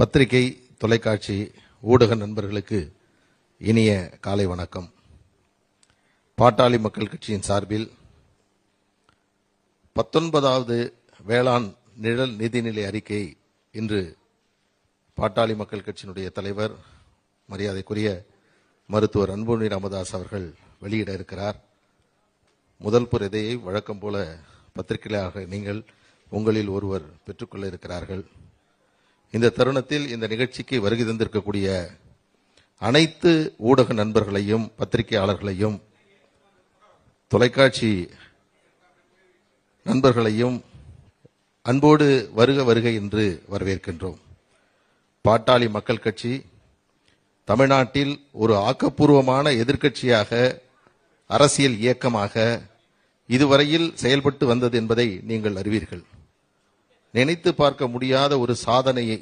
பத்திரிகை, தொலைக்காட்சி, ஊடக நண்பர்களுக்கு இனிய காலை வணக்கம். பாட்டாளி மக்கள் கட்சியின் சார்பில் 19வது வேளாண் நிழல் நிதிநிலை அறிக்கை இன்று பாட்டாளி மக்கள் கட்சியினுடைய தலைவர் மரியாதைக்குரிய மருத்துவர் அன்புமணி ராமதாஸ் அவர்கள் வெளியிட இருக்கிறார். முதல் பிரதியை வழக்கம் போல பத்திரிகையாளர்கள் நீங்கள் உங்களில் ஒருவர் பெற்றுக்கொள்ள இருக்கிறார்கள். இந்த தருணத்தில் இந்த நிகழ்ச்சிக்கு வருகை தந்திருக்கக்கூடிய அனைத்து ஊடக நண்பர்களையும், பத்திரிகையாளர்களையும், தொலைக்காட்சி நண்பர்களையும் அன்போடு வருக வருக என்று வரவேற்கின்றோம். பாட்டாளி மக்கள் கட்சி தமிழ்நாட்டில் ஒரு ஆக்கப்பூர்வமான எதிர்க்கட்சியாக, அரசியல் இயக்கமாக இதுவரையில் செயல்பட்டு வந்தது என்பதை நீங்கள் அறிவீர்கள். நினைத்து பார்க்க முடியாத ஒரு சாதனையை,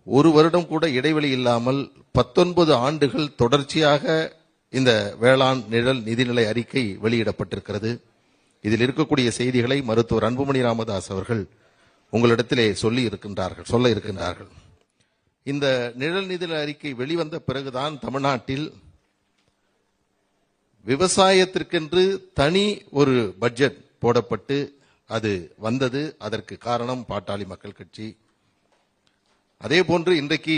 ஒரு வருடம் கூட இடைவெளி இல்லாமல் 19 ஆண்டுகள் தொடர்ச்சியாக இந்த வேளாண் நிழல் நிதிநிலை அறிக்கை வெளியிடப்பட்டிருக்கிறது. இதில் இருக்கக்கூடிய செய்திகளை மருத்துவர் அன்புமணி ராமதாஸ் அவர்கள் உங்களிடத்திலே சொல்ல இருக்கின்றார்கள். இந்த நிழல் நிதிநிலை அறிக்கை வெளிவந்த பிறகுதான் தமிழ்நாட்டில் விவசாயத்திற்கென்று தனி ஒரு பட்ஜெட் போடப்பட்டு அது வந்தது. அதற்கு காரணம் பாட்டாளி மக்கள் கட்சி. அதே போன்று இன்றைக்கு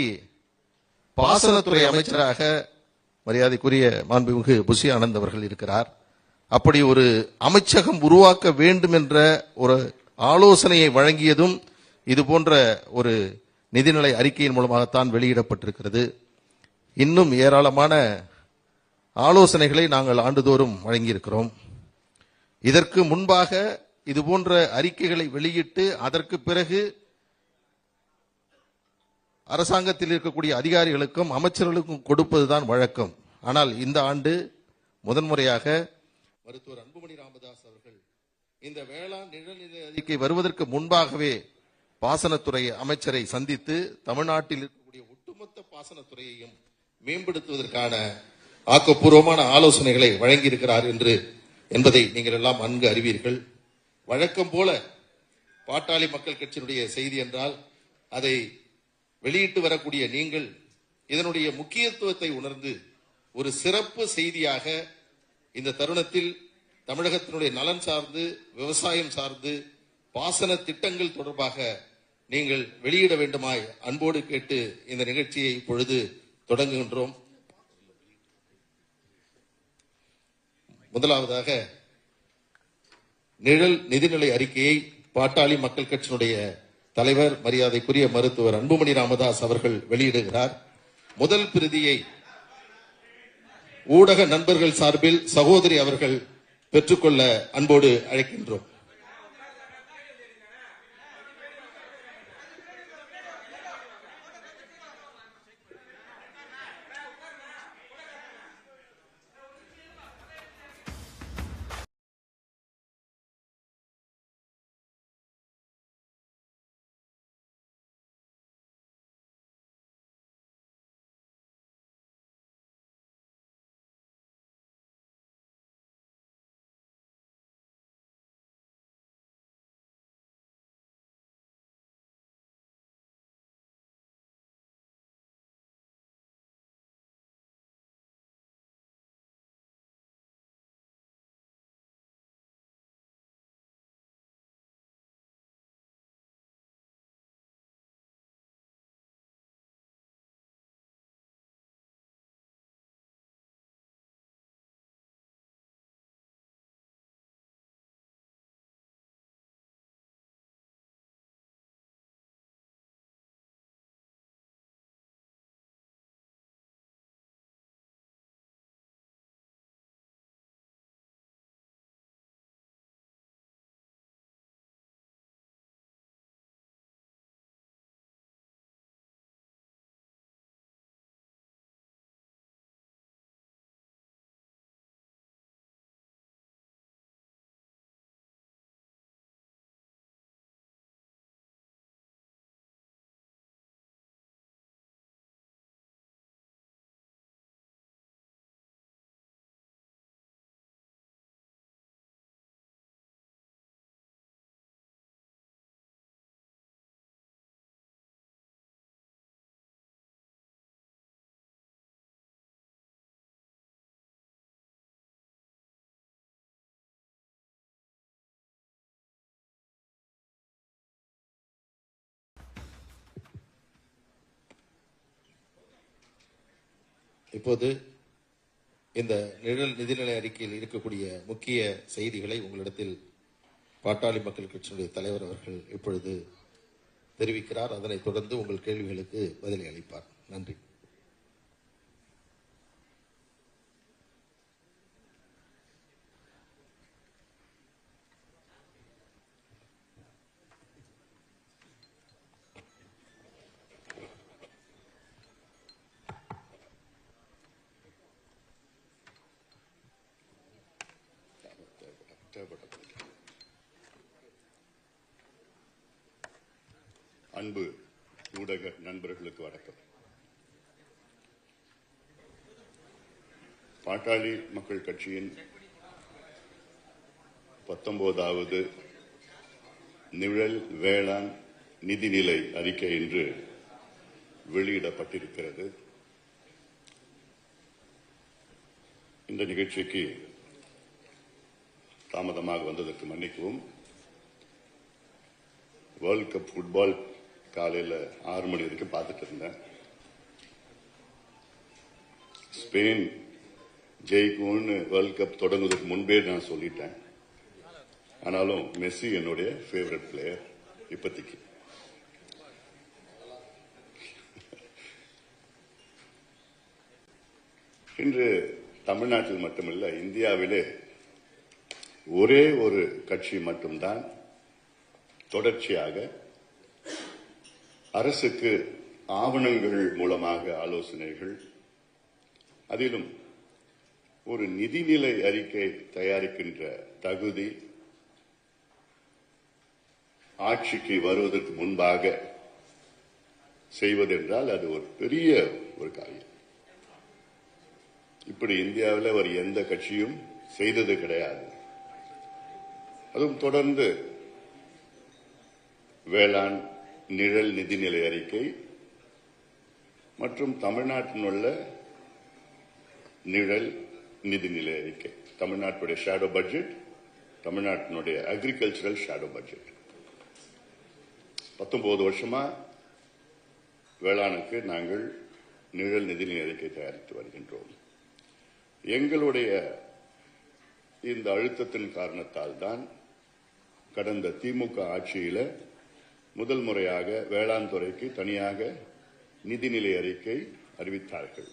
பாசனத்துறை அமைச்சராக மரியாதைக்குரிய மாண்புமிகு புஷி ஆனந்த் அவர்கள் இருக்கிறார். அப்படி ஒரு அமைச்சகம் உருவாக்க வேண்டும் என்ற ஒரு ஆலோசனையை வழங்கியதும் இது போன்ற ஒரு நிதிநிலை அறிக்கையின் மூலமாகத்தான் வெளியிடப்பட்டிருக்கிறது. இன்னும் ஏராளமான ஆலோசனைகளை நாங்கள் ஆண்டுதோறும் வழங்கியிருக்கிறோம். இதற்கு முன்பாக இது போன்ற அறிக்கைகளை வெளியிட்டு அதற்கு பிறகு அரசாங்கத்தில் இருக்கக்கூடிய அதிகாரிகளுக்கும் அமைச்சர்களுக்கும் கொடுப்பதுதான் வழக்கம். ஆனால் இந்த ஆண்டு முதன்முறையாக மருத்துவர் அன்புமணி ராமதாஸ் அவர்கள் இந்த வேளாண் நிழல்நிலை அறிக்கை வருவதற்கு முன்பாகவே பாசனத்துறை அமைச்சரை சந்தித்து தமிழ்நாட்டில் இருக்கக்கூடிய ஒட்டுமொத்த பாசனத்துறையையும் மேம்படுத்துவதற்கான ஆக்கப்பூர்வமான ஆலோசனைகளை வழங்கியிருக்கிறார் என்பதை நீங்கள் எல்லாம் நன்கு அறிவீர்கள். வழக்கம் போல பாட்டாளி மக்கள் கட்சியினுடைய செய்தி என்றால் அதை வெளியிட்டு வரக்கூடிய நீங்கள் இதனுடைய முக்கியத்துவத்தை உணர்ந்து ஒரு சிறப்பு செய்தியாக இந்த தருணத்தில் தமிழகத்தினுடைய நலன் சார்ந்து, விவசாயம் சார்ந்து, பாசன திட்டங்கள் தொடர்பாக நீங்கள் வெளியிட வேண்டுமாய் அன்போடு கேட்டு இந்த நிகழ்ச்சியை இப்பொழுது தொடங்குகின்றோம். முதலாவதாக நிழல் நிதிநிலை அறிக்கையை பாட்டாளி மக்கள் கட்சியினுடைய தலைவர் மரியாதைக்குரிய மருத்துவர் அன்புமணி ராமதாஸ் அவர்கள் வெளியிடுகிறார். முதல் பிரதியை ஊடக நண்பர்கள் சார்பில் சகோதரி அவர்கள் பெற்றுக்கொள்ள அன்போடு அழைக்கின்றோம். இப்போது இந்த நிழல் நிதிநிலை அறிக்கையில் இருக்கக்கூடிய முக்கிய செய்திகளை உங்களிடத்தில் பாட்டாளி மக்கள் கட்சியினுடைய தலைவர் அவர்கள் இப்பொழுது தெரிவிக்கிறார். அதனைத் தொடர்ந்து உங்கள் கேள்விகளுக்கு பதிலை அளிப்பார். நன்றி. அன்பு ஊடக நண்பர்களுக்கு வணக்கம். பாட்டாளி மக்கள் கட்சியின் 19வது நிழல் வேளாண் நிதிநிலை அறிக்கை இன்று வெளியிடப்பட்டிருக்கிறது. இந்த நிகழ்ச்சிக்கு தாமதமாக வந்ததற்கு மன்னிக்கவும். வேர்ல்ட் கப் ஃபுட்பால் காலையில் 6 மணி வரைக்கும் பார்த்துட்டு இருந்தேன். ஸ்பெயின் ஜெயிக்கும்னு வேர்ல்ட் கப் தொடங்குவதற்கு முன்பே நான் சொல்லிட்டேன். ஆனாலும் மெஸ்ஸி என்னுடைய ஃபேவரட் பிளேயர் இப்போதைக்கு. இன்று தமிழ்நாட்டில் மட்டுமல்ல, இந்தியாவிலே ஒரே ஒரு கட்சி மட்டும்தான் தொடர்ச்சியாக அரசுக்கு ஆவணங்கள் மூலமாக ஆலோசனைகள், அதிலும் ஒரு நிதிநிலை அறிக்கை தயாரிக்கின்ற தகுதி ஆட்சிக்கு வருவதற்கு முன்பாக செய்வதென்றால் அது ஒரு பெரிய ஒரு காரியம். இப்படி இந்தியாவில் ஒரு எந்த கட்சியும் செய்தது கிடையாது. அதுவும் தொடர்ந்து வேளாண் நிழல் நிதிநிலை அறிக்கை மற்றும் தமிழ்நாட்டில் உள்ள நிழல் நிதிநிலை அறிக்கை, தமிழ்நாட்டுடைய ஷேடோ பட்ஜெட், தமிழ்நாட்டினுடைய அக்ரிகல்ச்சரல் ஷேடோ பட்ஜெட். 19 வருஷமா வேளாணுக்கு நாங்கள் நிழல் நிதிநிலை அறிக்கை தயாரித்து வருகின்றோம். எங்களுடைய இந்த அழுத்தத்தின் காரணத்தால் தான் கடந்த திமுக ஆட்சியில முதல் முறையாக வேளாண் துறைக்கு தனியாக நிதிநிலை அறிக்கை அறிவித்தார்கள்.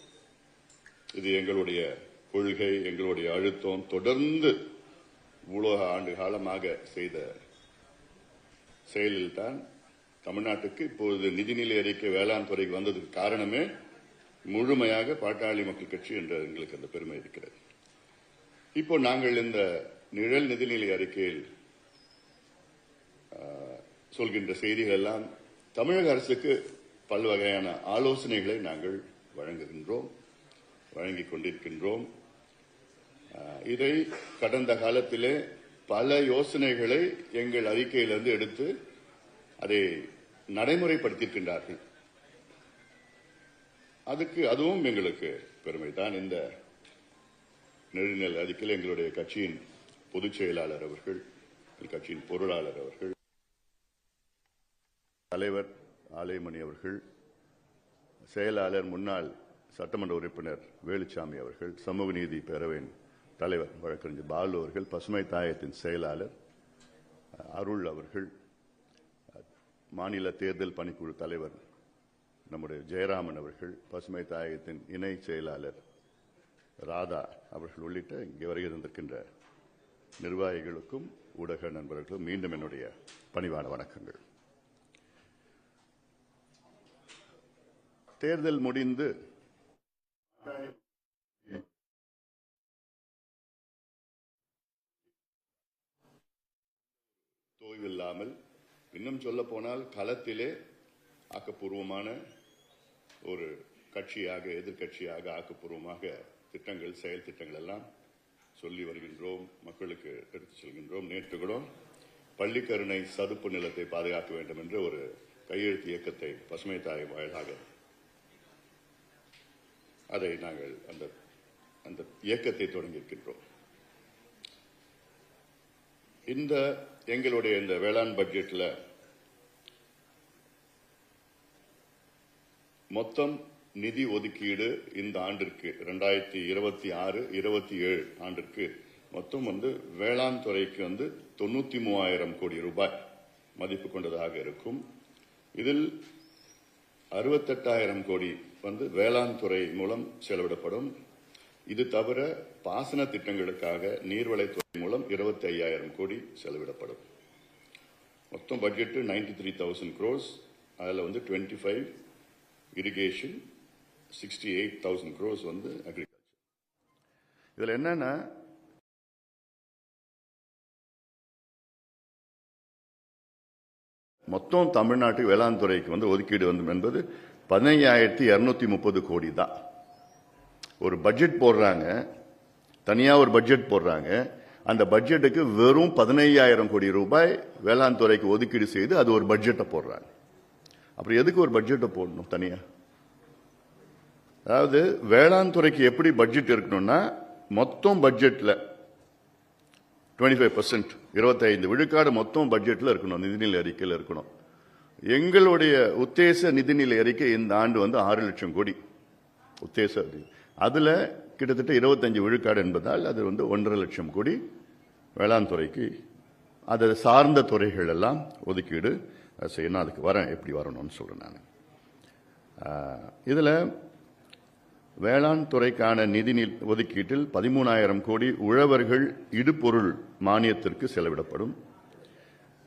இது எங்களுடைய கொள்கை, எங்களுடைய அழுத்தம். தொடர்ந்து இவ்வளவு ஆண்டு காலமாக செய்த செயலில்தான் தமிழ்நாட்டுக்கு இப்பொழுது நிதிநிலை அறிக்கை வேளாண் துறைக்கு வந்ததுக்கு காரணமே முழுமையாக பாட்டாளி மக்கள் கட்சி என்ற எங்களுக்கு அந்த பெருமை இருக்கிறது. இப்போ நாங்கள் இந்த நிழல் நிதிநிலை அறிக்கையில் சொல்கின்ற செய்திகள் எல்லாம் தமிழக அரசுக்கு பல்வகையான ஆலோசனைகளை நாங்கள் வழங்கிக் கொண்டிருக்கின்றோம். இதை கடந்த காலத்திலே பல யோசனைகளை எங்கள் அறிக்கையிலிருந்து எடுத்து அதை நடைமுறைப்படுத்தியிருக்கின்றார்கள். அதுவும் எங்களுக்கு பெருமைதான். இந்த நிழல் அறிக்கையில் எங்களுடைய கட்சியின் பொதுச் செயலாளர் அவர்கள், கட்சியின் பொருளாளர் அவர்கள், தலைவர் ஆலயமணி அவர்கள், செயலாளர் முன்னாள் சட்டமன்ற உறுப்பினர் வேலுச்சாமி அவர்கள், சமூக நீதி பேரவையின் தலைவர் வழக்கறிஞர் பாலு அவர்கள், பசுமை தாயத்தின் செயலாளர் அருள் அவர்கள், மாநில தேர்தல் பணிக்குழு தலைவர் நம்முடைய ஜெயராமன் அவர்கள், பசுமை தாயத்தின் இணை செயலாளர் ராதா அவர்கள் உள்ளிட்ட இங்கே வருகை தந்திருக்கின்ற நிர்வாகிகளுக்கும் ஊடக நண்பர்களுக்கும் மீண்டும் என்னுடைய பணிவான வணக்கங்கள். தேர்தல் முடிந்து தோய்வில்லாமல், இன்னும் சொல்ல போனால் களத்திலே ஆக்கப்பூர்வமான ஒரு கட்சியாக, எதிர்கட்சியாக ஆக்கப்பூர்வமாக திட்டங்கள், செயல் திட்டங்கள் எல்லாம் சொல்லி வருகின்றோம், மக்களுக்கு எடுத்துச் செல்கின்றோம். நேற்று கூட பள்ளிக்கரணை சதுப்பு நிலத்தை பாதுகாக்க வேண்டும் என்ற ஒரு கையெழுத்து இயக்கத்தை பசுமை தாய் வாயிலாக அதை நாங்கள் அந்த இயக்கத்தை தொடங்கியிருக்கின்றோம். இந்த எங்களுடைய இந்த வேளாண் பட்ஜெட்டில் மொத்தம் நிதி ஒதுக்கீடு இந்த ஆண்டிற்கு 2026-27 ஆண்டிற்கு மொத்தம் வேளாண் துறைக்கு 93,000 கோடி ரூபாய் மதிப்பு கொண்டதாக இருக்கும். இதில் 68,000 கோடி வேளாண் துறை மூலம் செலவிடப்படும். இது தவிர பாசன திட்டங்களுக்காக நீர்வளத்துறை மூலம் 25,000 கோடி செலவிடப்படும். மொத்தம் பட்ஜெட் 93,000 crores. அதில் 25 இரிகேஷன், 68,000 crores அக்ரிகல்ச்சர். இதுல என்னன்னா மொத்தம் தமிழ்நாட்டு வேளாண் துறைக்கு ஒதுக்கீடு என்பது 15,230 கோடி தான். ஒரு பட்ஜெட் போடுறாங்க, தனியா ஒரு பட்ஜெட் போடுறாங்க. அந்த பட்ஜெட்டுக்கு வெறும் 15,000 கோடி ரூபாய் வேளாண் துறைக்கு ஒதுக்கீடு செய்து அது ஒரு பட்ஜெட்டை போடுறாங்க. அப்புறம் எதுக்கு ஒரு பட்ஜெட்டை போடணும் தனியா? அதாவது வேளாண் துறைக்கு எப்படி பட்ஜெட் இருக்கணும்னா, மொத்தம் பட்ஜெட்ல 25%, 25 விழுக்காடு மொத்தம் பட்ஜெட்ல இருக்கணும், நிதிநிலை அறிக்கையில் இருக்கணும். எங்களுடைய உத்தேச நிதிநிலை அறிக்கை இந்த ஆண்டு 6 லட்சம் கோடி உத்தேச. அதுல கிட்டத்தட்ட 25 விழுக்காடு என்பதால் அது 1.5 லட்சம் கோடி வேளாண் துறைக்கு, அதை சார்ந்த துறைகள் எல்லாம் ஒதுக்கீடு செய்யணும். அதுக்கு எப்படி வரணும்னு சொல்றேன் நான். இதுல வேளாண் துறைக்கான நிதி ஒதுக்கீட்டில் 13,000 கோடி உழவர்கள் இடுபொருள் மானியத்திற்கு செலவிடப்படும்.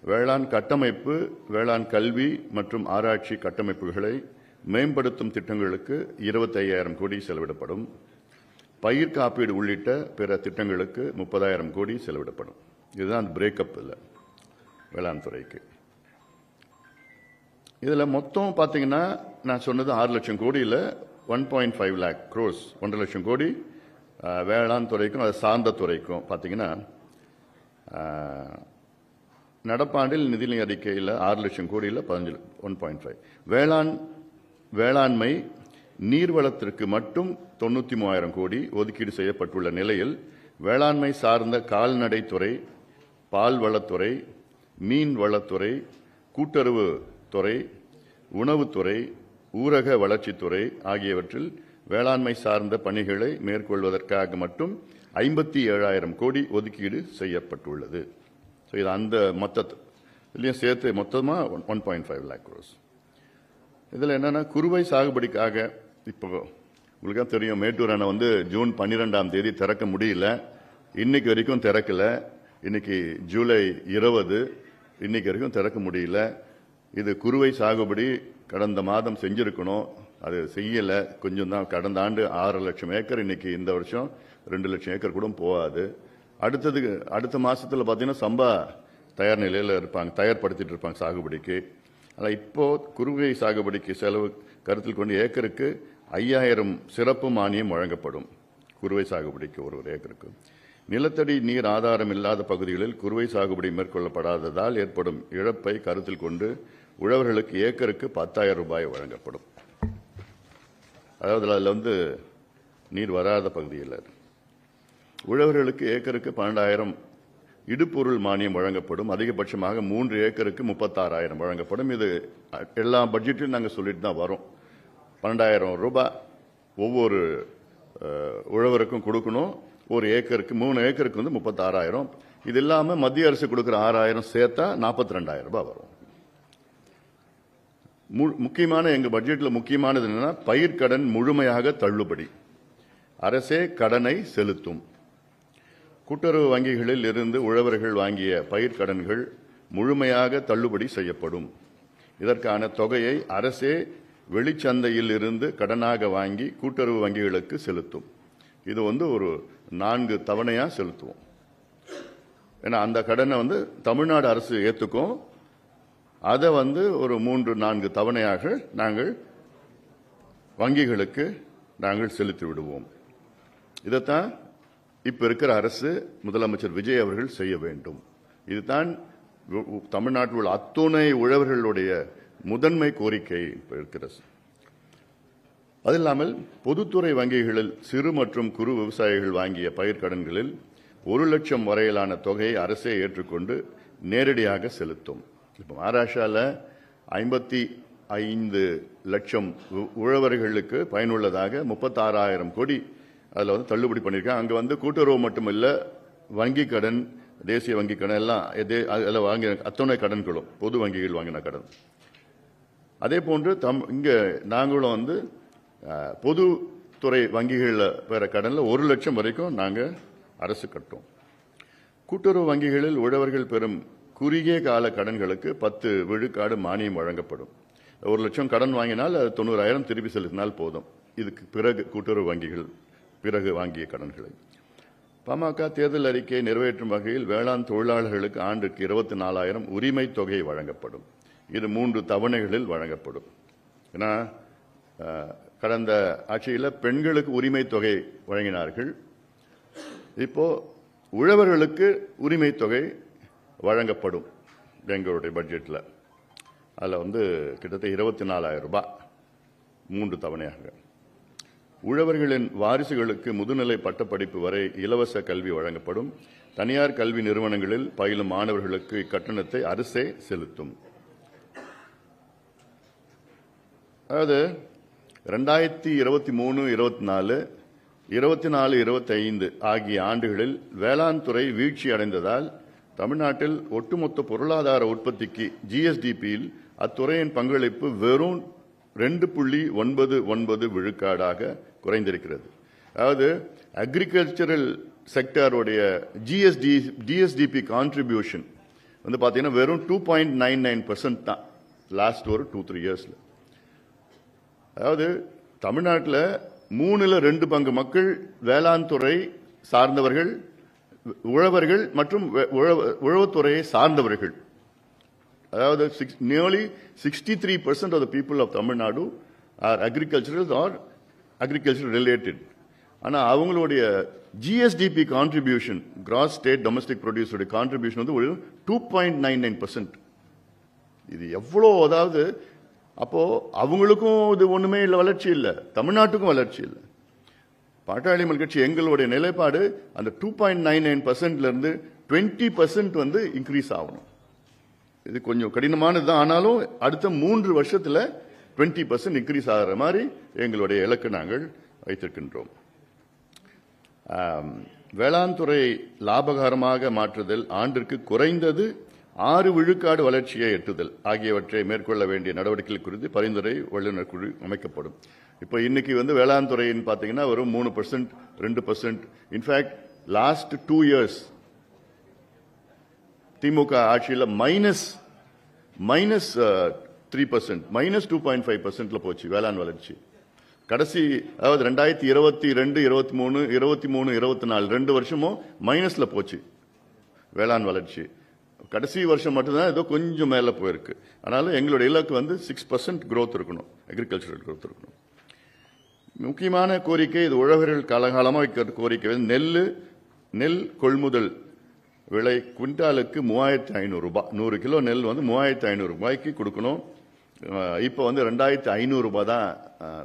வேளாண் கட்டமைப்பு, வேளாண் கல்வி மற்றும் ஆராய்ச்சி கட்டமைப்புகளை மேம்படுத்தும் திட்டங்களுக்கு 25,000 கோடி செலவிடப்படும். பயிர் காப்பீடு உள்ளிட்ட பிற திட்டங்களுக்கு 30,000 கோடி செலவிடப்படும். இதுதான் பிரேக்கப் இல்லை வேளாண் துறைக்கு. இதுல மொத்தம் பாத்தீங்கன்னா நான் சொன்னது 6 லட்சம் கோடியில் 1.5 lakh crores, 1.5 லட்சம் கோடி வேளாண் துறைக்கும் அதை சார்ந்த துறைக்கும். பாத்தீங்கன்னா நடப்பாண்டில் நிதிநிலை அறிக்கையில் 6 லட்சம் கோடியில் 1.5. வேளாண்மை நீர்வளத்திற்கு மட்டும் 93,000 கோடி ஒதுக்கீடு செய்யப்பட்டுள்ள நிலையில் வேளாண்மை சார்ந்த கால்நடைத்துறை, பால்வளத்துறை, மீன் வளத்துறை, கூட்டுறவு துறை, உணவுத்துறை, ஊரக வளர்ச்சித்துறை ஆகியவற்றில் வேளாண்மை சார்ந்த பணிகளை மேற்கொள்வதற்காக மட்டும் 57,000 கோடி ஒதுக்கீடு செய்யப்பட்டுள்ளது. இது அந்த மொத்தத்தையும் சேர்த்து மொத்தமா 1.5 lakh crores. இதுல என்னன்னா குறுவை சாகுபடிக்காக இப்போ உங்களுக்கு தெரியும், மேட்டூர் அணை ஜூன் 12ஆம் தேதி திறக்க முடியல. இன்னைக்கு வரைக்கும் திறக்கல. இன்னைக்கு ஜூலை 20, இன்னைக்கு வரைக்கும் திறக்க முடியல. இது குறுவை சாகுபடி கடந்த மாதம் செஞ்சிருக்கணும், அது செய்யல. கொஞ்சம் தான். கடந்த ஆண்டு 6 லட்சம் ஏக்கர், இன்னைக்கு இந்த வருஷம் 2 லட்சம் ஏக்கர் கூட போகாது. அடுத்த மாசத்துல பாத்தீங்கன்னா சம்பா தயார் நிலையில இருப்பாங்க, தயார்படுத்திட்டு இருப்பாங்க சாகுபடிக்கு. ஆனால் இப்போ குறுவை சாகுபடிக்கு செலவு கருத்தில் கொண்டு ஏக்கருக்கு 5,000 சிறப்பு மானியம் வழங்கப்படும். குறுவை சாகுபடிக்கு ஒரு ஏக்கருக்கு. நிலத்தடி நீர் ஆதாரம் இல்லாத பகுதிகளில் குறுவை சாகுபடி மேற்கொள்ளப்படாததால் ஏற்படும் இழப்பை கருத்தில் கொண்டு உழவர்களுக்கு ஏக்கருக்கு 10,000 ரூபாய் வழங்கப்படும். அதாவது அதில் நீர் வராத பகுதியில் உழவர்களுக்கு ஏக்கருக்கு 12,000 இடுபொருள் மானியம் வழங்கப்படும். அதிகபட்சமாக 3 ஏக்கருக்கு 36,000 வழங்கப்படும். இது எல்லா பட்ஜெட்டிலும் நாங்கள் சொல்லிட்டு தான் வரோம். 12,000 ரூபாய் ஒவ்வொரு உழவருக்கும் கொடுக்கணும். ஒரு ஏக்கருக்கு 3 ஏக்கருக்கு 36,000. இது இல்லாம மத்திய அரசு கொடுக்கிற 6,000 சேர்த்தா 42,000 ரூபாய் வரும். முக்கியமான எங்க பட்ஜெட்ல முக்கியமானது என்னன்னா, பயிர்க்கடன் முழுமையாக தள்ளுபடி. அரசே கடனை செலுத்தும். கூட்டுறவு வங்கிகளில் இருந்து உழவர்கள் வாங்கிய பயிர்க்கடன்கள் முழுமையாக தள்ளுபடி செய்யப்படும். இதற்கான தொகையை அரசே வெளிச்சந்தையில் இருந்து கடனாக வாங்கி கூட்டுறவு வங்கிகளுக்கு செலுத்தும். இது ஒரு 4 தவணையா செலுத்துவோம். ஏன்னா அந்த கடனை தமிழ்நாடு அரசு ஏத்துக்கும். அதை ஒரு 3-4 தவணையாக நாங்கள் வங்கிகளுக்கு நாங்கள் செலுத்தி விடுவோம். இதைத்தான் இப்ப இருக்கிற அரசு, முதலமைச்சர் விஜய் அவர்கள் செய்ய வேண்டும். இதுதான் தமிழ்நாட்டில் உள்ள அத்துணை உழவர்களுடைய முதன்மை கோரிக்கை இருக்கிறது. அது இல்லாமல் பொதுத்துறை வங்கிகளில் சிறு மற்றும் குறு விவசாயிகள் வாங்கிய பயிர்க்கடன்களில் 1 லட்சம் வரையிலான தொகையை அரசே ஏற்றுக்கொண்டு நேரடியாக செலுத்தும். இப்போ மகாராஷ்டிராவில் 5 லட்சம் உழவர்களுக்கு பயனுள்ளதாக 36,000 கோடி அதில் வந்து தள்ளுபடி பண்ணியிருக்காங்க. அங்கே வந்து கூட்டுறவு மட்டுமில்ல, வங்கி கடன், தேசிய வங்கி கடன் எல்லாம் அதில் வாங்கின அத்தனை கடன்களும் பொது வங்கிகள் வாங்கின கடன். அதே போன்று இங்கே நாங்களும் வந்து பொதுத்துறை வங்கிகளில் பெற கடனில் 1 லட்சம் வரைக்கும் நாங்கள் அரசு கட்டோம். கூட்டுறவு வங்கிகளில் உழவர்கள் பெறும் குறுகிய கால கடன்களுக்கு 10 விழுக்காடு மானியம் வழங்கப்படும். 1 லட்சம் கடன் வாங்கினால் 90,000 திருப்பி செலுத்தினால் போதும். இதுக்கு பிறகு கூட்டுறவு வங்கிகள் பிறகு வாங்கிய கடன்களை. பாமக தேர்தல் அறிக்கையை நிறைவேற்றும் வகையில் வேளாண் தொழிலாளர்களுக்கு ஆண்டுக்கு 24,000 உரிமை தொகை வழங்கப்படும். இது 3 தவணைகளில் வழங்கப்படும். ஏன்னா கடந்த ஆட்சியில் பெண்களுக்கு உரிமை தொகை வழங்கினார்கள். இப்போ உழவர்களுக்கு உரிமை தொகை வழங்கப்படும். எங்களுடைய பட்ஜெட்டில் அதில் வந்து கிட்டத்தட்ட 24,000 ரூபாய் 3 தவணையாக. உழவர்களின் வாரிசுகளுக்கு முதுநிலை பட்டப்படிப்பு வரை இலவச கல்வி வழங்கப்படும். தனியார் கல்வி நிறுவனங்களில் பயிலும் மாணவர்களுக்கு இக்கட்டணத்தை அரசே செலுத்தும். அதாவது 2023, 24, 25 ஆகிய ஆண்டுகளில் வேளாண் துறை வீழ்ச்சி அடைந்ததால் தமிழ்நாட்டில் ஒட்டுமொத்த பொருளாதார உற்பத்திக்கு ஜிஎஸ்டிபியில் அத்துறையின் பங்களிப்பு வெறும் 2.99 விழுக்காடாக குறைந்திருக்கிறது. அதாவது அக்ரிகல்ச்சரல் செக்டருடைய ஜிஎஸ்டிபி கான்ட்ரிபியூஷன் வந்து பார்த்தீங்கன்னா வெறும் 2.99% தான் லாஸ்ட் ஒரு 2-3 இயர்ஸ்ல. அதாவது தமிழ்நாட்டில் 3/2 பங்கு மக்கள் வேளாண் துறை சார்ந்தவர்கள், உழவர்கள் மற்றும் உழவுத்துறையை சார்ந்தவர்கள். அதாவது nearly 63% of the people of Tamil Nadu are agricultural or agriculture related. ஆனால் அவங்களுடைய GSDP contribution, cross state domestic produce contribution வந்து ஒரு 2.99%. இது எவ்வளோ, அதாவது அப்போ அவங்களுக்கும் இது ஒண்ணுமே இல்லை, வளர்ச்சி இல்லை, தமிழ்நாட்டுக்கும் வளர்ச்சி இல்லை. பாட்டாளி மக்கள் கட்சி எங்களுடைய நிலைப்பாடு அந்த 2.99% இருந்து 20% வந்து இன்க்ரீஸ் ஆகணும். இது கொஞ்சம் கடினமானது தான். ஆனாலும் அடுத்த 3 வருஷத்துல 20% இன்க்ரீஸ் ஆகிற மாதிரி எங்களுடைய இலக்கு நாங்கள் வைத்திருக்கின்றோம். வேளாண் துறை லாபகரமாக மாற்றுதல், ஆண்டிற்கு குறைந்தது 6 விழுக்காடு வளர்ச்சியை எட்டுதல் ஆகியவற்றை மேற்கொள்ள வேண்டிய நடவடிக்கைகள் குறித்து பரிந்துரை வல்லுநர் குழு அமைக்கப்படும். இப்போ இன்னைக்கு வந்து வேளாண் துறைன்னு பார்த்தீங்கன்னா வெறும் 3%, 2%. இன்ஃபேக்ட் லாஸ்ட் 2 இயர்ஸ் திமுக ஆட்சியில் -3%, -2.5% போச்சு வேளாண் வளர்ச்சி. கடைசி அதாவது 2022, 23, 24 2 வருஷமும் மைனஸ்ல போச்சு வேளாண் வளர்ச்சி. கடைசி வருஷம் மட்டும்தான் ஏதோ கொஞ்சம் மேல போயிருக்கு. ஆனாலும் எங்களுடைய இலக்கு வந்து 6% growth இருக்கணும், அக்ரிகல்ச்சரல் growth இருக்கணும். முக்கியமான கோரிக்கை, இது உழவர்கள் காலகாலமாக வைக்கிற கோரிக்கை, நெல் கொள்முதல் விலை குவிண்டாலுக்கு 3,500 ரூபாய். 100 கிலோ நெல் வந்து 3,500 ரூபாய்க்கு கொடுக்கணும். இப்போ வந்து 2,500 ரூபாய் தான்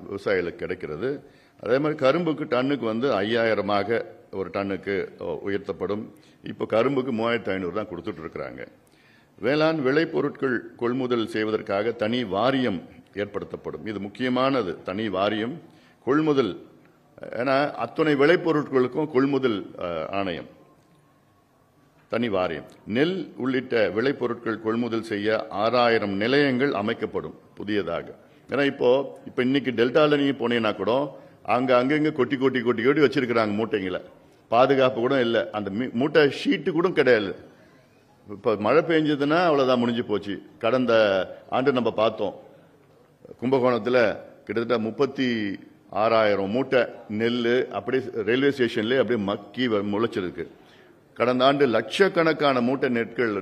விவசாயிகளுக்கு கிடைக்கிறது. அதே மாதிரி கரும்புக்கு டன்னுக்கு வந்து 5,000 ஒரு டன்னுக்கு உயர்த்தப்படும். இப்போ கரும்புக்கு 3,500 தான் கொடுத்துட்டு இருக்கிறாங்க. வேளாண் விளைபொருட்கள் கொள்முதல் செய்வதற்காக தனி வாரியம் ஏற்படுத்தப்படும். இது முக்கியமானது, தனி வாரியம் கொள்முதல். ஏன்னா அத்தனை விளைபொருட்களுக்கும் கொள்முதல் ஆணையம், தனி வாரியம். நெல் உள்ளிட்ட விளைபொருட்கள் கொள்முதல் செய்ய 6,000 நிலையங்கள் அமைக்கப்படும் புதியதாக. ஏன்னா இப்போ இன்னைக்கு டெல்டால நீங்க போனீங்கன்னா கூட அங்கங்க கொட்டி வச்சிருக்கிறாங்க மூட்டைங்களை. பாதுகாப்பு கூட இல்லை, அந்த மூட்டை ஷீட்டு கூட கிடையாது. இப்போ மழை பெஞ்சதுன்னா அவ்வளோதான், முடிஞ்சு போச்சு. கடந்த ஆண்டு நம்ம பார்த்தோம், கும்பகோணத்தில் கிட்டத்தட்ட 36,000 மூட்டை நெல் அப்படியே ரயில்வே ஸ்டேஷன்லேயே அப்படியே மக்கி முளைச்சிருக்கு. கடந்த ஆண்டு லட்சக்கணக்கான மூட்டை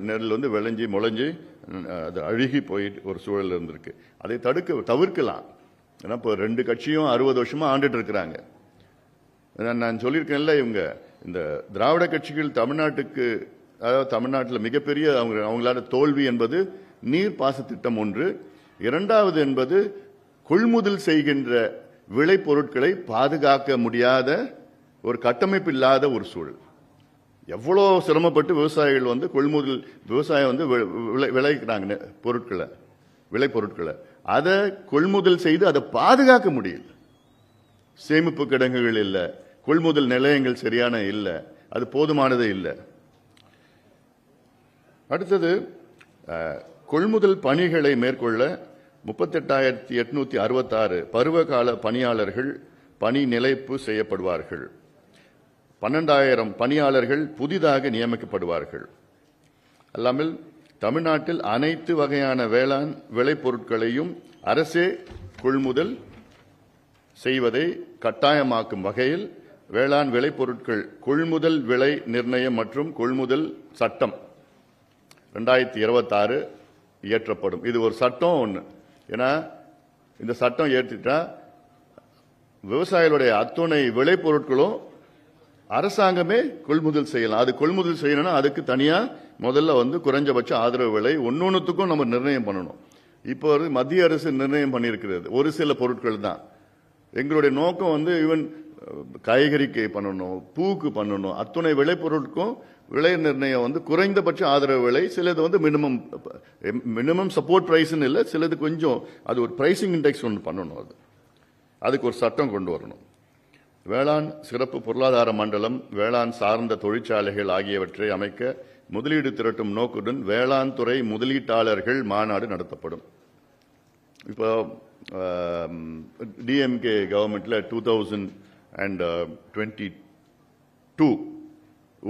நெல் வந்து முளைஞ்சி அது அழுகி போயிட்டு ஒரு சூழல் இருந்திருக்கு. அதை தவிர்க்கலாம். ஏன்னா இப்போ 2 கட்சியும் 60 வருஷமா ஆண்டுட்டு இருக்கிறாங்க. நான் சொல்லியிருக்கேன்ல, இவங்க இந்த திராவிட கட்சிகள் தமிழ்நாட்டுக்கு, அதாவது தமிழ்நாட்டில் மிகப்பெரிய அவங்களால தோல்வி என்பது நீர் பாச திட்டம் ஒன்று, 2வது என்பது கொள்முதல் செய்கின்ற விளைபொருட்களை பாதுகாக்க முடியாத ஒரு கட்டமைப்பு இல்லாத ஒரு சூழல். எவ்வளோ சிரமப்பட்டு விவசாயிகள் வந்து விவசாயம் வந்து விளைக்கிறாங்க விளைபொருட்களை. அதை கொள்முதல் செய்து அதை பாதுகாக்க முடியல. சேமிப்பு கிடங்குகள் இல்லை, கொள்முதல் நிலையங்கள் சரியான இல்லை, அது போதுமானதே இல்லை. அடுத்தது கொள்முதல் பணிகளை மேற்கொள்ள 38,866 பருவகால பணியாளர்கள் பணி நிலைப்பு செய்யப்படுவார்கள். 12,000 பணியாளர்கள் புதிதாக நியமிக்கப்படுவார்கள். அல்லாமல் தமிழ்நாட்டில் அனைத்து வகையான வேளாண் விளைபொருட்களையும் அரசே கொள்முதல் செய்வதை கட்டாயமாக்கும் வகையில் வேளாண் விளைபொருட்கள் கொள்முதல் விலை நிர்ணயம் மற்றும் கொள்முதல் சட்டம் 2026 இயற்றப்படும். இது ஒரு சட்டம் ஒன்று. ஏன்னா இந்த சட்டம் ஏற்றிட்டா விவசாயிகளுடைய அத்துணை விளைபொருட்களும் அரசாங்கமே கொள்முதல் செய்யலாம். அது கொள்முதல் செய்யணும்னா அதுக்கு தனியா முதல்ல குறைஞ்சபட்ச ஆதரவு விலை ஒன்னொன்னுத்துக்கும் நம்ம நிர்ணயம் பண்ணணும். இப்போ மத்திய அரசு நிர்ணயம் பண்ணியிருக்கிறது ஒரு சில பொருட்கள் தான். எங்களுடைய நோக்கம் ஈவன் காய்கறிக்கு பண்ணணும், பூக்கு பண்ணணும், அத்துணை விளைபொருட்களுக்கும் விலை நிர்ணயம் குறைந்தபட்ச ஆதரவு விலை. சிலது மினிமம் சப்போர்ட் பிரைஸ்ன்னு இல்லை, சிலது கொஞ்சம் அது ஒரு பிரைசிங் இண்டெக்ஸ் ஒன்று பண்ணணும். அதுக்கு ஒரு சட்டம் கொண்டு வரணும். வேளாண் சிறப்பு பொருளாதார மண்டலம், வேளாண் சார்ந்த தொழிற்சாலைகள் ஆகியவற்றை அமைக்க முதலீடு திரட்டும் நோக்குடன் வேளாண் துறை முதலீட்டாளர்கள் மாநாடு நடத்தப்படும். இப்போ டிஎம்கே கவர்மெண்ட்ல 2022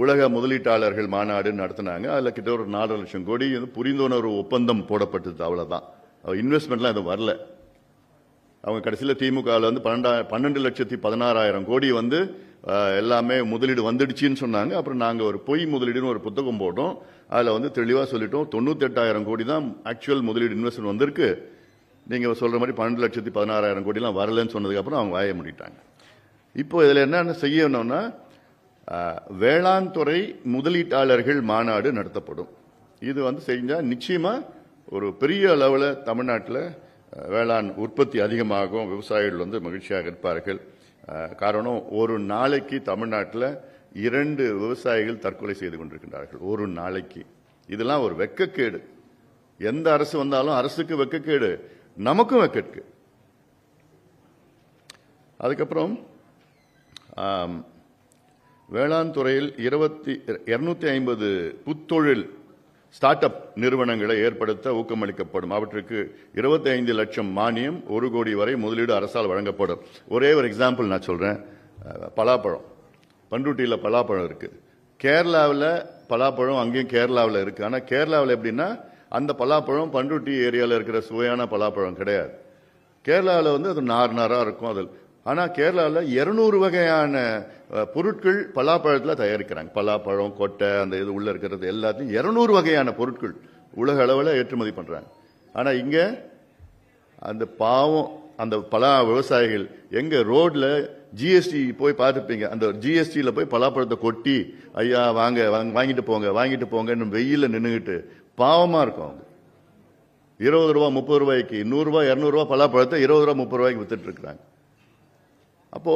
உலக முதலீட்டாளர்கள் மாநாடு நடத்தினாங்க. அதில் கிட்ட ஒரு 4 லட்சம் கோடி புரிந்துணர்வு ஒப்பந்தம் போடப்பட்டது. அவ்வளவுதான், இன்வெஸ்ட்மெண்ட்லாம் அது வரல. அவங்க கடைசியில் திமுகவில் 12,16,000 கோடி எல்லாமே முதலீடு வந்துடுச்சுன்னு சொன்னாங்க. அப்புறம் நாங்கள் ஒரு பொய் முதலீடுன்னு ஒரு புத்தகம் போட்டோம். அதில் தெளிவாக சொல்லிட்டோம், 98,000 கோடி தான் ஆக்சுவல் முதலீடு இன்வெஸ்ட்மெண்ட் வந்திருக்கு. நீங்கள் சொல்ற மாதிரி 12,16,000 கோடிலாம் வரலன்னு சொன்னதுக்கப்புறம் அவங்க வாய முடிட்டாங்க. இப்போ இதில் என்ன செய்யணும்னா வேளாண் துறை முதலீட்டாளர்கள் மாநாடு நடத்தப்படும். இது செஞ்சா நிச்சயமா ஒரு பெரிய அளவில் தமிழ்நாட்டில் வேளாண் உற்பத்தி அதிகமாகும், விவசாயிகள் மகிழ்ச்சியாக இருப்பார்கள். காரணம், ஒரு நாளைக்கு தமிழ்நாட்டில் 2 விவசாயிகள் தற்கொலை செய்து கொண்டிருக்கின்றார்கள் ஒரு நாளைக்கு. இதெல்லாம் ஒரு வெட்கக்கேடு. எந்த அரசு வந்தாலும் அரசுக்கு வெட்கக்கேடு, நமக்கும் வெட்கக்கு. அதுக்கப்புறம் வேளாண் துறையில் 250 புத்தொழில் ஸ்டார்ட் அப் நிறுவனங்களை ஏற்படுத்த ஊக்கமளிக்கப்படும். அவற்றுக்கு 25 லட்சம் மானியம், 1 கோடி வரை முதலீடு அரசால் வழங்கப்படும். ஒரே ஒரு எக்ஸாம்பிள் நான் சொல்றேன். பலாப்பழம், பண்ருட்டியில் பலாப்பழம் இருக்கு. கேரளாவில் பலாப்பழம் அங்கேயும் கேரளாவில் இருக்கு. ஆனால் கேரளாவில் எப்படின்னா அந்த பலாப்பழம் பண்ருட்டி ஏரியாவில் இருக்கிற சுவையான பலாப்பழம் கிடையாது. கேரளாவில் அது நாராக இருக்கும். அதில் ஆனால் கேரளாவில் 200 வகையான பொருட்கள் பலாப்பழத்தில் தயாரிக்கிறாங்க. பலாப்பழம், கொட்டை, அந்த இது உள்ள இருக்கிறது எல்லாத்தையும் 200 வகையான பொருட்கள் உலக அளவில் ஏற்றுமதி பண்றாங்க. ஆனால் இங்க அந்த பாவம் அந்த பலா விவசாயிகள் எங்க ரோட்ல ஜிஎஸ்டி போய் பார்த்துப்பீங்க. அந்த ஜிஎஸ்டியில் போய் பலாப்பழத்தை கொட்டி, ஐயா வாங்க வாங்கிட்டு போங்கன்னு வெயில நின்றுகிட்டு பாவமா இருக்கும். அவங்க 20 ரூபா 30 ரூபாய்க்கு 100 ரூபாய் 200 ரூபாய் பலாப்பழத்தை 20 ரூபாய் 30 ரூபாய்க்கு வித்துட்டு இருக்கிறாங்க. அப்போ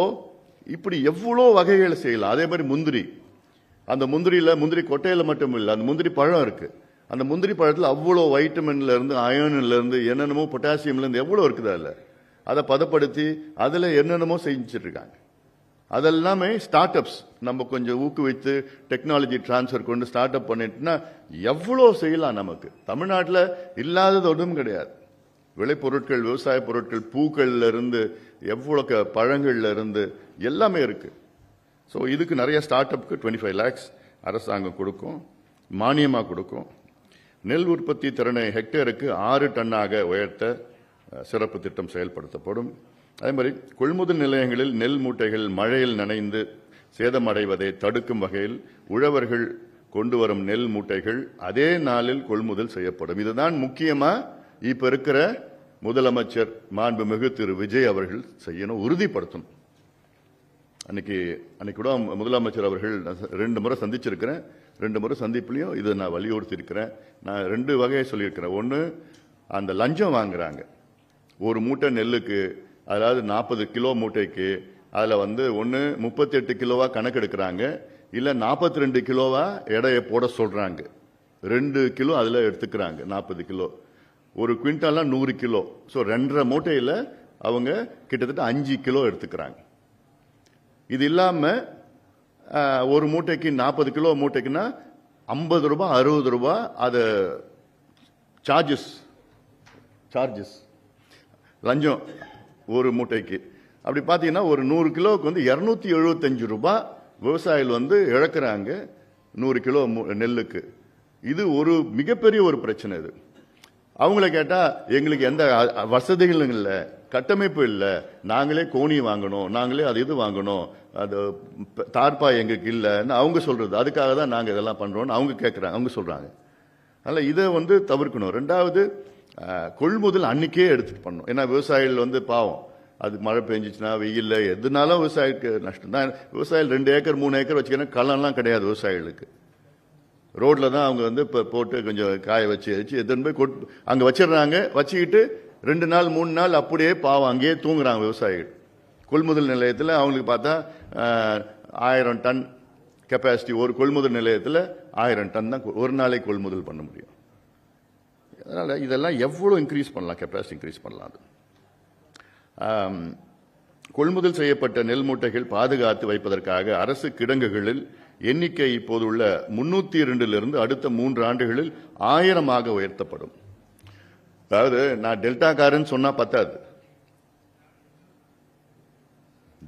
இப்படி எவ்வளோ வகைகளை செய்யலாம். அதே மாதிரி முந்திரி, அந்த முந்திரி கொட்டையில மட்டும் இல்லை, அந்த முந்திரி பழம் இருக்கு. அந்த முந்திரி பழத்தில் அவ்வளோ வைட்டமின்ல இருந்து, அயன்ல இருந்து, என்னென்னமோ பொட்டாசியம்ல இருந்து எவ்வளோ இருக்குது. அதில் அதை பதப்படுத்தி அதில் என்னென்னமோ செஞ்சுட்டு இருக்காங்க. அதெல்லாமே ஸ்டார்ட் அப்ஸ். நம்ம கொஞ்சம் ஊக்குவித்து டெக்னாலஜி டிரான்ஸ்ஃபர் கொண்டு ஸ்டார்ட் அப் பண்ணிட்டுனா எவ்வளோ செய்யலாம். நமக்கு தமிழ்நாட்டில் இல்லாதது ஒன்றும் கிடையாது. விளைபொருட்கள், விவசாய பொருட்கள், பூக்கள்ல இருந்து எவ்வளவு பழங்கள்ல இருந்து எல்லாமே இருக்கு. ஸோ இதுக்கு நிறைய ஸ்டார்ட் அப்க்கு 25 lakhs அரசாங்கம் கொடுக்கும், மானியமாக கொடுக்கும். நெல் உற்பத்தி திறனை ஹெக்டேருக்கு 6 டன்னாக உயர்த்த சிறப்பு திட்டம் செயல்படுத்தப்படும். அதே மாதிரி கொள்முதல் நிலையங்களில் நெல் மூட்டைகள் மழையில் நனைந்து சேதமடைவதை தடுக்கும் வகையில் உழவர்கள் கொண்டு வரும் நெல் மூட்டைகள் அதே நாளில் கொள்முதல் செய்யப்படும். இதுதான் முக்கியமா இப்ப இருக்கிற முதலமைச்சர் மாண்புமிகு திரு விஜய் அவர்கள் செய்யணும், உறுதிப்படுத்தணும். அன்னைக்கு கூட முதலமைச்சர் அவர்கள் 2 முறை சந்திச்சிருக்கிறேன். 2 முறை சந்திப்புலையும் இதை நான் வலியுறுத்தி இருக்கிறேன். நான் 2 வகையை சொல்லியிருக்கிறேன். ஒன்று, அந்த லஞ்சம் வாங்குறாங்க. ஒரு மூட்டை நெல்லுக்கு, அதாவது 40 கிலோ மூட்டைக்கு அதில் ஒன்று 38 கிலோவா கணக்கெடுக்கிறாங்க, இல்லை 42 கிலோவா எடையை போட சொல்றாங்க. 2 கிலோ அதில் எடுத்துக்கிறாங்க. 40 கிலோ ஒரு குவிண்டாலாம் 100 கிலோ. ஸோ 2.5 மூட்டையில் அவங்க கிட்டத்தட்ட 5 கிலோ எடுத்துக்கிறாங்க. இது இல்லாம ஒரு மூட்டைக்கு 40 கிலோ மூட்டைக்குன்னா 50 ரூபாய் 60 ரூபாய் அது சார்ஜஸ் லஞ்சம் ஒரு மூட்டைக்கு. அப்படி பார்த்தீங்கன்னா ஒரு 100 கிலோவுக்கு வந்து 275 ரூபாய் விவசாயிகள் இழக்கிறாங்க 100 கிலோ நெல்லுக்கு. இது ஒரு மிகப்பெரிய ஒரு பிரச்சனை. இது அவங்கள கேட்டா எங்களுக்கு எந்த வசதிகளும் இல்லை, கட்டமைப்பு இல்லை, நாங்களே கோணி வாங்கணும், நாங்களே அது இது வாங்கணும், அது தார்பாய் எங்களுக்கு இல்லைன்னு அவங்க சொல்றது. அதுக்காக தான் நாங்கள் இதெல்லாம் பண்றோம்னு அவங்க சொல்றாங்க. அதனால இதை தவிர்க்கணும். ரெண்டாவது, கொள்முதல் அன்னைக்கே எடுத்துட்டு பண்ணணும். ஏன்னா விவசாயிகள் பாவம், அது மழை பெஞ்சிச்சுன்னா வெயில் எதுனாலும் விவசாயிக்கு நஷ்டம் தான். விவசாயிகள் 2 ஏக்கர் 3 ஏக்கர் வச்சுக்கணும், களம்லாம் கிடையாது விவசாயிகளுக்கு. ரோட்ல தான் அவங்க போட்டு கொஞ்சம் காய வச்சு எத்தனை போய் அங்க வச்சிடறாங்க. வச்சுக்கிட்டு 2 நாள் 3 நாள் அப்படியே பாவம் அங்கேயே தூங்குறாங்க விவசாயிகள். கொள்முதல் நிலையத்தில் அவங்களுக்கு பார்த்தா 1000 டன் கெப்பாசிட்டி, ஒரு கொள்முதல் நிலையத்தில் 1000 டன் தான் ஒரு நாளைக்கு கொள்முதல் பண்ண முடியும். அதனால இதெல்லாம் எவ்வளவு இன்க்ரீஸ் பண்ணலாம், கெப்பாசிட்டி இன்க்ரீஸ் பண்ணலாம். கொள்முதல் செய்யப்பட்ட நெல் மூட்டைகள் பாதுகாத்து வைப்பதற்காக அரசு கிடங்குகளில் எண்ணிக்கை இப்போது உள்ள 302 அடுத்த 3 ஆண்டுகளில் 1000 உயர்த்தப்படும். அதாவது நான் டெல்டாக்காரன் சொன்னா பத்தாது.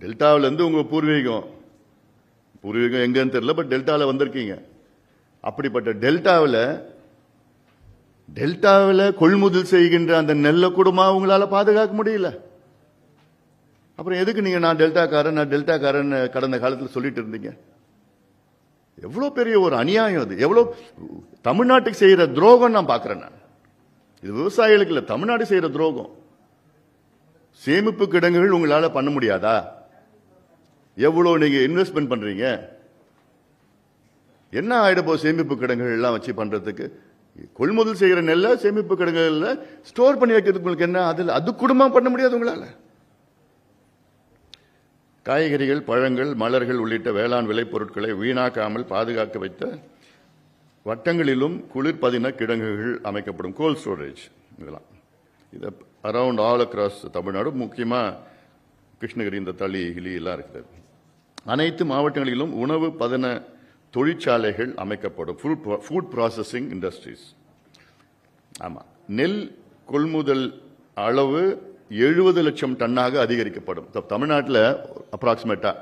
டெல்டாவில இருந்து உங்க பூர்வீகம் எங்கன்னு தெரியல, பட் டெல்டாவில் வந்திருக்கீங்க. அப்படிப்பட்ட டெல்டாவில் கொள்முதல் செய்கின்ற அந்த நெல்லை கூடமா உங்களால பாதுகாக்க முடியல. அப்புறம் எதுக்கு நீங்க நான் டெல்டாக்காரன் கடந்த காலத்தில் சொல்லிட்டு இருந்தீங்க? எவ்வளவு பெரிய ஒரு அநியாயம் அது! எவ்வளவு தமிழ்நாட்டுக்கு செய்யற துரோகம் நான் பார்க்கிறேன். நான் இது விவசாயிகளுக்கு இல்ல, தமிழ்நாடு செய்யற துரோகம். சேமிப்பு கிடங்குகள் உங்களால பண்ண முடியாதா? எவ்வளவு நீங்க இன்வெஸ்ட்மெண்ட் பண்றீங்க? என்ன ஆயிடப்போ சேமிப்பு கிடங்குகள் எல்லாம் வச்சு பண்றதுக்கு? கொள்முதல் செய்யற நெல்ல சேமிப்பு கிடங்குகள்ல ஸ்டோர் பண்ணி வைக்கிறதுக்கு உங்களுக்கு என்ன? அது குடும்பம் பண்ண முடியாது உங்களால. காய்கறிகள், பழங்கள், மலர்கள் உள்ளிட்ட வேளாண் விளைபொருட்களை வீணாக்காமல் பாதுகாக்க வைத்த வட்டங்களிலும் குளிர்பதின கிடங்குகள் அமைக்கப்படும். கோல்ட் ஸ்டோரேஜ் இதெல்லாம் இது அரவுண்ட் ஆல் அக்ராஸ் தமிழ்நாடு, முக்கியமா கிருஷ்ணகிரி, இந்த தளி கிளி எல்லாம் இருக்குது. அனைத்து மாவட்டங்களிலும் உணவு பதன தொழிற்சாலைகள் அமைக்கப்படும். Food processing industries. ஆமா, நெல் கொள்முதல் அளவு 70 லட்சம் டன்னாக அதிகரிக்கப்படும். தமிழ்நாட்டில் அப்ராக்சிமேட்டா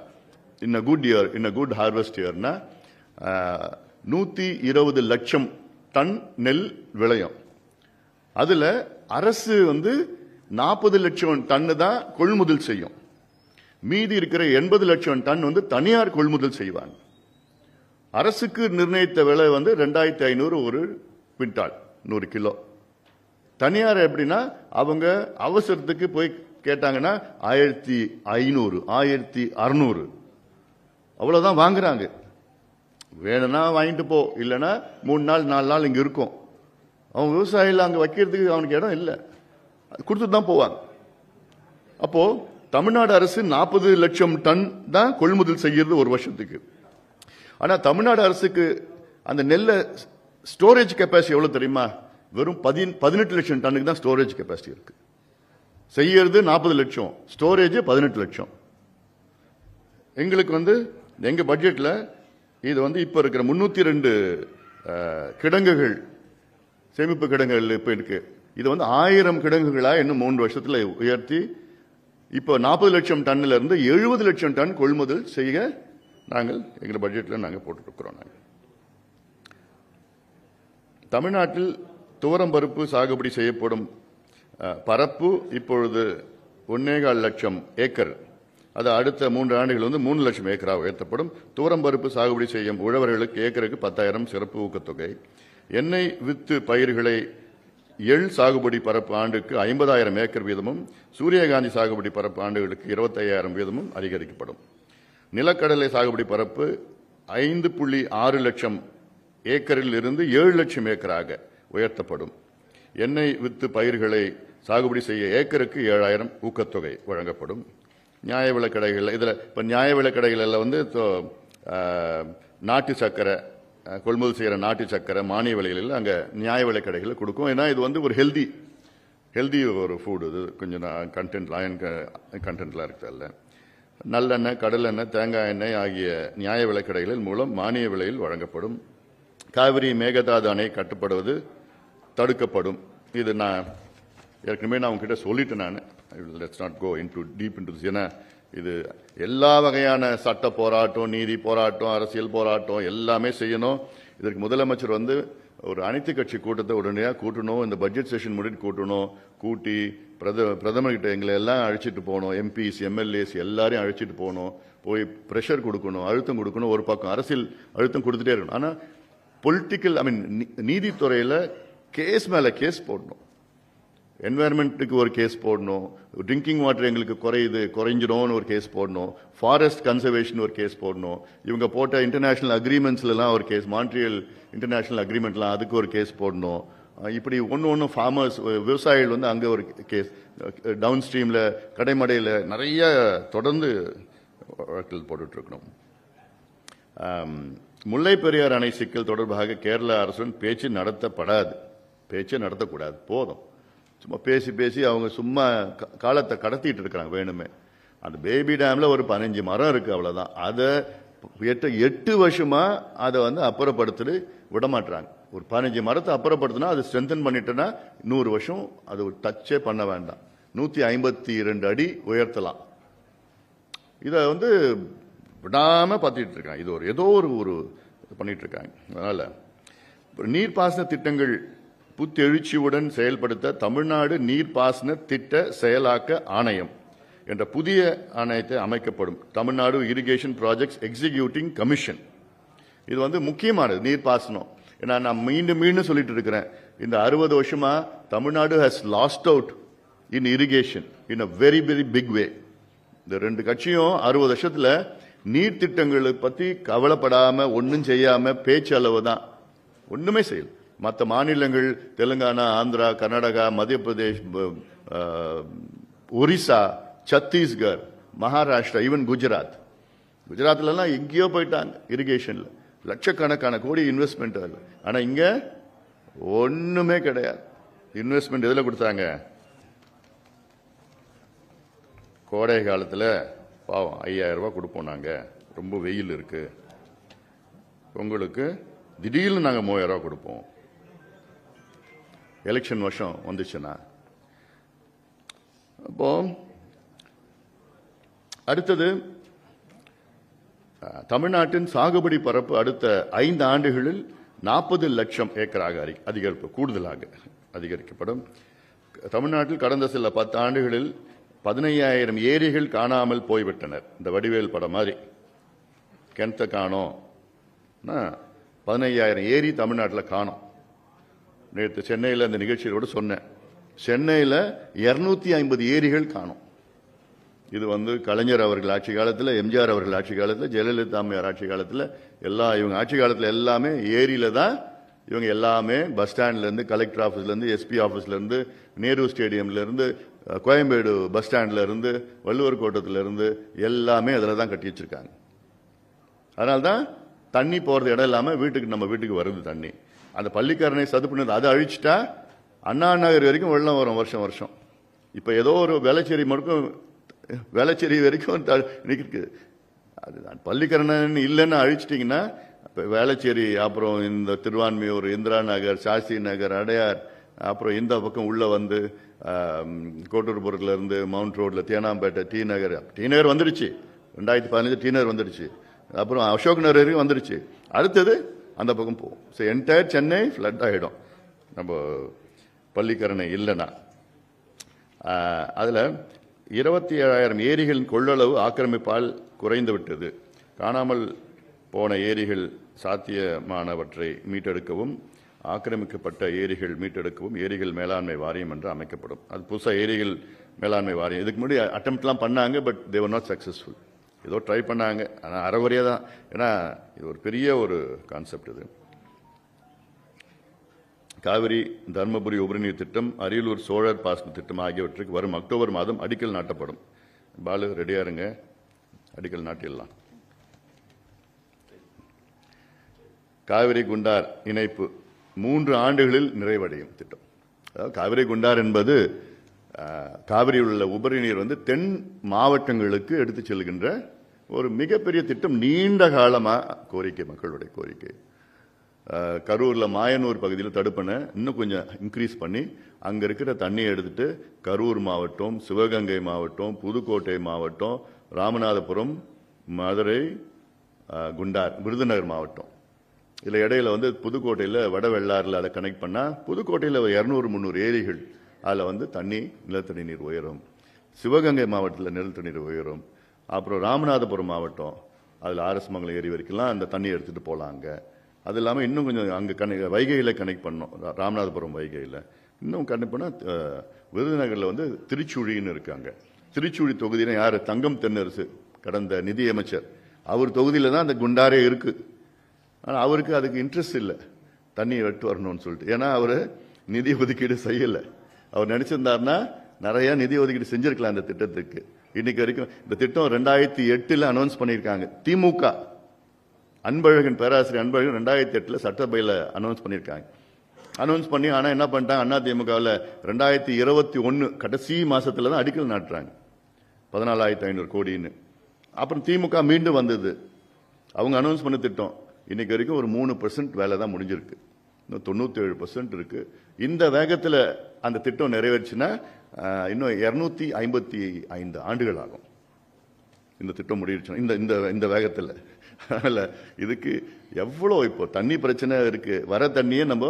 இன் அ குட் ஹார்வெஸ்ட் இயர்னா 120 லட்சம் டன் நெல் விளையும். அதுல அரசு 40 லட்சம் டன்னு தான் கொள்முதல் செய்யும். மீதி இருக்கிற 80 லட்சம் டன் தனியார் கொள்முதல் செய்வாங்க. அரசுக்கு நிர்ணயித்த விலை 2500 ஒரு குவிண்டால் 100 கிலோ. தனியார் எப்படின்னா அவங்க அவசரத்துக்கு போய் கேட்டாங்கன்னா 1500 1600 அவ்வளவுதான் வாங்குறாங்க. வேணும்னா வாங்கிட்டு போ, இல்லைன்னா 3 நாள் 4 நாள் இங்க இருக்கும். அவன் விவசாயிகள் அங்க வைக்கிறதுக்கு அவனுக்கு இடம் இல்லை, கொடுத்துட்டு தான் போவாங்க. அப்போ தமிழ்நாடு அரசு 40 லட்சம் டன் தான் கொள்முதல் செய்யறது ஒரு வருஷத்துக்கு. ஆனா தமிழ்நாடு அரசுக்கு அந்த நெல்லை ஸ்டோரேஜ் கெப்பாசிட்டி எவ்வளவு தெரியுமா? வெறும் 18 லட்சம் டன்னுக்கு தான் ஸ்டோரேஜ் கெப்பாசிட்டி இருக்கு. செய்யறது 40 லட்சம், ஸ்டோரேஜ் 18 லட்சம். எங்களுக்கு எங்க பட்ஜெட்ல இது இப்ப இருக்கிற 302 கிடங்குகள், சேமிப்பு கிடங்குகள் இப்ப இருக்கு. இது 1000 கிடங்குகளா இன்னும் 3 வருஷத்துல உயர்த்தி இப்போ 40 லட்சம் டன்னுல இருந்து 70 லட்சம் டன் கொள்முதல் செய்ய நாங்கள் எங்க பட்ஜெட்ல நாங்க போட்டு இருக்கிறோம். தமிழ்நாட்டில் துவரம்பருப்பு சாகுபடி செய்யப்படும் பரப்பு இப்பொழுது 1.25 லட்சம் ஏக்கர். அது அடுத்த 3 ஆண்டுகள் 3 லட்சம் ஏக்கராக உயர்த்தப்படும். துவரம்பருப்பு சாகுபடி செய்யும் உழவர்களுக்கு ஏக்கருக்கு 10,000 சிறப்பு ஊக்கத்தொகை. எண்ணெய் வித்து பயிர்களை எள் சாகுபடி பரப்பு ஆண்டுக்கு 50,000 ஏக்கர் வீதமும், சூரியகாந்தி சாகுபடி பரப்பு ஆண்டுகளுக்கு 25,000 வீதமும் அதிகரிக்கப்படும். நிலக்கடலை சாகுபடி பரப்பு 5.6 லட்சம் ஏக்கரில் இருந்து 7 லட்சம் ஏக்கராக உயர்த்தப்படும். எண்ணெய் வித்து பயிர்களை சாகுபடி செய்ய ஏக்கருக்கு 7,000 ஊக்கத்தொகை வழங்கப்படும். நியாய விலைக்கடைகள், இதில் இப்போ நியாய விலைக்கடைகளில் நாட்டு சக்கரை கொள்முதல் செய்கிற நாட்டு சக்கரை மானிய விலைகளில் அங்கே நியாய விலைக்கடைகளில் கொடுக்கும். ஏன்னா இது ஒரு ஹெல்தி ஹெல்தி ஒரு ஃபுட் இது, கொஞ்சம் கண்டென்ட் அயன் கண்டென்ட்லாம் இருக்குல்ல. நல்லெண்ணெய், கடலெண்ணெய், தேங்காய் எண்ணெய் ஆகிய நியாய விலைக்கடைகளின் மூலம் மானிய விலையில் வழங்கப்படும். காவிரி மேகதாது அணை கட்டுப்படுவது தடுக்கப்படும். இது நான் ஏற்கனவே நான் உங்ககிட்ட சொல்லிட்டேன். நான் let's not go deep into this. ஏன்னா இது எல்லா வகையான சட்ட போராட்டம், நீதி போராட்டம், அரசியல் போராட்டம் எல்லாமே செய்யணும். இதற்கு முதலமைச்சர் ஒரு அனைத்து கட்சி கூட்டத்தை உடனடியாக கூட்டணும். இந்த பட்ஜெட் செஷன் முடிட்டு கூட்டணும். கூட்டி பிரதமர்கிட்ட எங்களை எல்லாம் அழைச்சிட்டு போகணும். எம்பிஸ், எம்எல்ஏஸ் எல்லாரையும் அழைச்சிட்டு போகணும். போய் ப்ரெஷர் கொடுக்கணும், அழுத்தம் கொடுக்கணும். ஒரு பக்கம் அரசியல் அழுத்தம் கொடுத்துட்டே இருக்கணும். ஆனால் பொலிட்டிக்கல் நீதித்துறையில் கேஸ் மேல கேஸ் போடணும். என்வாயர்மெண்ட்டுக்கு ஒரு கேஸ் போடணும். ட்ரிங்கிங் வாட்டர் எங்களுக்கு குறைஞ்சிடும் ஒரு கேஸ் போடணும். ஃபாரஸ்ட் கன்சர்வேஷன் ஒரு கேஸ் போடணும். இவங்க போட்ட இன்டர்நேஷனல் அக்ரிமெண்ட்ஸ்லாம் ஒரு கேஸ், மான்ட்ரியல் இன்டர்நேஷனல் அக்ரிமெண்ட்லாம் அதுக்கு ஒரு கேஸ் போடணும். இப்படி ஒன்று ஃபார்மர்ஸ், விவசாயிகள் அங்கே ஒரு கேஸ், டவுன் ஸ்ட்ரீமில் கடைமடையில் நிறைய தொடர்ந்து வழக்கில் போட்டுட்டு இருக்கணும். முல்லை பெரியார் அணை சிக்கல் தொடர்பாக கேரள அரசுடன் பேச்சு நடத்தப்படாது. பேச்சே நடத்தக்கூடாது. போதும். சும்மா பேசி பேசி அவங்க சும்மா காலத்தை கடத்திட்டு இருக்கிறாங்க வேணுமே. அந்த பேபி டேம்ல ஒரு 15 மரம் இருக்கு, அவ்வளவுதான். அதை 8 வருஷமா அதை அப்புறப்படுத்திட்டு விடமாட்டாங்க. ஒரு 15 மரத்தை அப்புறப்படுத்தினா அது ஸ்ட்ரென்தன் பண்ணிட்டேன்னா 100 வருஷம் அது டச்சே பண்ண வேண்டாம். 152 அடி உயர்த்தலாம். இதை விடாம பார்த்துட்டு இருக்காங்க. இது ஏதோ ஒரு பண்ணிட்டு இருக்காங்க. அதனால நீர்ப்பாசன திட்டங்கள் புத்தெழுச்சியுடன் செயல்படுத்த தமிழ்நாடு நீர்ப்பாசன திட்ட செயலாக்க ஆணையம் என்ற புதிய ஆணையத்தை அமைக்கப்படும். Tamil Nadu irrigation projects executing commission. இது முக்கியமானது நீர்ப்பாசனம். ஏன்னா நான் மீண்டும் சொல்லிட்டு இருக்கிறேன், இந்த 60 வருஷமா Tamil Nadu has lost out in irrigation in a very very big way. இந்த 2 கட்சியும் 60 வருஷத்துல நீர் திட்டங்களை பத்தி கவலைப்படாம ஒன்னும் செய்யாம பேச்சு அளவு தான், ஒண்ணுமே செய்யல. மற்ற மாநிலங்கள் தெலுங்கானா, ஆந்திரா, கர்நாடகா, மத்திய பிரதேஷ், ஒரிசா, சத்தீஸ்கர், மகாராஷ்டிரா, ஈவன் குஜராத்ல எல்லாம் எங்கேயோ போயிட்டாங்க இரிகேஷன்ல. லட்சக்கணக்கான கோடி இன்வெஸ்ட்மெண்ட். ஆனா இங்க ஒண்ணுமே கிடையாது. இன்வெஸ்ட்மெண்ட் எதுல கொடுத்தாங்க? கோடை காலத்துல பாவம் 5000 ரூபாய் கொடுப்போம் நாங்க, ரொம்ப வெயில் இருக்கு, உங்களுக்கு திடீர்னு நாங்க 3000 ரூபாய் கொடுப்போம். எலெக்ஷன் வருஷம் வந்துச்சுன்னா. அப்போ அடுத்தது தமிழ்நாட்டின் சாகுபடி பரப்பு அடுத்த 5 ஆண்டுகளில் 40 லட்சம் ஏக்கராக கூடுதலாக அதிகரிக்கப்படும். தமிழ்நாட்டில் கடந்த சில 10 ஆண்டுகளில் 15,000 ஏரிகள் காணாமல் போய்விட்டனர். இந்த வடிவேல் படம் மாதிரி கிணத்த காணோம், 15,000 ஏரி தமிழ்நாட்டில் காணோம். நேற்று சென்னையில் அந்த நிகழ்ச்சியோடு சொன்னேன். சென்னையில் 250 ஏரிகள் காணோம். இது கலைஞர் அவர்கள் ஆட்சி காலத்தில், எம்ஜிஆர் அவர்கள் ஆட்சி காலத்தில், ஜெயலலிதா அம்மையார் ஆட்சி காலத்தில், இவங்க ஆட்சி காலத்தில் எல்லாமே ஏரியில தான். இவங்க எல்லாமே பஸ் ஸ்டாண்ட்ல இருந்து, கலெக்டர் ஆபீஸ்ல இருந்து, எஸ்பி ஆபீஸ்ல இருந்து, நேரு ஸ்டேடியம்ல இருந்து, கோயம்பேடு பஸ் ஸ்டாண்ட்ல இருந்து, வள்ளுவர் கோட்டத்தில் இருந்து எல்லாமே அதில் தான் கட்டி வச்சிருக்காங்க. அதனால்தான் தண்ணி போறது இடம் இல்லாம நம்ம வீட்டுக்கு வருது தண்ணி. அந்த பள்ளிக்கரணை சதுப்பு அதை அழிச்சிட்டா அண்ணா நகர் வரைக்கும் வெள்ளம் வரும் வருஷம் வருஷம். இப்ப ஏதோ ஒரு வேளச்சேரி வரைக்கும் நிற்கிறது. அதுதான் பள்ளிக்கரணன் இல்லைன்னு அழிச்சிட்டீங்கன்னா வேளச்சேரி, அப்புறம் இந்த திருவான்மியூர், இந்திரா நகர், சாஸ்திரி நகர், அடையார், அப்புறம் இந்த பக்கம் உள்ள கோட்டூர்புரத்துல இருந்து மவுண்ட் ரோட்ல தேனாம்பேட்டை, டி நகர் வந்துடுச்சு. 2015 டி நகர் வந்துடுச்சு. அப்புறம் அசோக் நகர் வரைக்கும் வந்துடுச்சு. அடுத்தது அந்த பக்கம் போகும். என்டையர் சென்னை ஃபிளட் ஆகிடும் நம்ம பள்ளிக்கரணை இல்லைன்னா. அதுல 27,000 ஏரிகளின் கொள்ளளவு ஆக்கிரமிப்பால் குறைந்து விட்டது. காணாமல் போன ஏரிகள் சாத்தியமானவற்றை மீட்டெடுக்கவும், ஆக்கிரமிக்கப்பட்ட ஏரிகள் மீட்டெடுக்கவும் ஏரிகள் மேலாண்மை வாரியம் என்று அமைக்கப்படும். அது புதுசா ஏரிகள் மேலாண்மை வாரியம். இதுக்கு முன்னாடி அட்டெம்ப்ட்லாம் பண்ணாங்க, but they were not successful. ஏதோ ட்ரை பண்ணாங்க, ஆனால் அறகுறையா தான். ஏன்னா இது ஒரு பெரிய ஒரு கான்செப்ட். இது காவிரி தர்மபுரி உபரிநீர் திட்டம், அரியலூர் சோழர் பாசன திட்டம் ஆகியவற்றுக்கு வரும் அக்டோபர் மாதம் அடிக்கல் நாட்டப்படும். பாலு ரெடியா இருங்க, அடிக்கல் நாட்டிடலாம். காவிரி குண்டார் இணைப்பு 3 ஆண்டுகளில் நிறைவடையும் திட்டம். அதாவது காவிரி குண்டார் என்பது காவிரியில் உள்ள உபரி நீர் வந்து தென் மாவட்டங்களுக்கு எடுத்து செல்கின்ற ஒரு மிகப்பெரிய திட்டம். நீண்ட காலமா கோரிக்கை, மக்களுடைய கோரிக்கை. கரூர்ல மாயனூர் பகுதியில் தடுப்பணை இன்னும் கொஞ்சம் இன்க்ரீஸ் பண்ணி அங்க இருக்கிற தண்ணியை எடுத்துட்டு கரூர் மாவட்டம், சிவகங்கை மாவட்டம், புதுக்கோட்டை மாவட்டம், ராமநாதபுரம், மதுரை, குண்டார், விருதுநகர் மாவட்டம், இதுல இடையில வந்து புதுக்கோட்டையில் வட வெள்ளாறுல அதை கனெக்ட் பண்ணா புதுக்கோட்டையில் 200-300 ஏரிகள், அதில் வந்து தண்ணி, நிலத்தடி நீர் உயரும். சிவகங்கை மாவட்டத்தில் நிலத்தடி நீர் உயரும். அப்புறம் ராமநாதபுரம் மாவட்டம், அதில் ஆர்எஸ் மங்கலம் ஏரி வரைக்கும்லாம் அந்த தண்ணியை எடுத்துட்டு போகலாங்க. அது இல்லாமல் இன்னும் கொஞ்சம் அங்கே வைகையில் கனெக்ட் பண்ணோம், ராமநாதபுரம் வைகையில் இன்னும் கனெக்ட் பண்ணால் விருதுநகரில் வந்து திருச்சுழின்னு இருக்காங்க. திருச்சுழி தொகுதியில் யார்? தங்கம் தென்னரசு, கடந்த நிதியமைச்சர், அவர் தொகுதியில் தான் அந்த குண்டாரே இருக்கு. ஆனால் அவருக்கு அதுக்கு இன்ட்ரெஸ்ட் இல்லை தண்ணியை வெட்டு வரணும்னு சொல்லிட்டு. ஏன்னா அவர் நிதி ஒதுக்கீடு செய்யலை. அவர் நினைச்சிருந்தாருன்னா நிறைய நிதி ஒதுக்கீடு செஞ்சிருக்கலாம் அந்த திட்டத்துக்கு. இன்னைக்கு வரைக்கும் இந்த திட்டம் 2008 அனௌன்ஸ் பண்ணியிருக்காங்க. திமுக அன்பழகன், பேராசிரியர் அன்பழகன் 2008 சட்டசபையில் அனௌன்ஸ் பண்ணியிருக்காங்க. அனௌன்ஸ் பண்ணி ஆனால் என்ன பண்ணிட்டாங்க, அதிமுகவில் 2021 கடைசி மாசத்துல தான் அடிக்கல் நாட்டுறாங்க 14,500 கோடின்னு. அப்புறம் திமுக மீண்டும் வந்தது. அவங்க அனௌன்ஸ் பண்ண திட்டம் இன்னைக்கு வரைக்கும் ஒரு 3% வேலை தான் முடிஞ்சிருக்கு. இன்னும் 97% இருக்கு. இந்த வேகத்தில் அந்த திட்டம் நிறைவேற்றுச்சுன்னா இன்னும் 255 ஆண்டுகள் ஆகும் இந்த திட்டம் முடிஞ்சிருச்சு இந்த வேகத்தில். அதனால இதுக்கு எவ்வளோ இப்போ தண்ணி பிரச்சனை இருக்கு. வர தண்ணியே நம்ம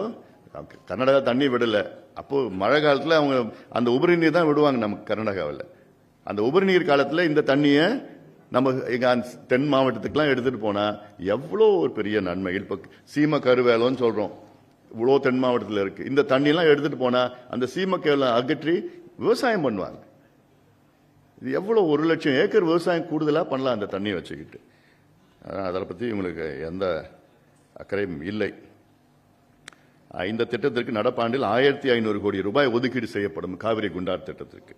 கர்நாடகா தண்ணி விடல. அப்போ மழை காலத்தில் அவங்க அந்த உபரி நீர் தான் விடுவாங்க நமக்கு கர்நாடகாவில். அந்த உபரி நீர் காலத்தில் இந்த தண்ணியை நம்ம தென் மாவட்டத்துக்குலாம் எடுத்துட்டு போனா எவ்வளோ ஒரு பெரிய நன்மை. இப்போ சீம கருவேலம்னு சொல்றோம், இவ்வளோ தென் மாவட்டத்தில் இருக்கு. இந்த தண்ணியெல்லாம் எடுத்துட்டு போனா அந்த சீமக்கேவலம் அகற்றி விவசாயம் பண்ணுவாங்க. இது எவ்வளோ 1,00,000 ஏக்கர் விவசாயம் கூடுதலாக பண்ணலாம் அந்த தண்ணியை வச்சுக்கிட்டு. அதை பற்றி உங்களுக்கு எந்த அக்கறையும் இல்லை. இந்த திட்டத்திற்கு நடப்பாண்டில் 1,500 கோடி ரூபாய் ஒதுக்கீடு செய்யப்படும் காவிரி குண்டார் திட்டத்திற்கு.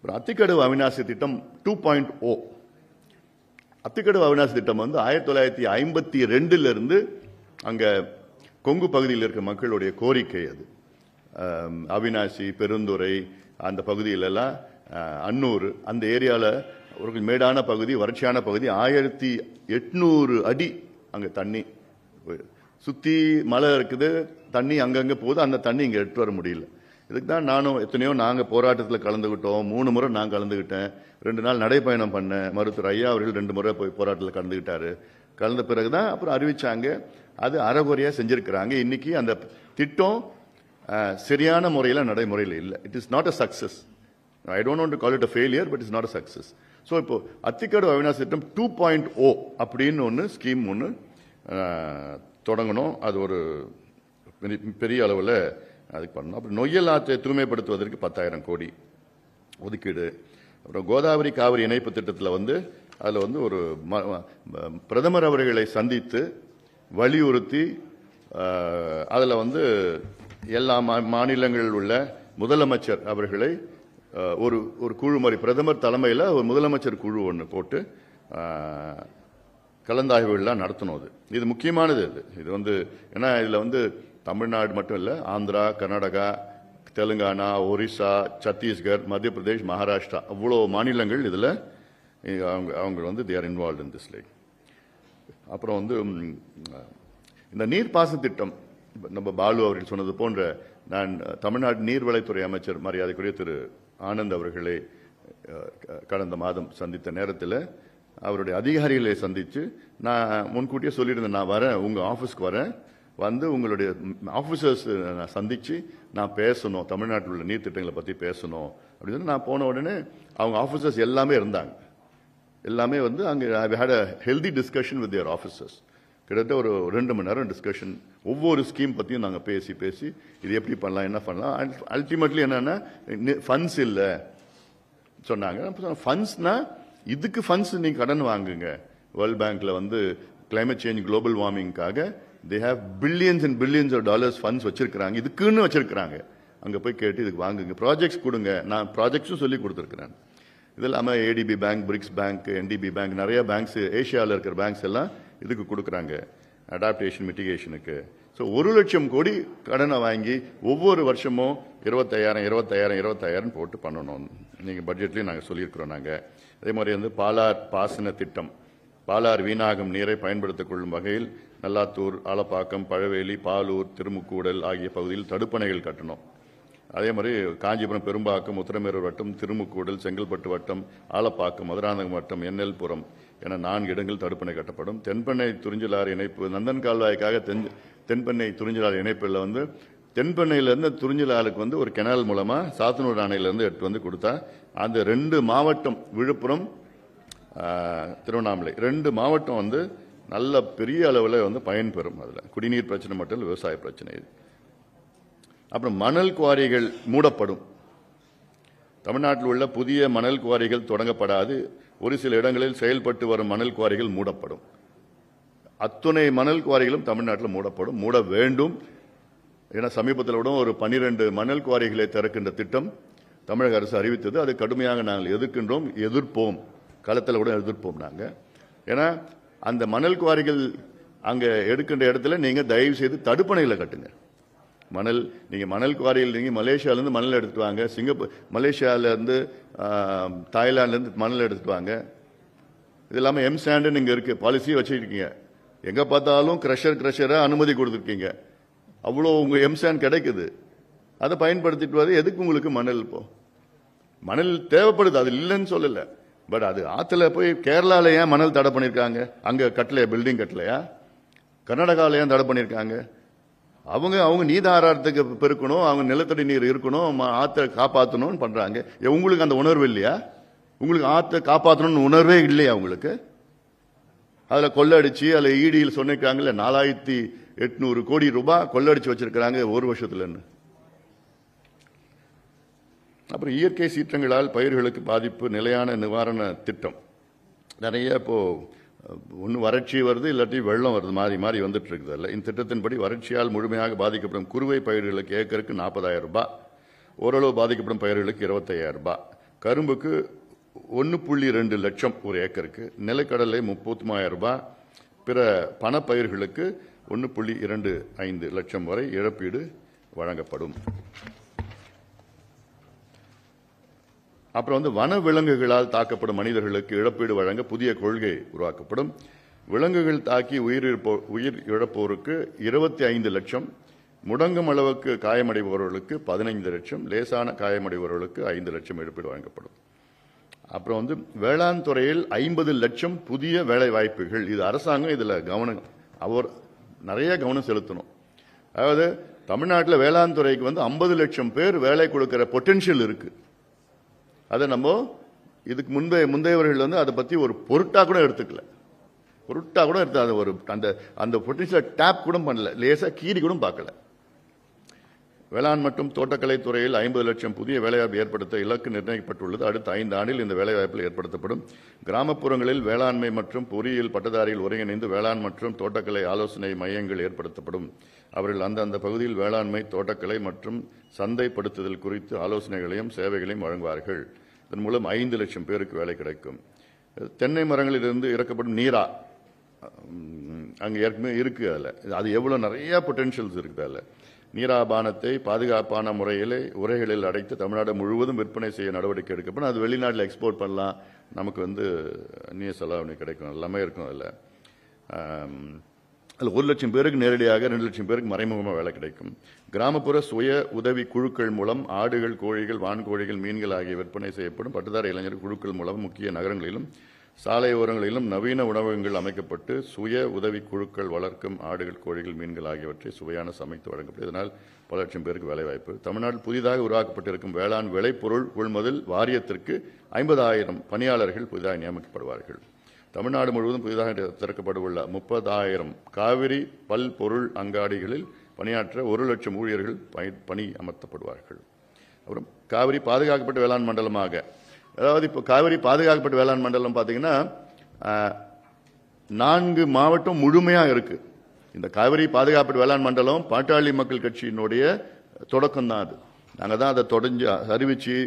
அத்திக்கடவு அவிநாசி திட்டம் 2.0. அத்திக்கடவு அவிநாசி திட்டம் வந்து 1952 இருந்து அங்க கொங்கு பகுதியில் இருக்க மக்களுடைய கோரிக்கை. அது அவிநாசி, பெருந்துறை அந்த பகுதியிலெல்லாம், அன்னூர் அந்த ஏரியாவில் ஒரு மேடான பகுதி, வறட்சியான பகுதி, 1800 அடி அங்க தண்ணி சுத்தி மலை இருக்குது, தண்ணி அங்கங்க போகுது. அந்த தண்ணி இங்க எடுத்து வர முடியல. இதுக்கு தான் நானும் எத்தனையோ நாங்கள் போராட்டத்தில் கலந்துக்கிட்டோம். 3 முறை நான் கலந்துக்கிட்டேன். 2 நாள் நடைப்பயணம் பண்ணேன். மருத்துவர் ஐயா அவர்கள் 2 முறை போய் போராட்டத்தில் கலந்துக்கிட்டாரு. கலந்த பிறகுதான் அப்புறம் அறிவிச்சாங்க. அது அறகுறையா செஞ்சிருக்கிறாங்க. இன்னைக்கு அந்த திட்டம் சரியான முறையில் நடைமுறையில் இல்லை. It is not a success. I don't want to call it a failure, but it's not a success. So இப்போ அத்திக்கடவு அவிநாசி திட்டம் 2.0 அப்படின்னு ஒன்று ஸ்கீம் ஒன்று தொடங்கணும். அது ஒரு பெரிய அளவில் அதுக்கு பண்ணணும். அப்புறம் நொய்யல் ஆற்றை தூய்மைப்படுத்துவதற்கு 10,000 கோடி ஒதுக்கீடு. அப்புறம் கோதாவரி காவிரி இணைப்பு திட்டத்தில் வந்து அதில் வந்து ஒரு பிரதமர் அவர்களை சந்தித்து வலியுறுத்தி அதில் வந்து எல்லா மாநிலங்களில் உள்ள முதலமைச்சர் அவர்களை ஒரு குழு மாதிரி பிரதமர் தலைமையில் ஒரு முதலமைச்சர் குழு ஒன்று போட்டு கலந்தாய்வுகள்லாம் நடத்தணும். இது முக்கியமானது. இது வந்து ஏன்னா இதில் வந்து தமிழ்நாடு மட்டும் இல்லை, ஆந்திரா, கர்நாடகா, தெலுங்கானா, ஒரிசா, சத்தீஸ்கர், மத்திய பிரதேஷ், மகாராஷ்டிரா அவ்வளோ மாநிலங்கள் இதில் அவங்க வந்து they are involve in this like. அப்புறம் வந்து இந்த நீர்ப்பாசன திட்டம் நம்ம பாலு அவர்கள் சொன்னது போன்ற, நான் தமிழ்நாடு நீர்வளத்துறை அமைச்சர் மரியாதைக்குரிய திரு ஆனந்த் அவர்களை கடந்த மாதம் சந்தித்த நேரத்தில் அவருடைய அதிகாரிகளை சந்தித்து நான் முன்கூட்டியே சொல்லியிருந்தேன், நான் வரேன், உங்கள் ஆஃபீஸ்க்கு வரேன், வந்து உங்களுடைய ஆஃபீஸர்ஸ் நான் சந்தித்து நான் பேசணும், தமிழ்நாட்டில் உள்ள நீர் திட்டங்களை பற்றி பேசணும் அப்படின்னு நான் போன உடனே அவங்க ஆஃபீஸர்ஸ் எல்லாமே இருந்தாங்க. எல்லாமே வந்து அங்கே I had a healthy discussion with their officers. கிட்டத்தட்ட ஒரு 2 மணி நேரம் டிஸ்கஷன். ஒவ்வொரு ஸ்கீம் பற்றியும் நாங்கள் பேசி இது எப்படி பண்ணலாம், என்ன பண்ணலாம். அல்டிமேட்லி என்னன்னா ஃபண்ட்ஸ் இல்லை சொன்னாங்க. ஃபண்ட்ஸ்னா இதுக்கு ஃபண்ட்ஸ் நீங்கள் கடன் வாங்குங்க. வேர்ல்ட் பேங்க்ல வந்து கிளைமேட் சேஞ்ச், குளோபல் வார்மிங்காக they have billions and billions of dollars funds வச்சிருக்கிறாங்க. இதுக்குன்னு வச்சிருக்கிறாங்க. அங்கே போய் கேட்டு இதுக்கு வாங்குங்க, ப்ராஜெக்ட்ஸ் கொடுங்க. நான் ப்ராஜெக்ட்ஸும் சொல்லி கொடுத்துருக்கிறேன். இது இல்லாமல் ATP bank, BRICS bank, NDB bank, நிறைய பேங்க்ஸ், ஏஷியாவில் இருக்கிற பேங்க்ஸ் எல்லாம் இதுக்கு கொடுக்குறாங்க. அடாப்டேஷன் மிட்டிகேஷனுக்கு. ஸோ 1 லட்சம் கோடி கடனை வாங்கி ஒவ்வொரு வருஷமும் 25,000 போட்டு பண்ணணும். நீங்கள் பட்ஜெட்லேயும் நாங்கள் சொல்லியிருக்கிறோம். நாங்கள் அதே மாதிரி வந்து பாலார் பாசன திட்டம், பாலார் வீணாகும் நீரை பயன்படுத்திக் கொள்ளும் வகையில் நல்லாத்தூர், ஆலப்பாக்கம், பழவேலி, பாலூர், திருமுக்கூடல் ஆகிய பகுதியில் தடுப்பணைகள் கட்டணும். அதே மாதிரி காஞ்சிபுரம், பெரும்பாக்கம், உத்தரமேரூர் வட்டம், திருமுக்கூடல், செங்கல்பட்டு வட்டம், ஆலப்பாக்கம், மதுராந்தகம் வட்டம், என்எல்புரம் என 4 இடங்கள் தடுப்பணை கட்டப்படும். தென்பெண்ணை துறிஞ்சலாறு இணைப்பு, நந்தன் கால்வாய்க்காக தென்பெண்ணை துறிஞ்சலாறு இணைப்பில் வந்து தென்பெண்ணையிலேருந்து துறிஞ்சலாறுக்கு வந்து ஒரு கெனால் மூலமாக சாத்தனூர் அணையிலேருந்து எடுத்து வந்து கொடுத்தா அந்த 2 மாவட்டம், விழுப்புரம், திருவண்ணாமலை 2 மாவட்டம் வந்து நல்ல பெரிய அளவில் வந்து பயன்பெறும். அதில் குடிநீர் பிரச்சனை மட்டும் இல்லை, விவசாய பிரச்சனை இது. அப்புறம் மணல் குவாரிகள் மூடப்படும். தமிழ்நாட்டில் உள்ள புதிய மணல் குவாரிகள் தொடங்கப்படாது. ஒரு சில இடங்களில் செயல்பட்டு வரும் மணல் குவாரிகள் மூடப்படும். அத்துணை மணல் குவாரிகளும் தமிழ்நாட்டில் மூடப்படும், மூட வேண்டும். ஏன்னா சமீபத்தில் கூட ஒரு 12 மணல் குவாரிகளை திறக்கின்ற திட்டம் தமிழக அரசு அறிவித்தது. அது கடுமையாக நாங்கள் எதிர்க்கின்றோம், எதிர்ப்போம், களத்தில் கூட எதிர்ப்போம் நாங்கள். ஏன்னா அந்த மணல் குவாரிகள் அங்கே எடுக்கின்ற இடத்துல நீங்கள் தயவு செய்து தடுப்பணையில் கட்டுங்க. நீங்க மணல் குவாரியில் நீங்க மலேசியாவிலேருந்து மணல் எடுத்துட்டு வாங்க, மலேசியாவிலேருந்து தாய்லாந்துலேருந்து மணல் எடுத்துட்டு வாங்க. இது இல்லாமல் எம்சாண்டு இங்கே இருக்கு, பாலிசி வச்சுருக்கீங்க. எங்கே பார்த்தாலும் கிரஷரை அனுமதி கொடுத்துருக்கீங்க. அவ்வளோ உங்கள் எம்சாண்ட் கிடைக்குது. அதை பயன்படுத்திட்டு வர எதுக்கு உங்களுக்கு மணல்? இப்போ மணல் தேவைப்படுது, அது இல்லைன்னு சொல்லலை. பட் அது ஆற்றுல போய் கேரளாவில் ஏன் மணல் தடை பண்ணியிருக்காங்க? அங்கே கட்டலையா, பில்டிங் கட்டலையா? கர்நாடகாவில் ஏன் தடை பண்ணியிருக்காங்க? அவங்க நீதாரத்துக்கு பெருக்கணும், அவங்க நிலத்தடி நீர் இருக்கணும், ஆற்றை காப்பாற்றணும்னு பண்றாங்க. உங்களுக்கு அந்த உணர்வு இல்லையா? உங்களுக்கு ஆற்றை காப்பாற்றணும்னு உணர்வே இல்லையா உங்களுக்கு? அதுல கொள்ளடிச்சு அதில் ஈடியில் சொன்னிருக்காங்கல்ல 4,800 கோடி ரூபாய் கொள்ளடிச்சு வச்சிருக்கிறாங்க ஒரு வருஷத்துல. அப்புறம் இயற்கை சீற்றங்களால் பயிர்களுக்கு பாதிப்பு நிலையான நிவாரண திட்டம் நிறைய இப்போ ஒன்று வறட்சி வருது, இல்லாட்டி வெள்ளம் வருது, மாறி மாறி வந்துட்டு இருக்குது. இல்லை, இந்த திட்டத்தின்படி வறட்சியால் முழுமையாக பாதிக்கப்படும் குறுவை பயிர்களுக்கு ஏக்கருக்கு 40,000 ரூபாய், ஓரளவு பாதிக்கப்படும் பயிர்களுக்கு 25,000 ரூபாய், கரும்புக்கு 1.2 லட்சம் ஒரு ஏக்கருக்கு, நிலக்கடலை 33,000 ரூபாய், பிற பணப்பயிர்களுக்கு 1.25 லட்சம் வரை இழப்பீடு வழங்கப்படும். அப்புறம் வந்து வன விலங்குகளால் தாக்கப்படும் மனிதர்களுக்கு இழப்பீடு வழங்க புதிய கொள்கை உருவாக்கப்படும். விலங்குகள் தாக்கி உயிர் இழப்போருக்கு 25 லட்சம், முடங்கும் அளவுக்கு காயமடைபவர்களுக்கு 15 லட்சம், லேசான காயமடைபவர்களுக்கு 5 லட்சம் இழப்பீடு வழங்கப்படும். அப்புறம் வந்து வேளாண் துறையில் 50 லட்சம் புதிய வேலை வாய்ப்புகள். இது அரசாங்கம் இதுல நிறைய கவனம் செலுத்தணும். அதாவது தமிழ்நாட்டில் வேளாண் துறைக்கு வந்து 50 லட்சம் பேர் வேலை கொடுக்கிற பொட்டென்ஷியல் இருக்கு. அதை நம்ம இதுக்கு முந்தையவர்கள் வந்து அதை பத்தி ஒரு பொருட்டா கூட எடுத்துக்கல. அந்த பொட்டன்ஷியல் டேப் கூட பண்ணல, லேசா கீறி கூட பார்க்கல. வேளாண் மற்றும் தோட்டக்கலை துறையில் 50 லட்சம் புதிய வேலைவாய்ப்பு ஏற்படுத்த இலக்கு நிர்ணயிக்கப்பட்டுள்ளது. அடுத்த 5 ஆண்டில் இந்த வேலைவாய்ப்பில் ஏற்படுத்தப்படும். கிராமப்புறங்களில் வேளாண்மை மற்றும் பொறியியல் பட்டதாரிகள் ஒருங்கிணைந்து வேளாண் மற்றும் தோட்டக்கலை ஆலோசனை மையங்கள் ஏற்படுத்தப்படும். அவர்கள் அந்தந்த பகுதியில் வேளாண்மை, தோட்டக்கலை மற்றும் சந்தைப்படுத்துதல் குறித்து ஆலோசனைகளையும் சேவைகளையும் வழங்குவார்கள். இதன் மூலம் 5 லட்சம் பேருக்கு வேலை கிடைக்கும். தென்னை மரங்களிலிருந்து இறக்கப்படும் நீரா அங்கே ஏற்கனவே இருக்கு. அது எவ்வளவு நிறைய பொட்டன்ஷியல்ஸ் இருக்குது. அதில் நீராபானத்தை பாதுகாப்பான முறையில் உரைகளில் அடைத்து தமிழ்நாடு முழுவதும் விற்பனை செய்ய நடவடிக்கை எடுக்கப்படும். அது வெளிநாட்டில் எக்ஸ்போர்ட் பண்ணலாம், நமக்கு வந்து அந்நிய செலவு கிடைக்கும், எல்லாமே இருக்கும். அதில் 1 லட்சம் பேருக்கு நேரடியாக, 2 லட்சம் பேருக்கு மறைமுகமாக வேலை கிடைக்கும். கிராமப்புற சுய உதவி குழுக்கள் மூலம் ஆடுகள், கோழிகள், வான்கோழிகள், மீன்கள் ஆகிய விற்பனை செய்யப்படும். பட்டதாரி இளைஞர் குழுக்கள் மூலம் முக்கிய நகரங்களிலும் சாலை ஓரங்களிலும் நவீன உணவகங்கள் அமைக்கப்பட்டு சுய உதவி குழுக்கள் வளர்க்கும் ஆடுகள், கோழிகள், மீன்கள் ஆகியவற்றை சுவையான சமைத்து வழங்கப்படும். இதனால் பல லட்சம் பேருக்கு வேலைவாய்ப்பு. தமிழ்நாட்டில் புதிதாக உருவாக்கப்பட்டிருக்கும் வேளாண் விளைபொருள் கொள்முதல் வாரியத்திற்கு 50,000 பணியாளர்கள் புதிதாக நியமிக்கப்படுவார்கள். தமிழ்நாடு முழுவதும் புதிதாக திறக்கப்படவுள்ள 30,000 காவிரி பல்பொருள் அங்காடிகளில் பணியாற்ற 1 லட்சம் ஊழியர்கள் பணி அமர்த்தப்படுவார்கள். அப்புறம் காவிரி பாதுகாக்கப்பட்ட வேளாண் மண்டலமாக, அதாவது இப்போ காவிரி பாதுகாக்கப்பட்ட வேளாண் மண்டலம் பார்த்தீங்கன்னா 4 மாவட்டம் முழுமையாக இருக்கு. இந்த காவிரி பாதுகாக்கப்பட்ட வேளாண் மண்டலம் பாட்டாளி மக்கள் கட்சியினுடைய தொடக்கம் தான். நாங்கள் தான் அதை தொடர்ந்து அறிவிச்சு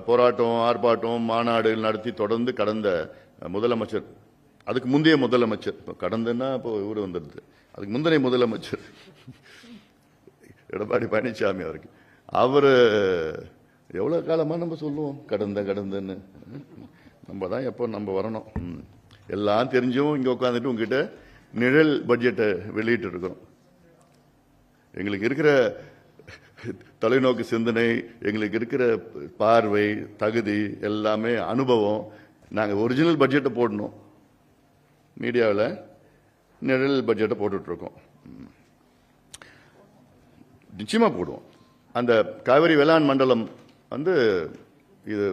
போராட்டம், ஆர்ப்பாட்டம், மாநாடு நடத்தி தொடர்ந்து கடந்த முதலமைச்சர் அதுக்கு முந்தைய முதலமைச்சர், இப்போ கடந்தன்னா இப்போ இவர் வந்துடுது, அதுக்கு முந்தைய முதலமைச்சர் எடப்பாடி பழனிசாமி அவருக்கு, அவர் எவ்வளோ காலமாக நம்ம சொல்லுவோம் கடந்தன்னு, நம்ம தான் எப்போ நம்ம வரணும். எல்லாம் தெரிஞ்சும் இங்கே உட்காந்துட்டு உங்ககிட்ட நிழல் பட்ஜெட்டை வெளியிட்டு இருக்கிறோம். எங்களுக்கு இருக்கிற தொலைநோக்கு சிந்தனை, எங்களுக்கு இருக்கிற பார்வை, தகுதி, எல்லாமே அனுபவம். நாங்கள் ஒரிஜினல் பட்ஜெட்டை போடணும், மீடியாவில் நிழல் பட்ஜெட்டை போட்டுட்ருக்கோம். நிச்சயமா போடுவோம். அந்த காவிரி வேளாண் மண்டலம் வந்து இது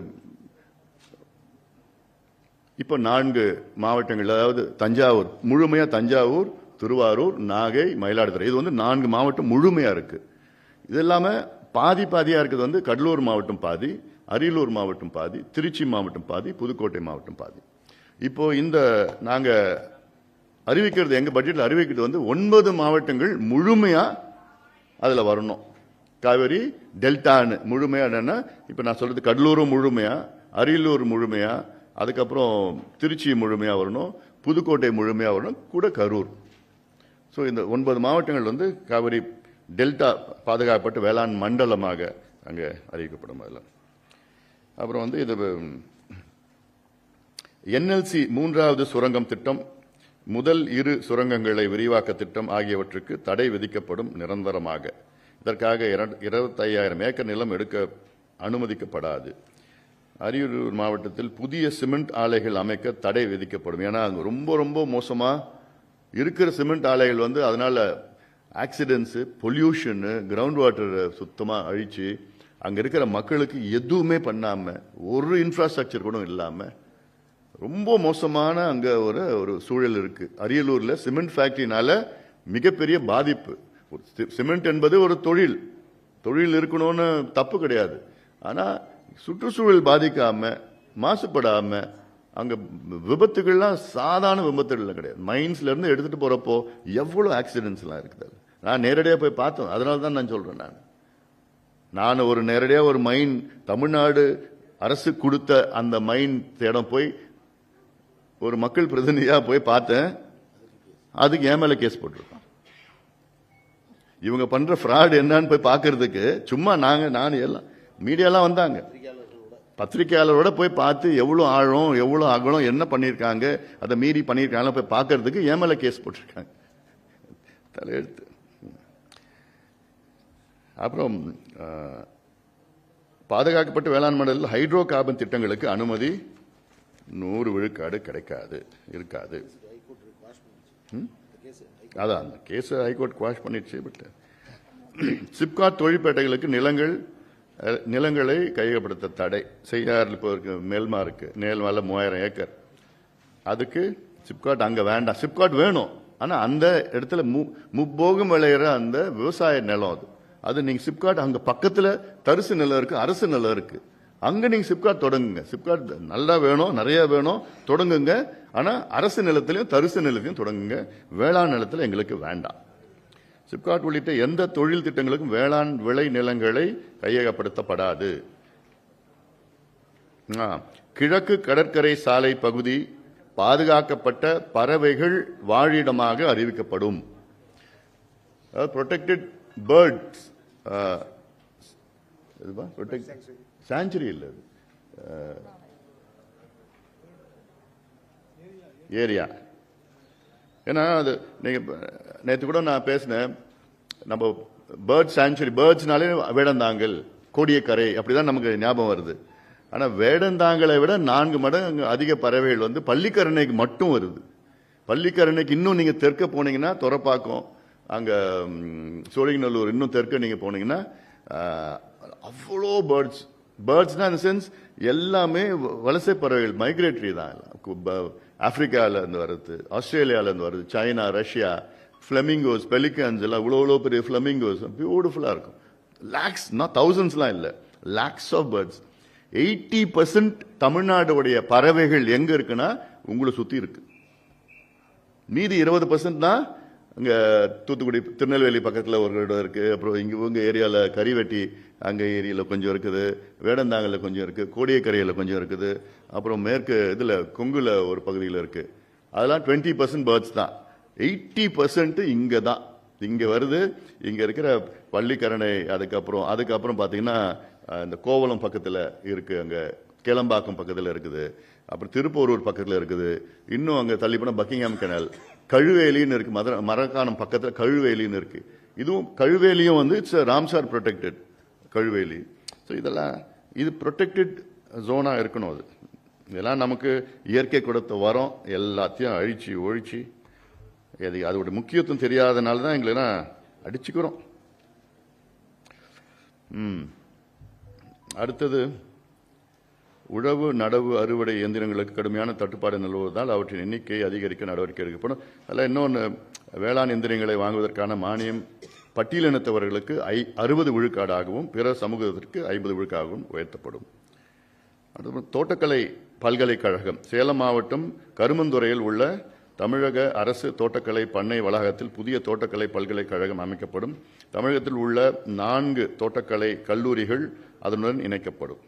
இப்போ 4 மாவட்டங்கள், அதாவது தஞ்சாவூர் முழுமையா, தஞ்சாவூர், திருவாரூர், நாகை, மயிலாடுதுறை, இது வந்து 4 மாவட்டம் முழுமையா இருக்கு. இது இல்லாம பாதியா இருக்குது வந்து கடலூர் மாவட்டம் பாதி, அரியலூர் மாவட்டம் பாதி, திருச்சி மாவட்டம் பாதி, புதுக்கோட்டை மாவட்டம் பாதி. இப்போ இந்த நாங்க அறிவிக்கிறது, எங்க பட்ஜெட்ல அறிவிக்கிறது வந்து 9 மாவட்டங்கள் முழுமையா அதுல வரணும். காவிரி டெல்டான்னு முழுமையா, என்னன்னா இப்ப நான் சொல்றது கடலூரும் முழுமையா, அரியலூர் முழுமையா, அதுக்கப்புறம் திருச்சி முழுமையா வரணும், புதுக்கோட்டை முழுமையா வரணும், கூட கரூர். ஸோ இந்த 9 மாவட்டங்கள் வந்து காவிரி டெல்டா பாதுகாக்கப்பட்ட வேளாண் மண்டலமாக அங்கே அறிவிக்கப்படும். அதில் அப்புறம் வந்து இது என்எல்சி 3வது சுரங்கம் திட்டம், முதல் 2 சுரங்கங்களை விரிவாக்க திட்டம் ஆகியவற்றுக்கு தடை விதிக்கப்படும் நிரந்தரமாக. இதற்காக 25,000 ஏக்கர் நிலம் எடுக்க அனுமதிக்கப்படாது. அரியலூர் மாவட்டத்தில் புதிய சிமெண்ட் ஆலைகள் அமைக்க தடை விதிக்கப்படும். ஏன்னா ரொம்ப ரொம்ப மோசமா இருக்கிற சிமெண்ட் ஆலைகள் வந்து அதனால ஆக்சிடென்ட்ஸ், பொல்யூஷன், கிரவுண்ட் வாட்டர் சுத்தமா அழிச்சு அங்க இருக்கிற மக்களுக்கு எதுவுமே பண்ணாம, ஒரு இன்ஃப்ராஸ்ட்ரக்சர் கூட இல்லாம ரொம்ப மோசமான அங்க ஒரு சூழல் இருக்கு. அரியலூர்ல சிமெண்ட் ஃபேக்டரினால மிகப்பெரிய பாதிப்பு. சிமெண்ட் என்பது ஒரு தொழில் இருக்கணும்னு தப்பு கிடையாது. ஆனா சுற்றுச்சூழல் பாதிக்காம, மாசுபடாம, அங்க விபத்துகள்லாம் சாதாரண விபத்துகள் கிடையாது. மைன்ஸ்ல இருந்து எடுத்துட்டு போறப்போ எவ்வளவு ஆக்சிடென்ட்ஸ் எல்லாம் இருக்குது. நான் நேரடியா போய் பார்த்தேன். அதனால தான் நான் சொல்றேன். நான் ஒரு நேரடியா ஒரு மைன், தமிழ்நாடு அரசு கொடுத்த அந்த மைன் தேடம் போய் ஒரு மக்கள் பிரதிநிதியா போய் பார்த்தேன். அதுக்கு என் மேல கேஸ் போட்டிருக்கான். இவங்க பண்ற ஃப்ராட் என்னன்னு போய் பார்க்கறதுக்கு சும்மா நான் எல்லாம் மீடியாலாம் வந்தாங்க, பத்திரிகையாளரோட போய் பார்த்து எவ்வளவு ஆழம், எவ்வளவு அகலம், என்ன பண்ணிருக்காங்க, அதை மீறி பண்ணிருக்காங்க போய் பார்க்கறதுக்கு என் மேல கேஸ் போட்டிருக்காங்க. தலையெழுத்து. அப்புறம் பாதுகாக்கப்பட்ட வேளாண் மண்டலத்தில் ஹைட்ரோ கார்பன் திட்டங்களுக்கு அனுமதி 100 விழுக்காடு இருக்காது. அதான் அந்த கேஸ் ஹைகோர்ட் குவாஷ் பண்ணிடுச்சு. பட் சிப்காட் தொழிற்பேட்டைகளுக்கு நிலங்களை கையகப்படுத்த தடை. செய்யாறு இப்போ இருக்கு, மேல்மா இருக்கு, மேல்மால 3000 ஏக்கர். அதுக்கு சிப்காட் அங்க வேண்டாம். சிப்காட் வேணும், ஆனா அந்த இடத்துல முப்போகம் விளையிற அந்த விவசாய நிலம் அது நீங்க சிப்காட் அங்க பக்கத்துல தரிசு நிலம் இருக்கு, அரசு நிலம் இருக்கு, அங்க நீங்க சிப்காட் தொடங்குங்க. சிப்காட் நல்லா வேணும், நிறைய வேணும், தொடங்குங்க. ஆனா அரசு நிலத்திலையும் தரிசு நிலத்திலையும் தொடங்குங்க. வேளாண் நிலத்தில் எங்களுக்கு வேண்டாம். சிப்காட் உள்ளிட்ட எந்த தொழில் திட்டங்களுக்கும் வேளாண் விளை நிலங்களை கையகப்படுத்தப்படாது. கிழக்கு கடற்கரை சாலை பகுதி பாதுகாக்கப்பட்ட பறவைகள் வாழிடமாக அறிவிக்கப்படும். ப்ரொடெக்டட் பேர்ட்ஸ் சாஞ்சுரி இல்ல, ஏரியா. ஏன்னா அது நீங்க நேற்று கூட நான் பேசினேன், நம்ம பேர்ட் சாங்சுரி, பேர்ட்ஸ்னாலே வேடந்தாங்கல், கோடியக்கரை அப்படிதான் நமக்கு ஞாபகம் வருது. ஆனா வேடந்தாங்கலை விட 4 மடங்கு அதிக பறவைகள் வந்து பள்ளிக்கரணைக்கு மட்டும் வருது. பள்ளிக்கரணைக்கு இன்னும் நீங்க தெற்க போனீங்கன்னா, துறப்பாக்கம், அங்க சோழிங்கநல்லூர், இன்னும் தெற்க நீங்க போனீங்கன்னா அவ்வளோ பேர்ட்ஸ்னா இந்த சென்ஸ் எல்லாமே வலசை பறவைகள், மைக்ரேட்டரி தான். ஆப்பிரிக்கால இருந்து வருது, ஆஸ்திரேலியால இருந்து வருது, சைனா, ரஷ்யா, பிளமிங்கோஸ், பெலிகன்ஸ் எல்லாம் இவ்வளோ பெரிய பிளமிங்கோஸ் பியூட்டிஃபுல்லா இருக்கும். லேக்ஸ், நான் தௌசண்ட்ஸ்லாம் இல்லை, லேக்ஸ் ஆஃப் பேர்ட்ஸ். 80% தமிழ்நாடுடைய பறவைகள் எங்க இருக்குன்னா உங்களை சுத்தி இருக்கு. மீதி 20% தான் அங்க தூத்துக்குடி, திருநெல்வேலி பக்கத்துல ஒரு இடம் இருக்கு. அப்புறம் இங்க ஏரியால கரிவெட்டி, அங்க ஏரியால கொஞ்சம் இருக்குது, வேடந்தாங்கல்ல கொஞ்சம் இருக்கு, கோடியக்கரையில கொஞ்சம் இருக்குது, அப்புறம் மேற்கு இதுல கொங்குல ஒரு பகுதியில் இருக்கு. அதெல்லாம் 20% பேர்ட்ஸ் தான். 80% இங்க தான், இங்க வருது. இங்க இருக்கிற பள்ளிக்கரணை, அதுக்கப்புறம் பாத்தீங்கன்னா இந்த கோவளம் பக்கத்துல இருக்கு, அங்க கேளம்பாக்கம் பக்கத்துல இருக்குது, அப்புறம் திருப்போரூர் பக்கத்துல இருக்குது, இன்னும் அங்க தள்ளி போனா பக்கிங்ஹாம் கெனல், கழுவேலின்னு இருக்கு, மரக்காணம் பக்கத்துல கழுவேலின்னு இருக்கு. இதுவும் கழுவேலியும் வந்து it's Ramsar protected Kazhuveli. So இதெல்லாம் இது ப்ரொடெக்டட் ஜோனா இருக்கணும். அது இதெல்லாம் நமக்கு இயற்கை கொடுத்த வரம், எல்லாத்தையும் அழிச்சு ஒழிச்சு அதோட முக்கியத்துவம் தெரியாதனால தான் எங்களை அடிச்சுக்கிறோம். அடுத்தது, உழவு நடவு அறுவடை இயந்திரங்களுக்கு கடுமையான தட்டுப்பாடு நிலவுவதால் அவற்றின் எண்ணிக்கையை அதிகரிக்க நடவடிக்கை எடுக்கப்படும். அதில் இன்னொன்று, வேளாண் எந்திரங்களை வாங்குவதற்கான மானியம் பட்டியலினத்தவர்களுக்கு 60 விழுக்காடாகவும் பிற சமூகத்திற்கு 50 விழுக்காகவும் உயர்த்தப்படும். தோட்டக்கலை பல்கலைக்கழகம் சேலம் மாவட்டம் கருமந்துறையில் உள்ள தமிழக அரசு தோட்டக்கலை பண்ணை வளாகத்தில் புதிய தோட்டக்கலை பல்கலைக்கழகம் அமைக்கப்படும். தமிழகத்தில் உள்ள 4 தோட்டக்கலை கல்லூரிகள் அதனுடன் இணைக்கப்படும்.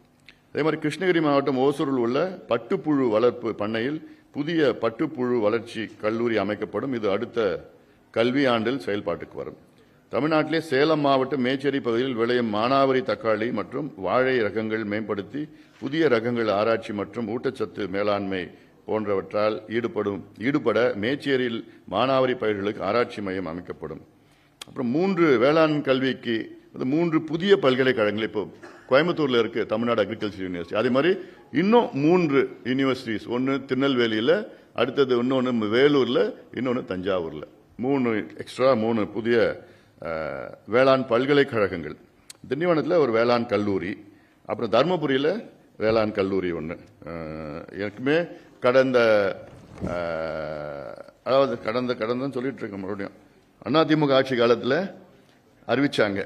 அதே மாதிரி கிருஷ்ணகிரி மாவட்டம் ஓசூரில் உள்ள பட்டுப்புழு வளர்ப்பு பண்ணையில் புதிய பட்டுப்புழு வளர்ச்சி கல்லூரி அமைக்கப்படும். இது அடுத்த கல்வி ஆண்டில் செயல்பாட்டுக்கு வரும். தமிழ்நாட்டிலே சேலம் மாவட்டம் மேச்சேரி பகுதியில் விளையும் மானாவரி தக்காளி மற்றும் வாழை ரகங்கள் மேம்படுத்தி புதிய ரகங்கள் ஆராய்ச்சி மற்றும் ஊட்டச்சத்து மேலாண்மை போன்றவற்றால் ஈடுபட மேச்சேரியில் மானாவரி பயிர்களுக்கு ஆராய்ச்சி மையம் அமைக்கப்படும். அப்புறம் 3 வேளாண் கல்விக்கு 3 புதிய பல்கலைக்கழகங்கள் இப்போ கோயம்புத்தூர்ல இருக்கு, தமிழ்நாடு அக்ரிகல்ச்சர் யூனிவர்சிட்டி. அதே மாதிரி இன்னும் 3 யூனிவர்சிட்டிஸ், ஒன்று திருநெல்வேலியில், அடுத்தது இன்னொன்று வேலூர்ல, இன்னொன்று தஞ்சாவூர்ல. 3 எக்ஸ்ட்ரா 3 புதிய வேளாண் பல்கலைக்கழகங்கள். திண்டிவனத்தில் ஒரு வேளாண் கல்லூரி, அப்புறம் தருமபுரியில் வேளாண் கல்லூரி ஒன்று. எனக்குமே கடந்தன்னு சொல்லிட்டு இருக்கேன். மறுபடியும் அதிமுக ஆட்சி காலத்தில் அறிவிச்சாங்க,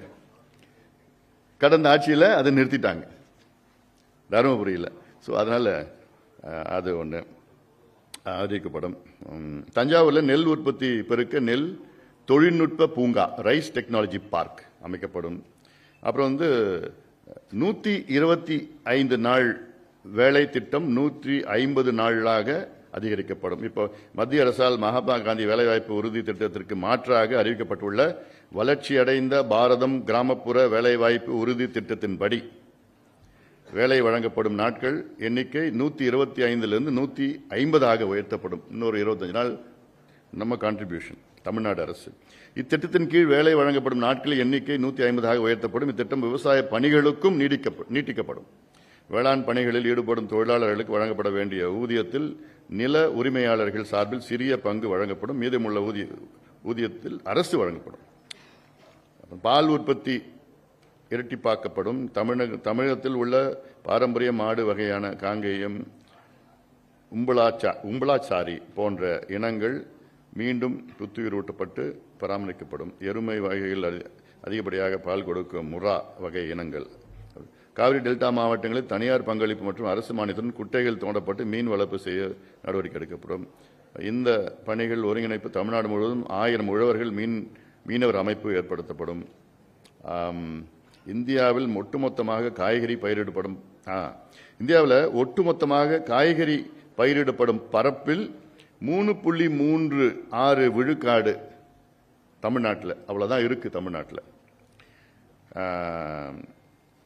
கடந்த ஆட்சியில் அதை நிறுத்திட்டாங்க தருமபுரியில். ஸோ அதனால அது ஒன்று அறிவிக்கப்படும். தஞ்சாவூரில் நெல் உற்பத்தி பெருக்க நெல் தொழில்நுட்ப பூங்கா, ரைஸ் டெக்னாலஜி பார்க் அமைக்கப்படும். அப்புறம் 125 நாள் வேலை திட்டம் 150 நாளாக அதிகரிக்கப்படும். இப்போ மத்திய அரசால் மகாத்மா காந்தி வேலைவாய்ப்பு உறுதி திட்டத்திற்கு மாற்றாக அறிவிக்கப்பட்டுள்ள வளர்ச்சியடைந்த பாரதம் கிராமப்புற வேலைவாய்ப்பு உறுதி திட்டத்தின்படி வேலை வழங்கப்படும் நாட்கள் எண்ணிக்கை 125 150 உயர்த்தப்படும். இன்னொரு 25 நாள் நம்ம கான்ட்ரிபியூஷன் தமிழ்நாடு அரசு. இத்திட்டத்தின் கீழ் வேலை வழங்கப்படும் நாட்களின் எண்ணிக்கை 150 உயர்த்தப்படும். இத்திட்டம் விவசாய பணிகளுக்கும் நீட்டிக்கப்படும். வேளாண் பணிகளில் ஈடுபடும் தொழிலாளர்களுக்கு வழங்கப்பட வேண்டிய ஊதியத்தில் நில உரிமையாளர்கள் சார்பில் சிறிய பங்கு வழங்கப்படும். மீதமுள்ள ஊதியத்தில் அரசு வழங்கப்படும். பால் உற்பத்தி இரட்டிப்பாக்கப்படும். தமிழகத்தில் உள்ள பாரம்பரிய மாடு வகையான காங்கேயம், உம்பளாச்சாரி போன்ற இனங்கள் மீண்டும் புத்துயிரூட்டப்பட்டு பராமரிக்கப்படும். எருமை வகையில் அதிகப்படியாக பால் கொடுக்கும் முறா வகை இனங்கள். காவிரி டெல்டா மாவட்டங்களில் தனியார் பங்களிப்பு மற்றும் அரசு மானியத்துடன் குட்டைகள் தோண்டப்பட்டு மீன் வளர்ப்பு செய்ய நடவடிக்கை எடுக்கப்படும். இந்த பணிகள் ஒருங்கிணைப்பு தமிழ்நாடு முழுவதும் 1000 உழவர்கள் மீனவர் அமைப்பு ஏற்படுத்தப்படும். இந்தியாவில் ஒட்டுமொத்தமாக காய்கறி பயிரிடப்படும் பரப்பில் 3.36 விழுக்காடு தமிழ்நாட்டில், அவ்வளவுதான் இருக்கு தமிழ்நாட்டில்.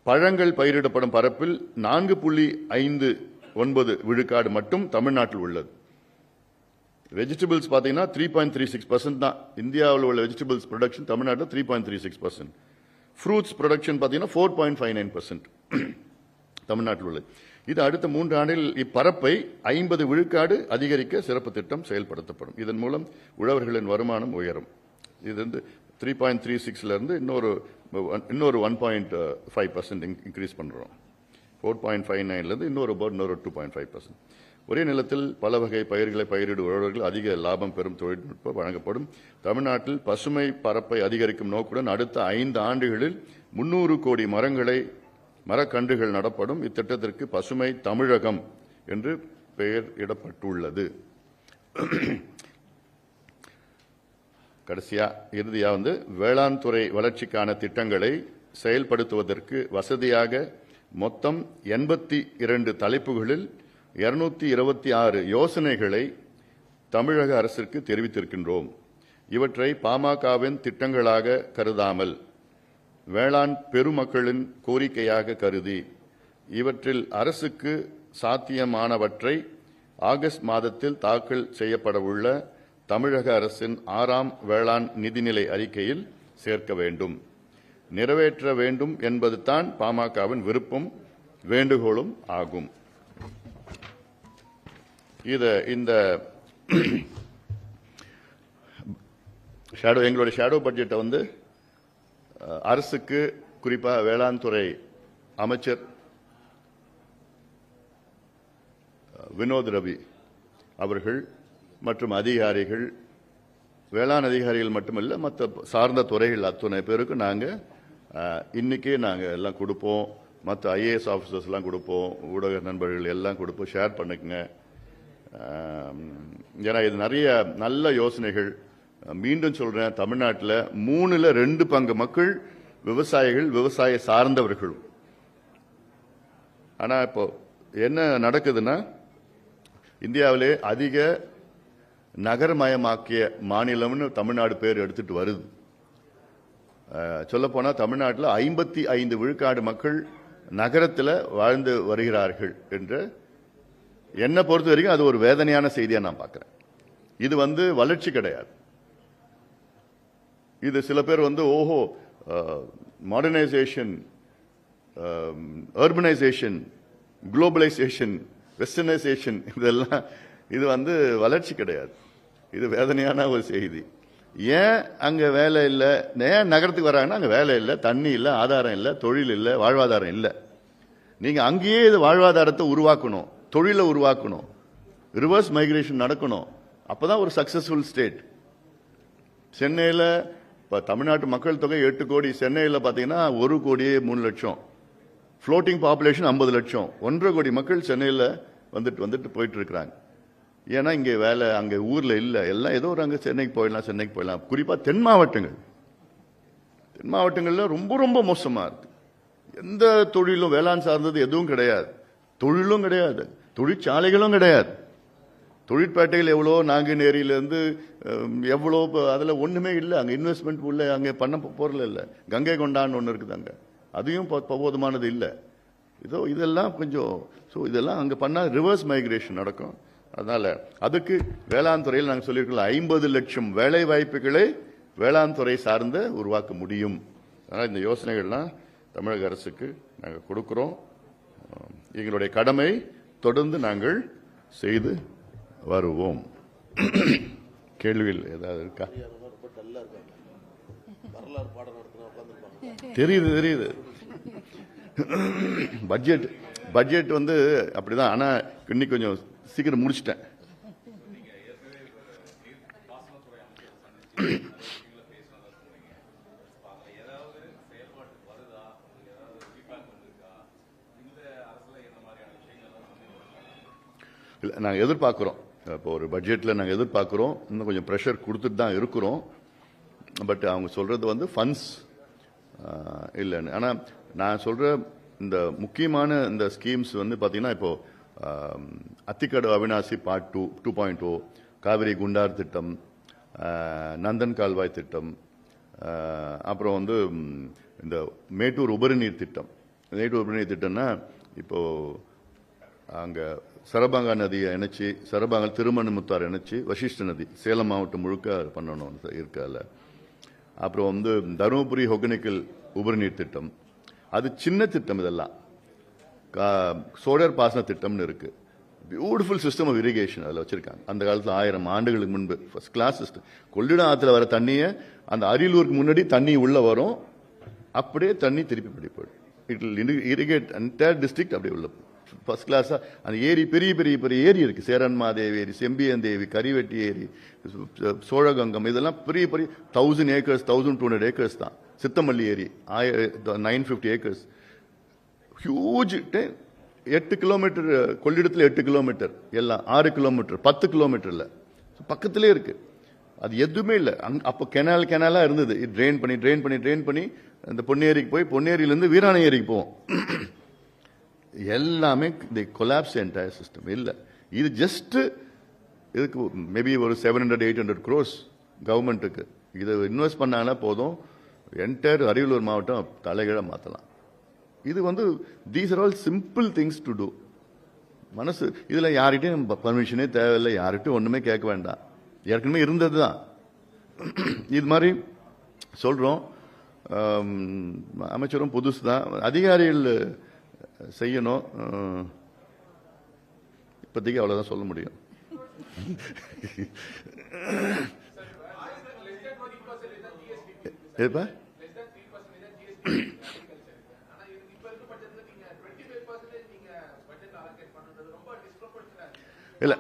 பழங்கள் பயிரிடப்படும் பரப்பில் 4.59 விழுக்காடு மட்டும் தமிழ்நாட்டில் உள்ளது. வெஜிடபிள்ஸ் பார்த்தீங்கன்னா 3.36% தான் இந்தியாவில் உள்ள வெஜிடபிள்ஸ் ப்ரொடக்ஷன், தமிழ்நாட்டில் 3.36%. ஃப்ரூட்ஸ் ப்ரொடக்ஷன் பார்த்தீங்கன்னா 4.59% தமிழ்நாட்டில் உள்ளது. இது அடுத்த 3 ஆண்டில் இப்பரப்பை 50 விழுக்காடு அதிகரிக்க சிறப்பு திட்டம் செயல்படுத்தப்படும். இதன் மூலம் உழவர்களின் வருமானம் உயரும். இது 3.36 இருந்து இன்னொரு 1.5% இன்க்ரீஸ் பண்றோம். 4.59 இருந்து இன்னொரு 2.5%. ஒரே நிலத்தில் பல வகை பயிர்களை பயிரிடும் உழவர்கள் அதிக லாபம் பெறும் தொழில்நுட்பம் வழங்கப்படும். தமிழ்நாட்டில் பசுமை பரப்பை அதிகரிக்கும் நோக்குடன் அடுத்த 5 ஆண்டுகளில் 300 கோடி மரக்கன்றுகள் நடப்படும். இத்திட்டத்திற்கு பசுமை தமிழகம் என்று பெயர் இடப்பட்டுள்ளது. இறுதியா வேளாண் துறை வளர்ச்சிக்கான திட்டங்களை செயல்படுத்துவதற்கு வசதியாக மொத்தம் 82 தலைப்புகளில் 226 யோசனைகளை தமிழக அரசிற்கு தெரிவித்திருக்கின்றோம். இவற்றை பாமகவின் திட்டங்களாக கருதாமல் வேளாண் பெருமக்களின் கோரிக்கையாக கருதி இவற்றில் அரசுக்கு சாத்தியமானவற்றை ஆகஸ்ட் மாதத்தில் தாக்கல் செய்யப்படவுள்ள தமிழக அரசின் 6ஆம் வேளாண் நிதிநிலை அறிக்கையில் சேர்க்க வேண்டும், நிறைவேற்ற வேண்டும் என்பதுதான் பாமகவின் விருப்பம், வேண்டுகோளும் ஆகும். இந்த எங்களுடைய ஷேடோ பட்ஜெட்டை வந்து அரசுக்கு குறிப்பாக வேளாண் துறை அமைச்சர் வினோத் ரவி அவர்கள் மற்றும் அதிகாரிகள், வேளாண் அதிகாரிகள் மட்டுமல்ல மற்ற சார்ந்த துறைகள் அத்தனை பேருக்கு நாங்கள் இன்னைக்கே நாங்கள் எல்லாம் கொடுப்போம். மற்ற IAS ஆஃபீஸர்ஸ் எல்லாம் கொடுப்போம், ஊடக நண்பர்கள் எல்லாம் கொடுப்போம். ஷேர் பண்ணிக்கங்க. ஏன்னா இது நிறைய நல்ல யோசனைகள். மீண்டும் சொல்றேன், தமிழ்நாட்டில் 3ல் 2 பங்கு மக்கள் விவசாயிகள், விவசாய சார்ந்தவர்கள். ஆனா இப்போ என்ன நடக்குதுன்னா, இந்தியாவிலே அதிக நகரமயமாக்கிய மாநிலம்னு தமிழ்நாடு பேர் எடுத்துட்டு வருது. சொல்லப்போனா தமிழ்நாட்டில் 55 விழுக்காடு மக்கள் நகரத்தில் வாழ்ந்து வருகிறார்கள் என்று என்னை பொறுத்த வரைக்கும் அது ஒரு வேதனையான செய்தியா நான் பார்க்கிறேன். இது வந்து வளர்ச்சி கிடையாது. இது சில பேர் வந்து ஓஹோ மாடர்னைசேஷன், அர்பனைசேஷன், குளோபலைசேஷன், வெஸ்டர்னைசேஷன், இதெல்லாம் இது வந்து வளர்ச்சி கிடையாது. இது வேதனையான ஒரு செய்தி. ஏன் அங்க வேலை இல்லை, ஏன் நகரத்துக்கு வராங்கன்னா அங்க வேலை இல்லை, தண்ணி இல்லை, ஆதாரம் இல்லை, தொழில் இல்லை, வாழ்வாதாரம் இல்லை. நீங்க அங்கேயே இது வாழ்வாதாரத்தை உருவாக்கணும், தொழிலை உருவாக்கணும், ரிவர்ஸ் மைக்ரேஷன் நடக்கணும். அப்பதான் ஒரு சக்சஸ்ஃபுல் ஸ்டேட். சென்னையில் இப்போ தமிழ்நாட்டு மக்கள் தொகை 8 கோடி, சென்னையில் பார்த்தீங்கன்னா 1,03,00,000, ஃப்ளோட்டிங் பாப்புலேஷன் 50 லட்சம், 1.5 கோடி மக்கள் சென்னையில் வந்துட்டு போயிட்டு இருக்கிறாங்க. ஏன்னா இங்கே வேலை அங்கே ஊரில் இல்லை, எல்லாம் ஏதோ ஒரு அங்கே சென்னைக்கு போயிடலாம். குறிப்பாக தென் மாவட்டங்களில் ரொம்ப ரொம்ப மோசமாக இருக்கு. எந்த தொழிலும் வேளாண் சார்ந்தது எதுவும் கிடையாது, தொழிலும் கிடையாது, தொழிற்சாலைகளும் கிடையாது. தொழிற்பேட்டைகள் எவ்வளோ, நாங்குநேரியிலேருந்து எவ்வளோ, அதில் ஒன்றுமே இல்லை. அங்கே இன்வெஸ்ட்மெண்ட் உள்ள அங்கே பண்ண போகிறல இல்லை. கங்கை கொண்டான்னு ஒன்று இருக்குது அங்கே, அதையும் போதுமானது இல்லை. இதெல்லாம் கொஞ்சம் இதெல்லாம் அங்கே பண்ணால் ரிவர்ஸ் மைக்ரேஷன் நடக்கும். அதனால அதுக்கு வேளாண் துறையில் நாங்கள் சொல்லியிருக்கோம் 50 லட்சம் வேலை வாய்ப்புகளை வேளாண் துறை சார்ந்து உருவாக்க முடியும். அதனால் இந்த யோசனைகள்லாம் தமிழக அரசுக்கு நாங்கள் கொடுக்கிறோம். எங்களுடைய கடமை தொடர்ந்து நாங்கள் செய்து வருவோம். கேள்வியில் ஏதாவது இருக்கா? தெரியுது. பட்ஜெட் வந்து அப்படிதான். ஆனா இன்னைக்கு கொஞ்சம் சீக்கிரம் முடிச்சிட்டேன். நாங்கள் எதிர்பார்க்கிறோம், இப்போ ஒரு பட்ஜெட்டில் நாங்கள் எதிர்பார்க்கிறோம், இன்னும் கொஞ்சம் ப்ரெஷர் கொடுத்துட்டு தான் இருக்கிறோம். பட் அவங்க சொல்றது வந்து ஃபண்ட்ஸ் இல்லைன்னு. ஆனால் நான் சொல்ற இந்த முக்கியமான இந்த ஸ்கீம்ஸ் வந்து பார்த்தீங்கன்னா, இப்போ அத்திக்கடு அவினாசி பார்ட் 2.0, காவிரி குண்டார் திட்டம், நந்தன் கால்வாய் திட்டம், அப்புறம் வந்து இந்த மேட்டூர் உபரிநீர் திட்டம். மேட்டூர் உபரிநீர் திட்டம்னா இப்போ அங்கே சரபாங்கா நதியை இணைச்சி, சரபாங்கா திருமணமுத்தார் இணைச்சி வசிஷ்ட நதி சேலம் மாவட்டம் முழுக்க பண்ணணும் இருக்கால. அப்புறம் வந்து தருமபுரி ஒகேனக்கல் உபரிநீர் திட்டம், அது சின்ன திட்டம். இதெல்லாம் சோழர் பாசன திட்டம்னு இருக்கு. பியூட்டிஃபுல் சிஸ்டம் ஆஃப் இரிகேஷன் அதில் வச்சிருக்காங்க. அந்த காலத்தில் 1000 ஆண்டுகளுக்கு முன்பு ஃபர்ஸ்ட் கிளாஸ் சிஸ்டம். கொள்ளிடம் ஆற்றுல வர தண்ணியை அந்த அரியலூருக்கு முன்னாடி தண்ணி உள்ள வரும், அப்படியே தண்ணி திருப்பி போயிடும். It will irrigate entire district. அப்படியே உள்ள ஃபர்ஸ்ட் கிளாஸா அந்த ஏரி, பெரிய பெரிய பெரிய ஏரி இருக்கு. சேரன்மாதேவி ஏரி, செம்பியந்தேவி, கரிவெட்டி ஏரி, சோழகங்கம், இதெல்லாம் பெரிய பெரிய 1000 ஏக்கர்ஸ் 1200 ஏக்கர்ஸ் தான். சித்தமல்லி ஏரி 950 ஏக்கர்ஸ், ஹியூஜ். 8 கிலோமீட்டர் கொள்ளிடத்தில் 8 கிலோமீட்டர், எல்லாம் 6 கிலோமீட்டர் 10 கிலோமீட்டர்ல பக்கத்திலே இருக்கு. அது எதுவுமே இல்லை. அப்போ கெனாலா இருந்தது. ட்ரெயின் பண்ணி அந்த பொன்னேரிக்கு போய் பொன்னேரியிலேருந்து வீராணை ஏரிக்கு போவோம். எல்லாமே தி கொலாப்ஸ் என்டையர் சிஸ்டம். இல்லை, இது ஜஸ்ட் இதுக்கு மேபி ஒரு 700-800 crores கவர்மெண்ட்டுக்கு இதை இன்வெஸ்ட் பண்ணாங்கன்னா போதும், என்டையர் அரியலூர் மாவட்டம் தலைகீழ மாற்றலாம். இது வந்து these are all simple things to do. மனசு இதில் யார்கிட்டையும் பர்மிஷனே தேவையில்லை, யார்கிட்டையும் ஒன்றுமே கேட்க வேண்டாம், ஏற்கனவே இருந்தது தான். இது மாதிரி சொல்கிறோம். அமைச்சரும் புதுசு தான், அதிகாரிகள் செய்யணும். இப்போதைக்கு அவ்வளோதான் சொல்ல முடியும். ஏப்பா இல்ல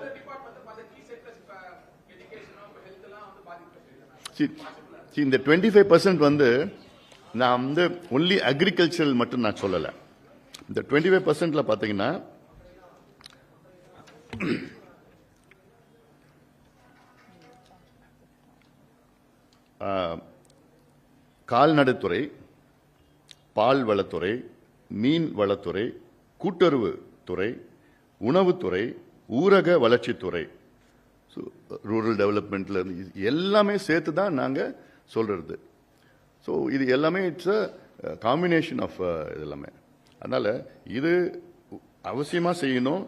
இந்த 25% வந்து நான் வந்து ஒன்லி அக்ரிகல்ச்சரல் மட்டும் நான் சொல்லல. இந்த 25%ல பாத்தீங்கன்னா கால்நடைத்துறை, பால் வளத்துறை, மீன் வளத்துறை, கூட்டுறவு துறை, உணவுத்துறை, ஊரக வளர்ச்சித்துறை, ரூரல் டெவலப்மெண்ட்ல எல்லாமே சேர்த்து தான் நாங்க சொல்றது. ஸோ இது எல்லாமே இட்ஸ் அ காம்பினேஷன் ஆஃப் இது எல்லாமே. அதனால இது அவசியமா செய்யணும்.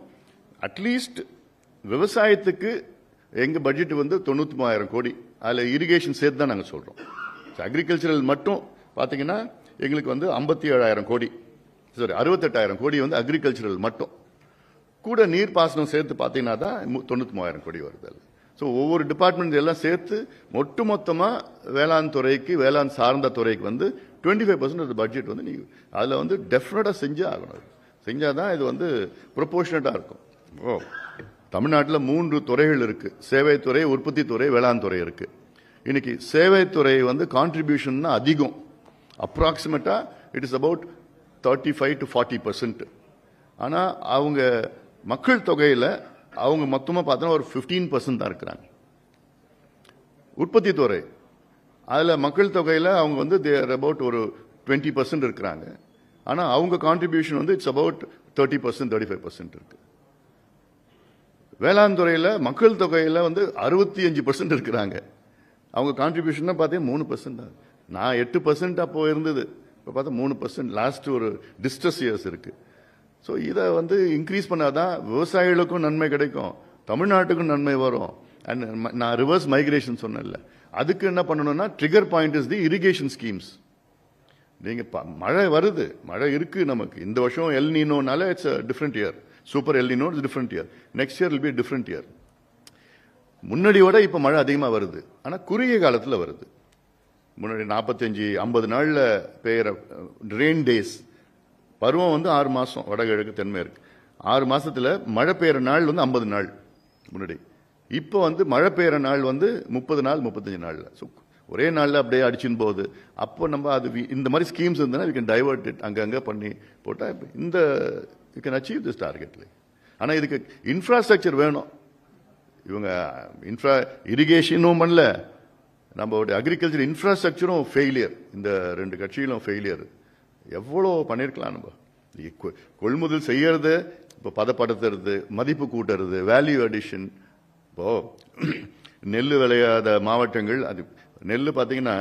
அட்லீஸ்ட் விவசாயத்துக்கு எங்க பட்ஜெட் வந்து 93,000 கோடி, அதுல இரிகேஷன் சேர்த்து தான் நாங்க சொல்றோம். அக்ரிகல்ச்சரல் மட்டும் பாத்தீங்கன்னா எங்களுக்கு வந்து 57,000 கோடி, சாரி 68,000 கோடி வந்து அக்ரிகல்ச்சரல் மட்டும். கூட நீர்ப்பாசனம் சேர்த்து பார்த்தீங்கன்னா தான் 93,000 கோடி வருது. ஸோ ஒவ்வொரு டிபார்ட்மெண்ட் எல்லாம் சேர்த்து மொத்தமா வேளாண் துறைக்கு, வேளாண் சார்ந்த துறைக்கு வந்து 25% பட்ஜெட் வந்து நீங்க அதில் வந்து டெஃபினட்டா செஞ்சே ஆகணும். செஞ்சாதான் இது வந்து ப்ரொபோர்ஷனட்டா இருக்கும். தமிழ்நாட்டில் 3 துறைகள் இருக்கு, சேவைத்துறை, உற்பத்தி துறை, வேளாண் துறை இருக்கு. இன்னைக்கு சேவைத்துறை வந்து கான்ட்ரிபியூஷன் அதிகம், அப்ராக்சிமேட்டா இட் இஸ் அபவுட் 35 to 40%. ஆனா அவங்க மக்கள் தொகையில அவங்க மொத்தமா பார்த்தா ஒரு 15% தான் இருக்கிறாங்க. உற்பத்தி துறை அதுல மக்கள் தொகையில அவங்க வந்து தேர் அபவுட் ஒரு 20% இருக்கிறாங்க. ஆனா அவங்க கான்ட்ரிபியூஷன் வந்து இட்ஸ் அபவுட் 30%, 35% இருக்கு. வேளாண் துறையில மக்கள் தொகையில வந்து 65% இருக்கிறாங்க. அவங்க கான்ட்ரிபியூஷன் பார்த்தீங்கன்னா 3% தான். நான் 8% அப்போ இருந்தது, இப்போ பார்த்தா 3%. லாஸ்ட் ஒரு டிஸ்ட்ரஸ் இயர்ஸ் இருக்கு. ஸோ இதை வந்து இன்க்ரீஸ் பண்ணாதான் விவசாயிகளுக்கும் நன்மை கிடைக்கும், தமிழ்நாட்டுக்கும் நன்மை வரும். அண்ட் நான் ரிவர்ஸ் மைக்ரேஷன் சொன்னேன்ல, அதுக்கு என்ன பண்ணணும்னா trigger point is the irrigation schemes. நீங்க மழை வருது, மழை இருக்கு நமக்கு. இந்த வருஷம் எல் நீனோனால it's different year, super El Nino it's different year, next year will be different year. முன்னாடியோட இப்ப மழை அதிகமா வருது, ஆனா குறுகிய காலத்துல வருது. முன்னாடி 45-50 நாள்ல பெய்யற ரெயின் டேஸ், பருவம் வந்து 6 மாசம், வடகிழக்கு தென்மேற்கு 6 மாசத்துல மழை பெய்யற நாள் வந்து 50 நாள் முன்னாடி. இப்போ வந்து மழை பெய்யற நாள் வந்து 30 நாள் 35 நாள்ல, ஒரே நாள்ல அப்படியே அடிச்சுன்னு போகுது. அப்போ நம்ம அது இந்த மாதிரி ஸ்கீம்ஸ் இருந்ததுன்னா we can divert it, அங்கங்க பண்ணி போட்டா இந்த you can achieve this target. ஆனா இதுக்கு இன்ஃப்ராஸ்ட்ரக்சர் வேணும். இவங்க இரிகேஷனும் பண்ணல, நம்ம அக்ரிகல்ச்சர் இன்ஃப்ராஸ்ட்ரக்சரும் ஃபெயிலியர். இந்த 2 கட்சிகளும் ஃபெயிலியர். எவ்வளோ பண்ணிருக்கலாம். நம்ம கொள்முதல் செய்யறது, இப்போ பதப்படுத்துறது, மதிப்பு கூட்டுறது, வேல்யூ அடிஷன். இப்போ நெல் விளையாத மாவட்டங்கள், அது நெல் பார்த்தீங்கன்னா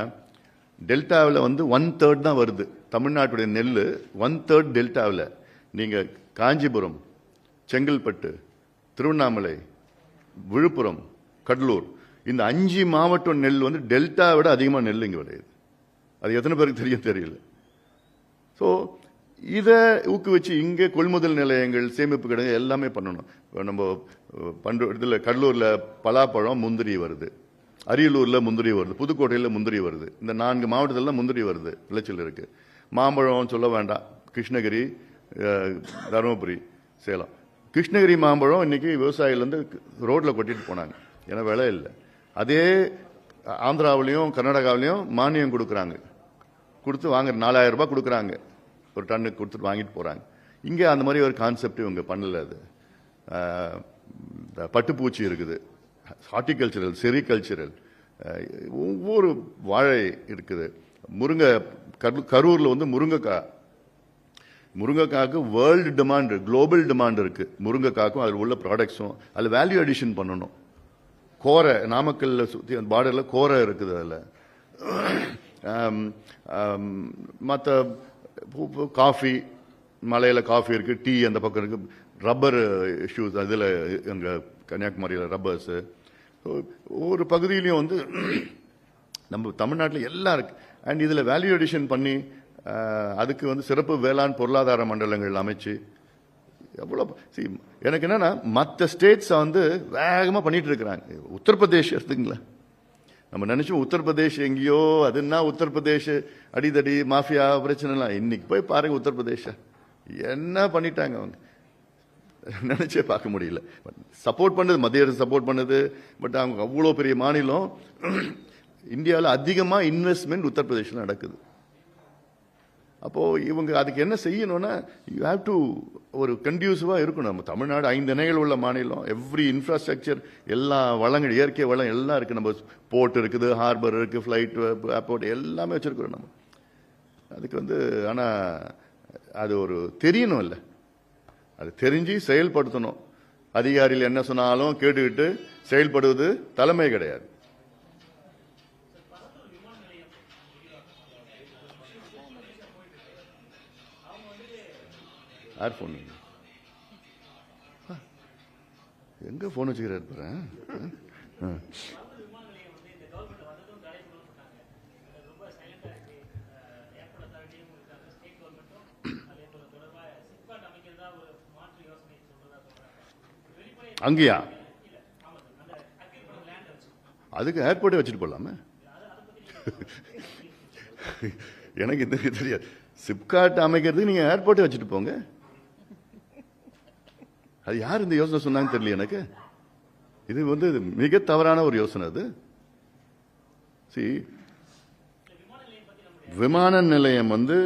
டெல்டாவில் வந்து 1/3 தான் வருது. தமிழ்நாட்டுடைய நெல் 1/3 டெல்டாவில். நீங்க காஞ்சிபுரம், செங்கல்பட்டு, திருவண்ணாமலை, விழுப்புரம், கடலூர், இந்த 5 மாவட்டம் நெல் வந்து டெல்டா விட அதிகமாக நெல் இங்கே விளையுது. அது எத்தனை பேருக்கு தெரியல. ஸோ இதை ஊக்குவிச்சு இங்கே கொள்முதல் நிலையங்கள், சேமிப்பு கிடங்கு எல்லாமே பண்ணணும். நம்ம இதில் கடலூரில் பலாப்பழம், முந்திரி வருது, அரியலூரில் முந்திரி வருது, புதுக்கோட்டையில் முந்திரி வருது. இந்த 4 மாவட்டத்தில் முந்திரி வருது, விளைச்சல் இருக்கு. மாம்பழம் சொல்ல வேண்டாம், கிருஷ்ணகிரி, தருமபுரி, சேலம். கிருஷ்ணகிரி மாம்பழம் இன்னைக்கு விவசாயிகள் வந்து ரோட்ல கொட்டிட்டு போனாங்க, ஏன்னா விலை இல்லை. அதே ஆந்திராவிலையும் கர்நாடகாவிலையும் மானியம் கொடுக்குறாங்க, கொடுத்து வாங்குற 4,000 ரூபாய் கொடுக்குறாங்க ஒரு டன்னுக்கு, கொடுத்துட்டு வாங்கிட்டு போறாங்க. இங்கே அந்த மாதிரி ஒரு கான்செப்ட் இவங்க பண்ணல. அது பட்டுப்பூச்சி இருக்குது, ஹார்டிகல்ச்சரல், செரிகல்ச்சரல், ஒவ்வொரு வாழை இருக்குது. முருங்கை, கரூர்ல வந்து முருங்கைக்காய்க்கு வேர்ல்டு டிமாண்ட், குளோபல் டிமாண்ட் இருக்கு. முருங்கைக்காய்க்கும் அதில் உள்ள ப்ராடக்ட்ஸும் அதில் வேல்யூ அடிஷன் பண்ணணும். கோரை நாமக்கல்ல சுற்றி அந்த பார்டரில் கோரை இருக்குது. அதில் மற்ற காஃபி, மலையில் காஃபி இருக்குது, டீ அந்த பக்கம் இருக்குது, ரப்பர் இஷ்யூஸ் அதில் எங்கள் கன்னியாகுமரியில் ரப்பர்ஸு. ஒவ்வொரு பகுதியிலையும் வந்து நம்ம தமிழ்நாட்டில் எல்லாம் இருக்கு. அண்ட் இதில் வேல்யூ அடிஷன் பண்ணி அதுக்கு வந்து சிறப்பு வேளாண் பொருளாதார மண்டலங்கள் அமைச்சு எவ்வளோ எனக்கு என்னன்னா மற்ற ஸ்டேட்ஸை வந்து வேகமாக பண்ணிட்டு இருக்கிறாங்க. உத்தரப்பிரதேஷ் எடுத்துங்களேன், நம்ம நினைச்சோம் உத்தரப்பிரதேஷ் எங்கேயோ அதுன்னா உத்தரப்பிரதேஷ் அடிதடி மாஃபியா பிரச்சனைலாம். இன்னைக்கு போய் பாருங்க உத்தரப்பிரதேஷ என்ன பண்ணிட்டாங்க அவங்க, நினைச்சே பார்க்க முடியல. சப்போர்ட் பண்ணது மத்திய அரசு சப்போர்ட் பண்ணுது, பட் அவங்க அவ்வளோ பெரிய மாநிலம். இந்தியாவில் அதிகமாக இன்வெஸ்ட்மெண்ட் உத்தரப்பிரதேசில் நடக்குது. அப்போ இவங்க அதுக்கு என்ன செய்யணும்னா யூ ஹேவ் டு ஒரு கண்டியூசிவா இருக்கணும். நம்ம தமிழ்நாடு 5 இணைகள் உள்ள மாநிலம், எவ்ரி இன்ஃப்ராஸ்ட்ரக்சர் எல்லா வளங்கள் இயற்கை வளம் எல்லாம் இருக்கு. நம்ம போர்ட் இருக்குது, ஹார்பர் இருக்கு, ஃபிளைட் ஏர்போர்ட் எல்லாமே வச்சிருக்கிறோம் நம்ம. அதுக்கு வந்து ஆனா அது ஒரு தெரியணும் இல்லை, அது தெரிஞ்சு செயல்படுத்தணும். அதிகாரிகள் என்ன சொன்னாலும் கேட்டுக்கிட்டு செயல்படுவது தலைமை கிடையாது. யார் போன் எங்க போன் வச்சுக்கிறாரு பாரு. அங்கேயா அதுக்கு ஏர்போர்ட்டே வச்சுட்டு போடலாமே. எனக்கு இந்த தெரியாது. சிப்காட் அமைக்கிறதுக்கு நீங்க ஏர்போர்ட்டே வச்சுட்டு போங்க. அது யார் இந்த யோசனை சொன்னாங்க தெரியல எனக்கு. இது வந்து மிக தவறான ஒரு யோசனை. அது விமான நிலையம் வந்து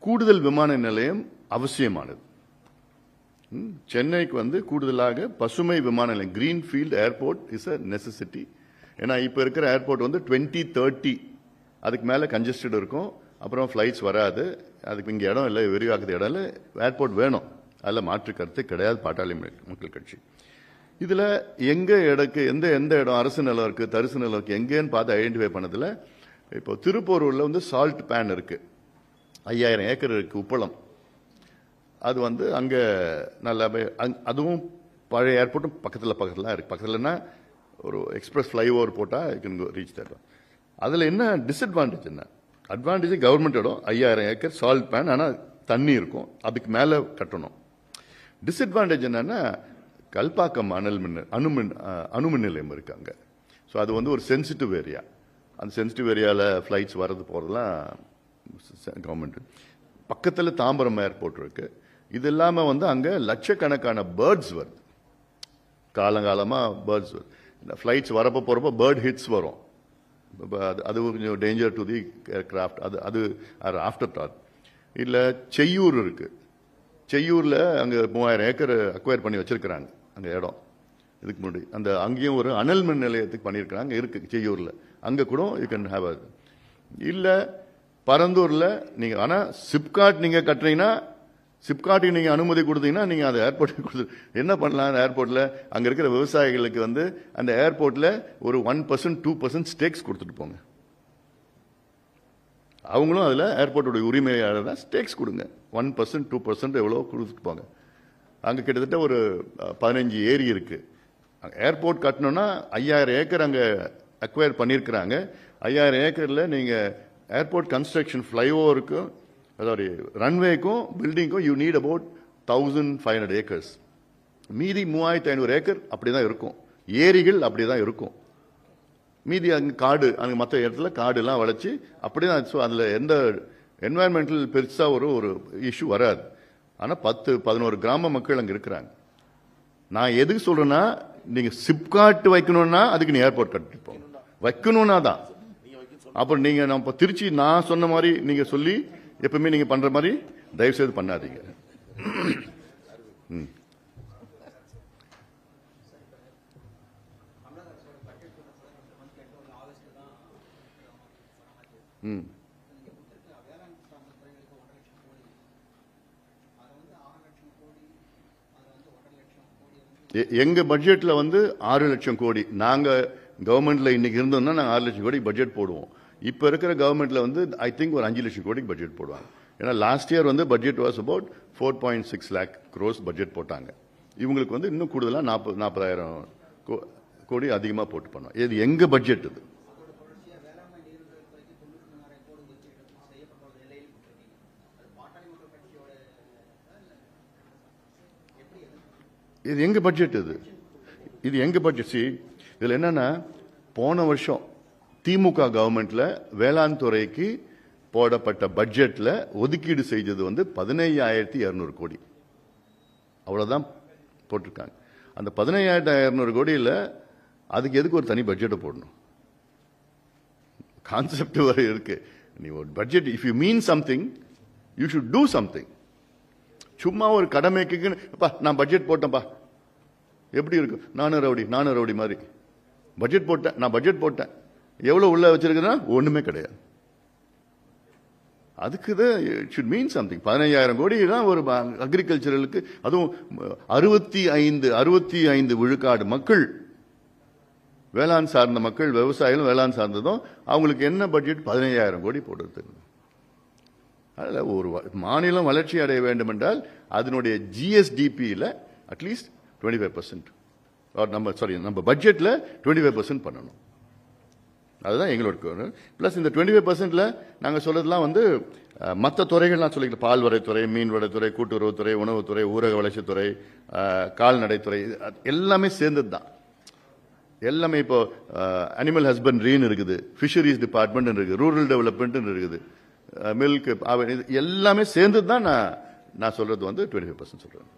கூடுதல் விமான நிலையம் அவசியமானது. சென்னைக்கு வந்து கூடுதலாக பசுமை விமான நிலையம் Greenfield airport is a necessity. ஏன்னா இப்ப இருக்கிற ஏர்போர்ட் வந்து 2030 அதுக்கு மேல கன்ஜஸ்டட் இருக்கும், அப்புறம் ஃபிளைட்ஸ் வராது. அதுக்கு இங்க இடம் இல்லை, விரிவாக்குற இடம் இல்லை, ஏர்போர்ட் வேணும். அதில் மாற்று கருத்து கிடையாது பாட்டாளி மக்கள் கட்சி. இதுல எங்க இடக்கு எந்த இடம் அரசு நிலம் இருக்கு, தரிசு நிலம் இருக்கு, எங்கேன்னு பார்த்து ஐடென்டிஃபை பண்ணதுல இப்போ திருப்பூர்ல வந்து சால்ட் பேன் இருக்கு, 5000 ஏக்கர் இருக்கு உப்பளம். அது வந்து அங்க நல்லா அதுவும் பழைய ஏர்போர்ட்டும் பக்கத்துல இருக்கு. பக்கத்துலன்னா ஒரு எக்ஸ்பிரஸ் ஃபிளைஓவர் போட்டா ரீச் தரும். அதுல என்ன டிஸ்அட்வான்டேஜ் என்ன? அட்வான்டேஜ் கவர்மெண்ட் இடம் 5000 ஏக்கர் சால்ட் பேன், ஆனா தண்ணி இருக்கும், அதுக்கு மேல கட்டணும். டிஸ்அட்வான்டேஜ் என்னன்னா கல்பாக்கம் அணுமின் நிலையம் இருக்காங்க. ஸோ அது வந்து ஒரு சென்சிட்டிவ் ஏரியா. அந்த சென்சிட்டிவ் ஏரியாவில் ஃப்ளைட்ஸ் வர்றது போகிறதுலாம் கவர்மெண்ட். பக்கத்தில் தாம்பரம் ஏர்போர்ட் இருக்கு. இது இல்லாமல் வந்து அங்கே லட்சக்கணக்கான பேர்ட்ஸ் வருது, காலங்காலமாக பேர்ட்ஸ் வருது. ஃப்ளைட்ஸ் வரப்போ போகிறப்போ பேர்ட் ஹிட்ஸ் வரும். அது கொஞ்சம் டேஞ்சர் டு தி ஏர்கிராஃப்ட். அது ஆஃப்டர் தாட். இல்லை செய்யூர் இருக்கு. செய்யூர்ல அங்கே 3000 ஏக்கர் அக்வயர் பண்ணி வச்சிருக்கிறாங்க அங்கே இடம். இதுக்கு முன்னாடி அந்த அங்கேயும் ஒரு அனல் மின் நிலையத்துக்கு பண்ணியிருக்கிறாங்க இருக்கு செய்யூர்ல. அங்கே கூட யூ கேன் ஹேவ். இல்லை பரந்தூர்ல நீங்க ஆனா சிப்காட் நீங்க கட்டுறீங்கன்னா, சிப்காட்டுக்கு நீங்க அனுமதி கொடுத்தீங்கன்னா நீங்க அந்த ஏர்போர்ட் கொடுத்து என்ன பண்ணலாம்? அந்த ஏர்போர்ட்ல அங்க இருக்கிற விவசாயிகளுக்கு வந்து அந்த ஏர்போர்ட்ல ஒரு 1% 2% ஸ்டேக்ஸ் கொடுத்துட்டு போங்க. அவங்களும் அதுல ஏர்போர்ட்டோட உரிமையாளர் ஸ்டேக்ஸ் கொடுங்க. 1% 2% எவ்வளோ கொடுத்துட்டு போங்க. அங்க கிட்டத்தட்ட ஒரு 15 ஏரி இருக்கு. ஏர்போர்ட் கட்டணும்னா 5000 ஏக்கர் அங்க அக்வயர் பண்ணியிருக்கிறாங்க. 5000 ஏக்கர்ல நீங்க ஏர்போர்ட் கன்ஸ்ட்ரக்ஷன் ஃபிளைஓவருக்கும் அதாவது ரன்வேக்கும் பில்டிங்க்கும் யூ நீட் அபவுட் 1500 ஏக்கர்ஸ். மீதி 3500 ஏக்கர் அப்படிதான் இருக்கும். ஏரிகள் அப்படிதான் இருக்கும். மீதி அங்கே காடு, அங்கே மற்ற இடத்துல காடுலாம் வளைச்சி அப்படிதான். ஸோ அதில் எந்த என்வாயன்மெண்டல் பெருசாக ஒரு இஷ்யூ வராது. ஆனால் 10-11 கிராம மக்கள் அங்கே இருக்கிறாங்க. நான் எதுக்கு சொல்றேன்னா, நீங்க சிப்காட் வைக்கணும்னா அதுக்கு நீ ஏர்போர்ட் கட்டிட்டு போங்க. வைக்கணும்னா தான். அப்புறம் நீங்க நம்ம திருச்சி நான் சொன்ன மாதிரி நீங்க சொல்லி எப்பவுமே நீங்க பண்ற மாதிரி தயவு செய்து பண்ணாதீங்க. எங்க பட்ஜெட்ல வந்து 6 லட்சம் கோடி. நாங்க கவர்மெண்ட்ல இன்னைக்கு இருந்தோம்னா நாங்க 6 லட்சம் கோடி பட்ஜெட் போடுவோம். இப்ப இருக்கிற கவர்மெண்ட்ல வந்து ஐ திங்க் ஒரு 5 லட்சம் கோடிக்கு பட்ஜெட் போடுவாங்க. ஏன்னா லாஸ்ட் இயர் வந்து budget was about 4.6 lakh crores budget போட்டாங்க. இவங்களுக்கு வந்து இன்னும் கூடுதலா 40,000 கோடி அதிகமா போட்டு பண்ணோம். இது எங்க பட்ஜெட் இது. இது எங்க பட்ஜெட் இது எங்க பட்ஜெட். இதுல என்னன்னா போன வருஷம் திமுக கவர்மெண்ட்ல வேளாண் துறைக்கு போடப்பட்ட பட்ஜெட்ல ஒதுக்கீடு செய்தது வந்து 15,200 கோடி. அவ்வளவுதான் போட்டிருக்காங்க. அந்த 15,200 கோடியில் அதுக்கு எதுக்கு ஒரு தனி பட்ஜெட்டை போடணும். கான்செப்ட் வரை இருக்கு. நீ ஒரு budget if you mean something you should do something. சும்மா ஒரு கடமைக்கு நான் பட்ஜெட் போட்டேன்ப்பா எப்படி இருக்கு நானும் ரவுடி மாதிரி பட்ஜெட் போட்டேன். நான் பட்ஜெட் போட்டேன் எவ்வளவு உள்ள வச்சிருக்குன்னா ஒண்ணுமே கிடையாது. அதுக்கு ஷுட் மீன் சம்திங். 15,000 கோடி தான் ஒரு அக்ரிகல்ச்சரலுக்கு. அதுவும் 65 விழுக்காடு மக்கள் வேளாண் சார்ந்த மக்கள், விவசாயிகளும் வேளாண் சார்ந்ததும் அவங்களுக்கு என்ன பட்ஜெட் 15,000 கோடி போடுறது. அதில் ஒரு மாநிலம் வளர்ச்சி அடைய வேண்டும் என்றால் அதனுடைய ஜிஎஸ்டிபியில் அட்லீஸ்ட் 25% நம்ம பட்ஜெட்ல 25% பண்ணணும். அதுதான் எங்களோட பிளஸ். இந்த 25%ல நாங்கள் சொல்றதுலாம் வந்து மற்ற துறைகள்லாம் சொல்லிக்கலாம். பால்வரைத்துறை, மீன்வளத்துறை, கூட்டுறவுத்துறை, உணவுத்துறை, ஊரக வளர்ச்சித்துறை, கால்நடைத்துறை எல்லாமே சேர்ந்தது தான். எல்லாமே இப்போ அனிமல் ஹஸ்பண்ட்ரின்னு இருக்குது, ஃபிஷரிஸ் டிபார்ட்மெண்ட் இருக்குது, ரூரல் டெவலப்மெண்ட் இருக்குது, மில்க், எல்லாமே சேர்ந்தது தான். நான் சொல்றது வந்து 25% சொல்றேன்.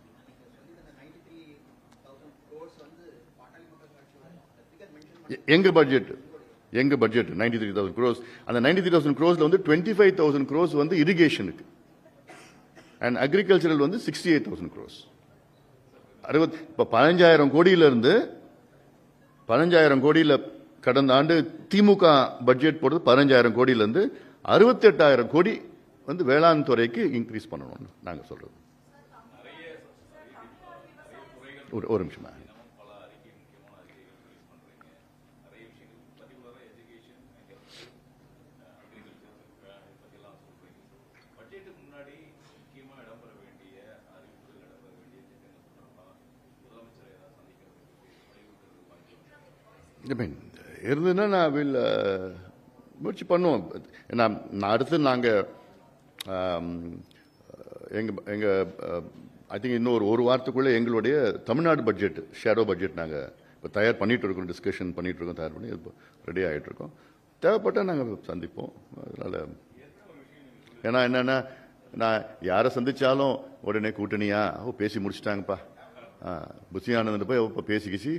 எங்க பட்ஜெட் 93,000 crores. அந்த 93,000 crores வந்து 25,000 crores வந்து இரிகேஷனுக்கு அண்ட் அக்ரிகல்ச்சரல் வந்து 68,000 crores. இப்ப 15,000 கோடியிலிருந்து 15,000 கோடியில கடந்த ஆண்டு திமுக பட்ஜெட் போடுறது 15,000 கோடியிலிருந்து 68,000 கோடி வந்து வேளாண் துறைக்கு இன்க்ரீஸ் பண்ணணும் நாங்க சொல்றது. ஒரு நிமிஷமா. இருந்ததுன்னா நான் முயற்சி பண்ணுவோம். அடுத்து நாங்கள் எங்க ஐ திங்க் இன்னும் ஒரு வாரத்துக்குள்ள எங்களுடைய தமிழ்நாடு பட்ஜெட் ஷேடோ பட்ஜெட் நாங்கள் இப்போ தயார் பண்ணிட்டு இருக்கோம், டிஸ்கஷன் பண்ணிட்டு இருக்கோம், தயார் பண்ணி இப்போ ரெடி ஆகிட்டு இருக்கோம். தேவைப்பட்டால் நாங்கள் சந்திப்போம். அதனால ஏன்னா என்னன்னா நான் யாரை சந்திச்சாலும் உடனே கூட்டணியா பேசி முடிச்சுட்டாங்கப்பா, புஷி ஆனந்த் போய் இப்போ பேசிக்கிச்சு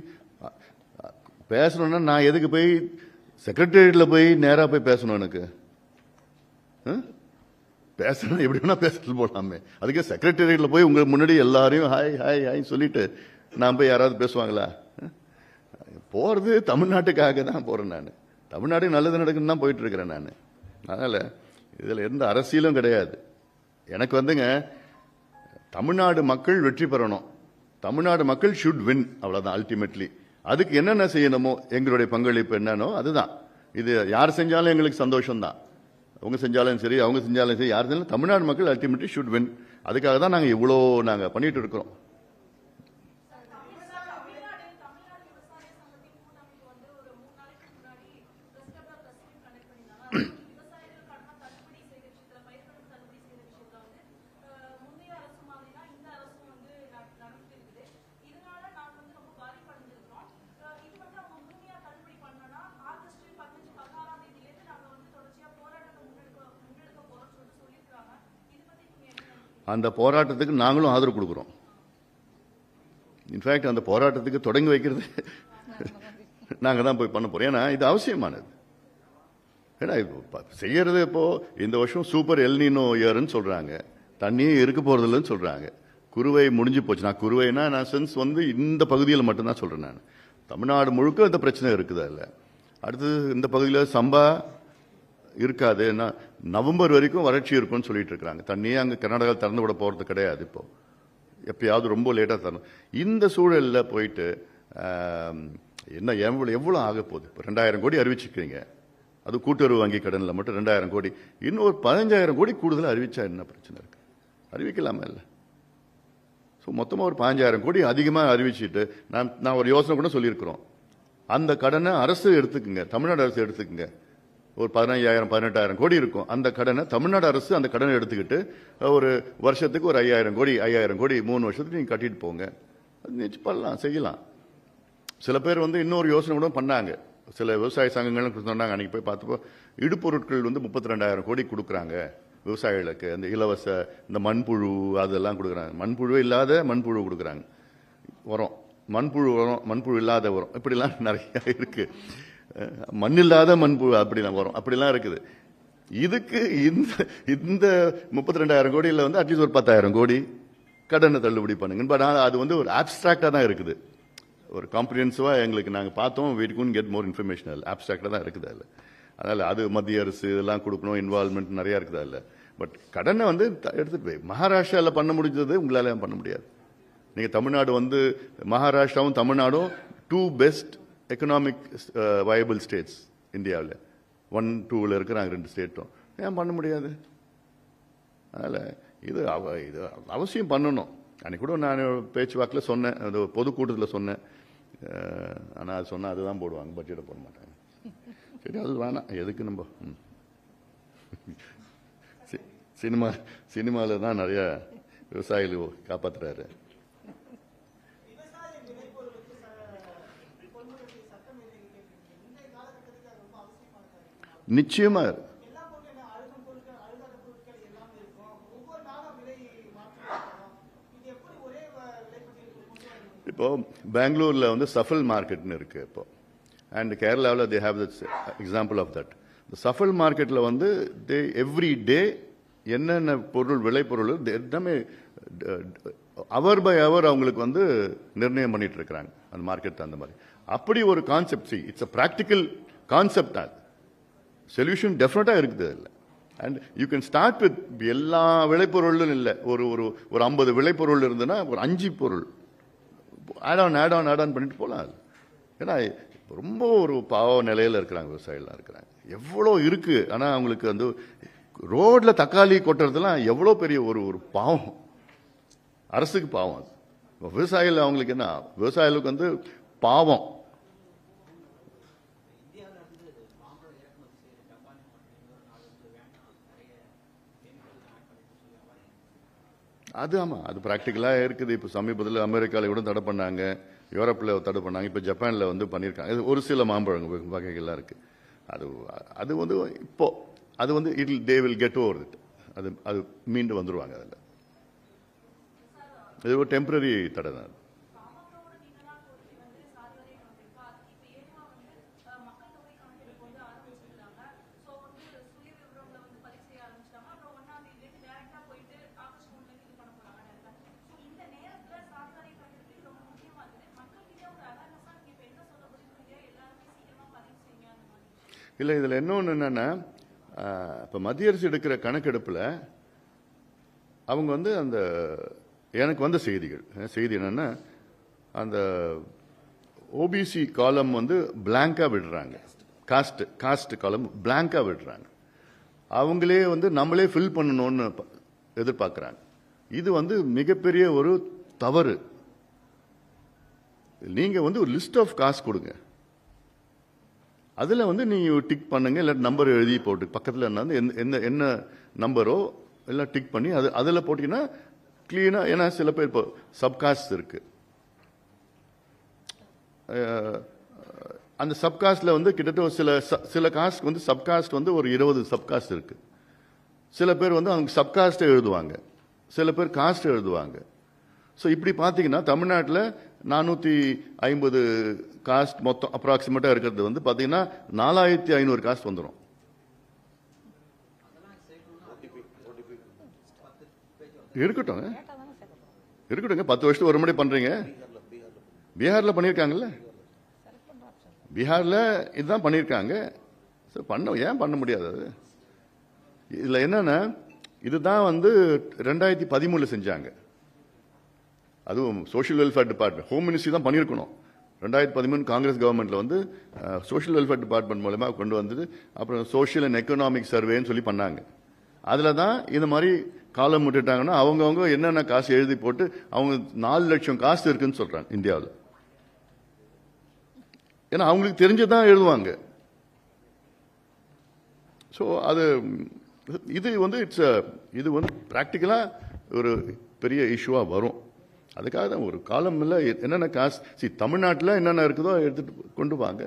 பேசணும்னா நான் எதுக்கு போய் செக்ரட்டரியேட்ல போய் நேரா போய் பேசணும்? எனக்கு பேசணும் எப்படி வேணா பேசல போலாமே. அதுக்கே செக்ரட்டரியேட்ல போய் உங்க முன்னாடி எல்லாரையும் ஹாய் ஹாய் ஹாய் சொல்லிட்டு நான் போய் யாராவது பேசுவாங்களா? போறது தமிழ்நாட்டுக்காக தான் போறேன். நான் தமிழ்நாடு நல்லது நடக்குன்னு தான் போயிட்டு இருக்கிறேன் நான். அதனால இதுல எந்த அரசியலும் கிடையாது. எனக்கு வந்துங்க தமிழ்நாடு மக்கள் வெற்றி பெறணும், தமிழ்நாடு மக்கள் ஷுட் வின், அவ்வளவுதான் அல்டிமேட்லி. அதுக்கு என்னென்ன செய்யணுமோ எங்களுடைய பங்களிப்பு என்னன்னோ அதுதான். இது யார் செஞ்சாலும் எங்களுக்கு சந்தோஷம் தான். அவங்க செஞ்சாலும் சரி, அவங்க செஞ்சாலும் சரி, யார் செஞ்சாலும் தமிழ்நாடு மக்கள் அல்டிமேட்லி ஷுட் வின். அதுக்காக தான் நாங்கள் இவ்வளோ நாங்கள் பண்ணிட்டு இருக்கிறோம். அந்த போராட்டத்துக்கு நாங்களும் ஆதரவு கொடுக்கிறோம். இன்ஃபேக்ட் அந்த போராட்டத்துக்கு தொடங்கி வைக்கிறது நாங்க தான் போய் பண்ண போறோம். ஏன்னா இது அவசியமானது. ஏன்னா செய்யறது இப்போ இந்த வருஷம் சூப்பர் எல்னினோ இயர்ன்னு சொல்றாங்க, தண்ணியே இருக்க போறது இல்லைன்னு சொல்றாங்க. குறுவை முடிஞ்சு போச்சு. நான் குறுவைனா நான் சென்ஸ் வந்து இந்த பகுதியில் மட்டும்தான் சொல்றேன். நான் தமிழ்நாடு முழுக்க இந்த பிரச்சனை இருக்குதா இல்லை. அடுத்தது இந்த பகுதியில் சம்பா இருக்காது, நவம்பர் வரைக்கும் வறட்சி இருக்கும்னு சொல்லிட்டு இருக்காங்க. தண்ணியே அங்கே கர்நாடகா திறந்து விட போறது கிடையாது. இப்போ எப்பயாவது ரொம்ப லேட்டாக தரணும். இந்த சூழலில் போயிட்டு என்ன எவ்வளோ ஆக போகுது? இப்போ 2000 கோடி அறிவிச்சிருக்கீங்க, அது கூட்டுறவு வங்கி கடனில் மட்டும் 2000 கோடி. இன்னும் ஒரு 15000 கோடி கூடுதலாக அறிவிச்சா என்ன பிரச்சனை இருக்கு? அறிவிக்கலாமா இல்லை? ஸோ மொத்தமாக ஒரு 15000 கோடி அதிகமாக அறிவிச்சுட்டு நான் ஒரு யோசனை கூட சொல்லியிருக்கிறோம். அந்த கடனை அரசு எடுத்துக்குங்க, தமிழ்நாடு அரசு எடுத்துக்குங்க. ஒரு 15000 18000 கோடி இருக்கும். அந்த கடனை தமிழ்நாடு அரசு அந்த கடனை எடுத்துக்கிட்டு ஒரு வருஷத்துக்கு ஒரு 5000 கோடி 3 வருஷத்துக்கு நீங்க கட்டிட்டு போங்க. அது பண்ணலாம், செய்யலாம். சில பேர் வந்து இன்னொரு யோசனை கூட பண்ணாங்க. சில விவசாய சங்கங்கள் சொன்னாங்க, அன்னைக்கு போய் பார்த்தப்போ இடுபொருட்கள் வந்து 32000 கோடி கொடுக்குறாங்க விவசாயிகளுக்கு. அந்த இலவச இந்த மண்புழு அதெல்லாம் கொடுக்குறாங்க. மண்புழுவே இல்லாத மண்புழு கொடுக்குறாங்க, உரம், மண்புழு உரம், மண்புழு இல்லாத உரம், இப்படிலாம் நிறைய இருக்கு. மண் இல்லாத மண்புழு அப்படிலாம் வரும், அப்படிலாம் இருக்குது. இதுக்கு இந்த 32000 கோடியில் வந்து அட்லீஸ்ட் ஒரு 10000 கோடி கடனை தள்ளுபடி பண்ணுங்க. பட் அது வந்து ஒரு ஆப்ஸ்ட்ராக்டா தான் இருக்குது. ஒரு காம்ப்ரிஹென்சிவா எங்களுக்கு நாங்கள் பார்த்தோம், we couldn't get more information. ஆப்ஸ்ட்ராக்டா தான் இருக்குது அதில். அதனால அது மத்திய அரசு இதெல்லாம் கொடுக்கணும், இன்வால்மெண்ட் நிறைய இருக்குது அதில். பட் கடனை வந்து எடுத்துட்டு போய் மகாராஷ்டிராவில் பண்ண முடிஞ்சது உங்களால பண்ண முடியாது. நீங்க தமிழ்நாடு வந்து மகாராஷ்டிராவும் தமிழ்நாடும் 2 பெஸ்ட் எக்கனாமிக் வயபிள் ஸ்டேட்ஸ் இந்தியாவில். 1, 2ல் இருக்கிறாங்க 2 ஸ்டேட்டும். ஏன் பண்ண முடியாது? அதனால இது அவசியம் பண்ணணும். அன்னைக்கு கூட நான் பேச்சுவாக்கில் சொன்னேன், அது பொதுக்கூட்டத்தில் சொன்னேன். ஆனால் அது சொன்னால் அதுதான் போடுவாங்க, பட்ஜெட்டை போட மாட்டாங்க. சரி, அது வேணாம், எதுக்கு நம்ம சினிமாவில் தான் நிறைய விவசாயிகள் காப்பாற்றுறாரு. நிச்சயமா இப்போ பெங்களூர்ல வந்து சஃபல் மார்க்கெட்னு இருக்கு இப்போ, அண்ட் கேரளாவில் they have this example of that. சஃபல் மார்க்கெட்ல வந்து தே எவ்ரி டே என்னென்ன பொருள் விளைபொருள் எல்லாமே அவர் பை அவர் அவங்களுக்கு வந்து நிர்ணயம் பண்ணிட்டு இருக்கிறாங்க அந்த மார்க்கெட். அந்த மாதிரி அப்படி ஒரு concept, it's a practical concept. அது சொல்யூஷன் டெஃபினட்டா இருக்குது இல்லை. And you can start with எல்லா விளைபொருளும் இல்லை, ஒரு ஒரு 50 விளைபொருள் இருந்ததுன்னா ஒரு 5 பொருள் ஆட் ஆன் பண்ணிட்டு போகலாம். ஏன்னா ரொம்ப ஒரு பாவ நிலையில இருக்கிறாங்க விவசாயிகள்லாம் இருக்கிறாங்க. எவ்வளோ இருக்கு, ஆனா அவங்களுக்கு வந்து ரோட்ல தக்காளி கொட்டுறதுலாம் எவ்வளோ பெரிய ஒரு பாவம், அரசுக்கு பாவம். அது விவசாயிகள் அவங்களுக்கு என்ன, விவசாயிகளுக்கு வந்து பாவம். அது ஆமா, அது பிராக்டிக்கலா இருக்குது. இப்போ சமீபத்தில் அமெரிக்காவில் கூட தடை பண்ணாங்க, யூரோப்பில் தடை பண்ணாங்க, இப்போ ஜப்பான்ல வந்து பண்ணியிருக்காங்க. ஒரு சில மாம்பழம் வகைகள்லாம் இருக்கு. அது வந்து இப்போ அது வந்து they will get over it. அது மீண்டு வந்துருவாங்க. அதில் இது ஒரு டெம்பரரி தடை தான். இல்லை, இதில் இன்னொன்று என்னன்னா, இப்போ மத்திய அரசு எடுக்கிற கணக்கெடுப்பில் அவங்க வந்து அந்த எனக்கு வந்த செய்தி என்னன்னா, அந்த ஓபிசி காலம் வந்து பிளாங்கா விடுறாங்க, காஸ்ட் காலம் பிளாங்கா விடுறாங்க. அவங்களே வந்து நம்மளே ஃபில் பண்ணணும்னு எதிர்பார்க்குறாங்க. இது வந்து மிகப்பெரிய ஒரு தவறு. நீங்க வந்து ஒரு லிஸ்ட் ஆஃப் காஸ்ட் கொடுங்க, அதில் வந்து நீங்க டிக் பண்ணுங்க, இல்லை நம்பர் எழுதி போட்டு பக்கத்தில் என்ன நம்பரோ எல்லாம் டிக் பண்ணி அதில் போட்டீங்கன்னா கிளீனா. ஏன்னா சில பேர் இப்போ சப்காஸ்ட் இருக்கு, அந்த சப்காஸ்ட்ல வந்து கிட்டத்தட்ட சில காஸ்ட் வந்து சப்காஸ்ட் வந்து ஒரு 20 சப்காஸ்ட் இருக்கு. சில பேர் வந்து அவங்க சப்காஸ்ட் எழுதுவாங்க, சில பேர் காஸ்ட் எழுதுவாங்க. ஸோ இப்படி பார்த்தீங்கன்னா தமிழ்நாட்டில் 450 காஸ்ட் மொத்தம் அப்ராக்சிமேட்டா இருக்கிறது வந்து பார்த்தீங்கன்னா 4500 காஸ்ட் வந்துடும். இருக்கட்டும் 10 வருஷத்துக்கு ஒரு முறை பண்றீங்க. பீகார்ல பண்ணியிருக்காங்கல்ல, பீகார்ல இதுதான் பண்ணியிருக்காங்க. ஏன் பண்ண முடியாது? அது இதுல என்னன்னா, இதுதான் வந்து 2013 செஞ்சாங்க. அதுவும் social welfare department, home ministry தான் பண்ணியிருக்கணும். 2013 காங்கிரஸ் கவர்மெண்ட்ல வந்து சோஷியல் வெல்ஃபேர் டிபார்ட்மெண்ட் மூலமா கொண்டு வந்தது. அப்புறம் சோஷியல் அண்ட் எக்கனாமிக் சர்வேன்னு சொல்லி பண்ணாங்க. அதில் தான் இந்த மாதிரி காலம் விட்டுட்டாங்கன்னா அவங்கவுங்க என்னென்ன காசு எழுதி போட்டு அவங்க 4 லட்சம் காசு இருக்குன்னு சொல்றாங்க இந்தியாவில். ஏன்னா அவங்களுக்கு தெரிஞ்சதான் எழுதுவாங்க. ஸோ அது இது வந்து இது வந்து பிராக்டிக்கலா ஒரு பெரிய இஷ்யூவா வரும். அதுக்காக தான் ஒரு காலம் இல்லை என்னென்ன காசு தமிழ்நாட்டில் என்னென்ன இருக்குதோ எடுத்துட்டு கொண்டு வாங்க.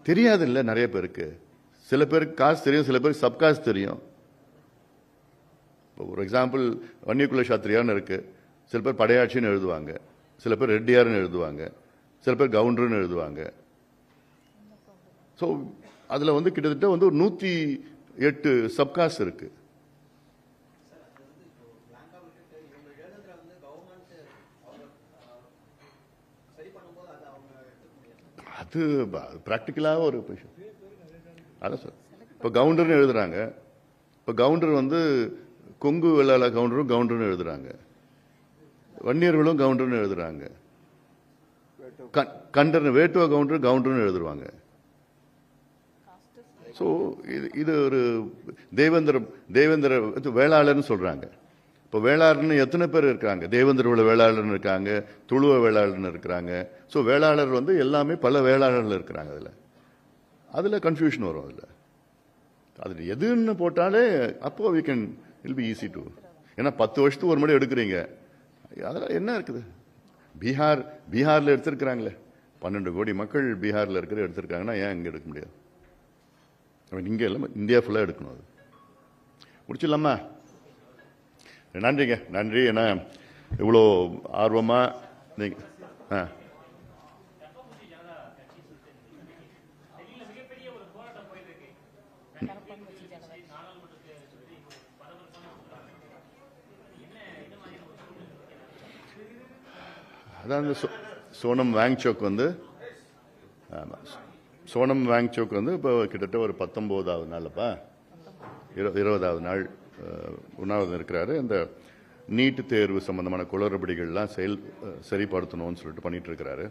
தெரியாது இல்லை நிறைய பேருக்கு. சில பேருக்கு காசு தெரியும், சில பேருக்கு சப் காசு தெரியும். இப்போ ஒரு எக்ஸாம்பிள் வன்னியகுல சாத்திரியான்னு இருக்கு. சில பேர் படையாட்சின்னு எழுதுவாங்க, சில பேர் ரெட்டியார்னு எழுதுவாங்க, சில பேர் கவுண்டர்னு எழுதுவாங்க. ஸோ அதில் வந்து கிட்டத்தட்ட வந்து ஒரு 108 சப்காஸ்ட் இருக்கு. அது பிராக்டிக்கலாக ஒரு விஷயம். அதான் சார் இப்போ கவுண்டர்னு எழுதுறாங்க. இப்போ கவுண்டர் வந்து கொங்கு வெள்ளாள கவுண்டரும் கவுண்டர்னு எழுதுறாங்க, வன்னியர்களும் கவுண்டர்னு எழுதுறாங்க, கண்டர் வேட்டுவ கவுண்டர் கவுண்டர்னு எழுதுருவாங்க. ஸோ இது ஒரு தேவேந்திர வேளாளர்னு சொல்றாங்க. இப்போ வேளாளர்னு எத்தனை பேர் இருக்காங்க? தேவேந்திர வேளாளர்னு இருக்காங்க, துளுவ வேளாளர்னு இருக்கிறாங்க. ஸோ வேளாளர் வந்து எல்லாமே பல வேளாளர்கள் இருக்கிறாங்க. அதில் கன்ஃபியூஷன் வரும். அதில் எதுன்னு போட்டாலே அப்போ we can ill be easy to. ஏன்னா 10 வருஷத்துக்கு ஒரு முறை எடுக்கிறீங்க. அதெல்லாம் என்ன இருக்குது? பீகாரில் எடுத்திருக்கிறாங்களே 12 கோடி மக்கள் பீகாரில் இருக்கிற எடுத்திருக்காங்கன்னா ஏன் இங்கே எடுக்க முடியாது? இங்கே இல்லை, இந்தியா ஃபுல்லாக எடுக்கணும். அது முடிச்சிடலாமா? நன்றிங்க, நன்றி. ஏன்னா இவ்வளோ ஆர்வமாக நீங்கள் அதான் இந்த சோனம் வாங்சோக் வந்து சோனம் வாங்சோக் வந்து இப்போ கிட்டத்தட்ட ஒரு 19வது நாள்ப்பா, 20வது நாள் உண்ணாவிரதம் இருக்கிறாரு. இந்த நீட்டு தேர்வு சம்பந்தமான குளறுபடிகள்லாம் சரிப்படுத்தணும்னு சொல்லிட்டு பண்ணிட்டு இருக்கிறாரு.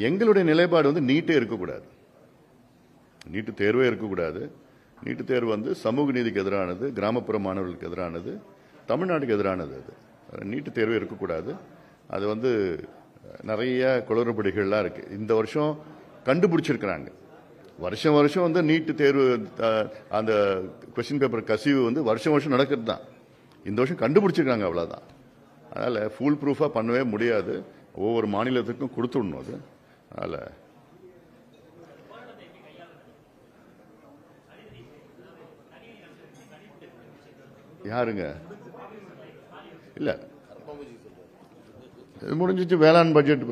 எங்களுடைய நிலைப்பாடு வந்து நீட்டே இருக்கக்கூடாது, நீட்டு தேர்வே இருக்கக்கூடாது. நீட்டு தேர்வு வந்து சமூக நீதிக்கு எதிரானது, கிராமப்புற மாணவர்களுக்கு எதிரானது, தமிழ்நாட்டுக்கு எதிரானது. அது நீட்டு தேர்வே இருக்கக்கூடாது. அது வந்து நிறைய குளறுபடிகள்லாம் இருக்கு. இந்த வருஷம் கண்டுபிடிச்சிருக்கிறாங்க. வருஷம் வருஷம் வந்து நீட்டு தேர்வு அந்த கொஸ்டின் பேப்பர் கசிவு வந்து வருஷம் வருஷம் நடக்கிறது தான். இந்த வருஷம் கண்டுபிடிச்சிருக்காங்க, அவ்வளோதான். அதனால் ஃபுல் ப்ரூஃபாக பண்ணவே முடியாது. ஒவ்வொரு மாநிலத்துக்கும் கொடுத்துடணும் அது. அதனால் யாருங்க இல்லை முடிஞ்சிச்சு. வேளாண் பட்ஜெட்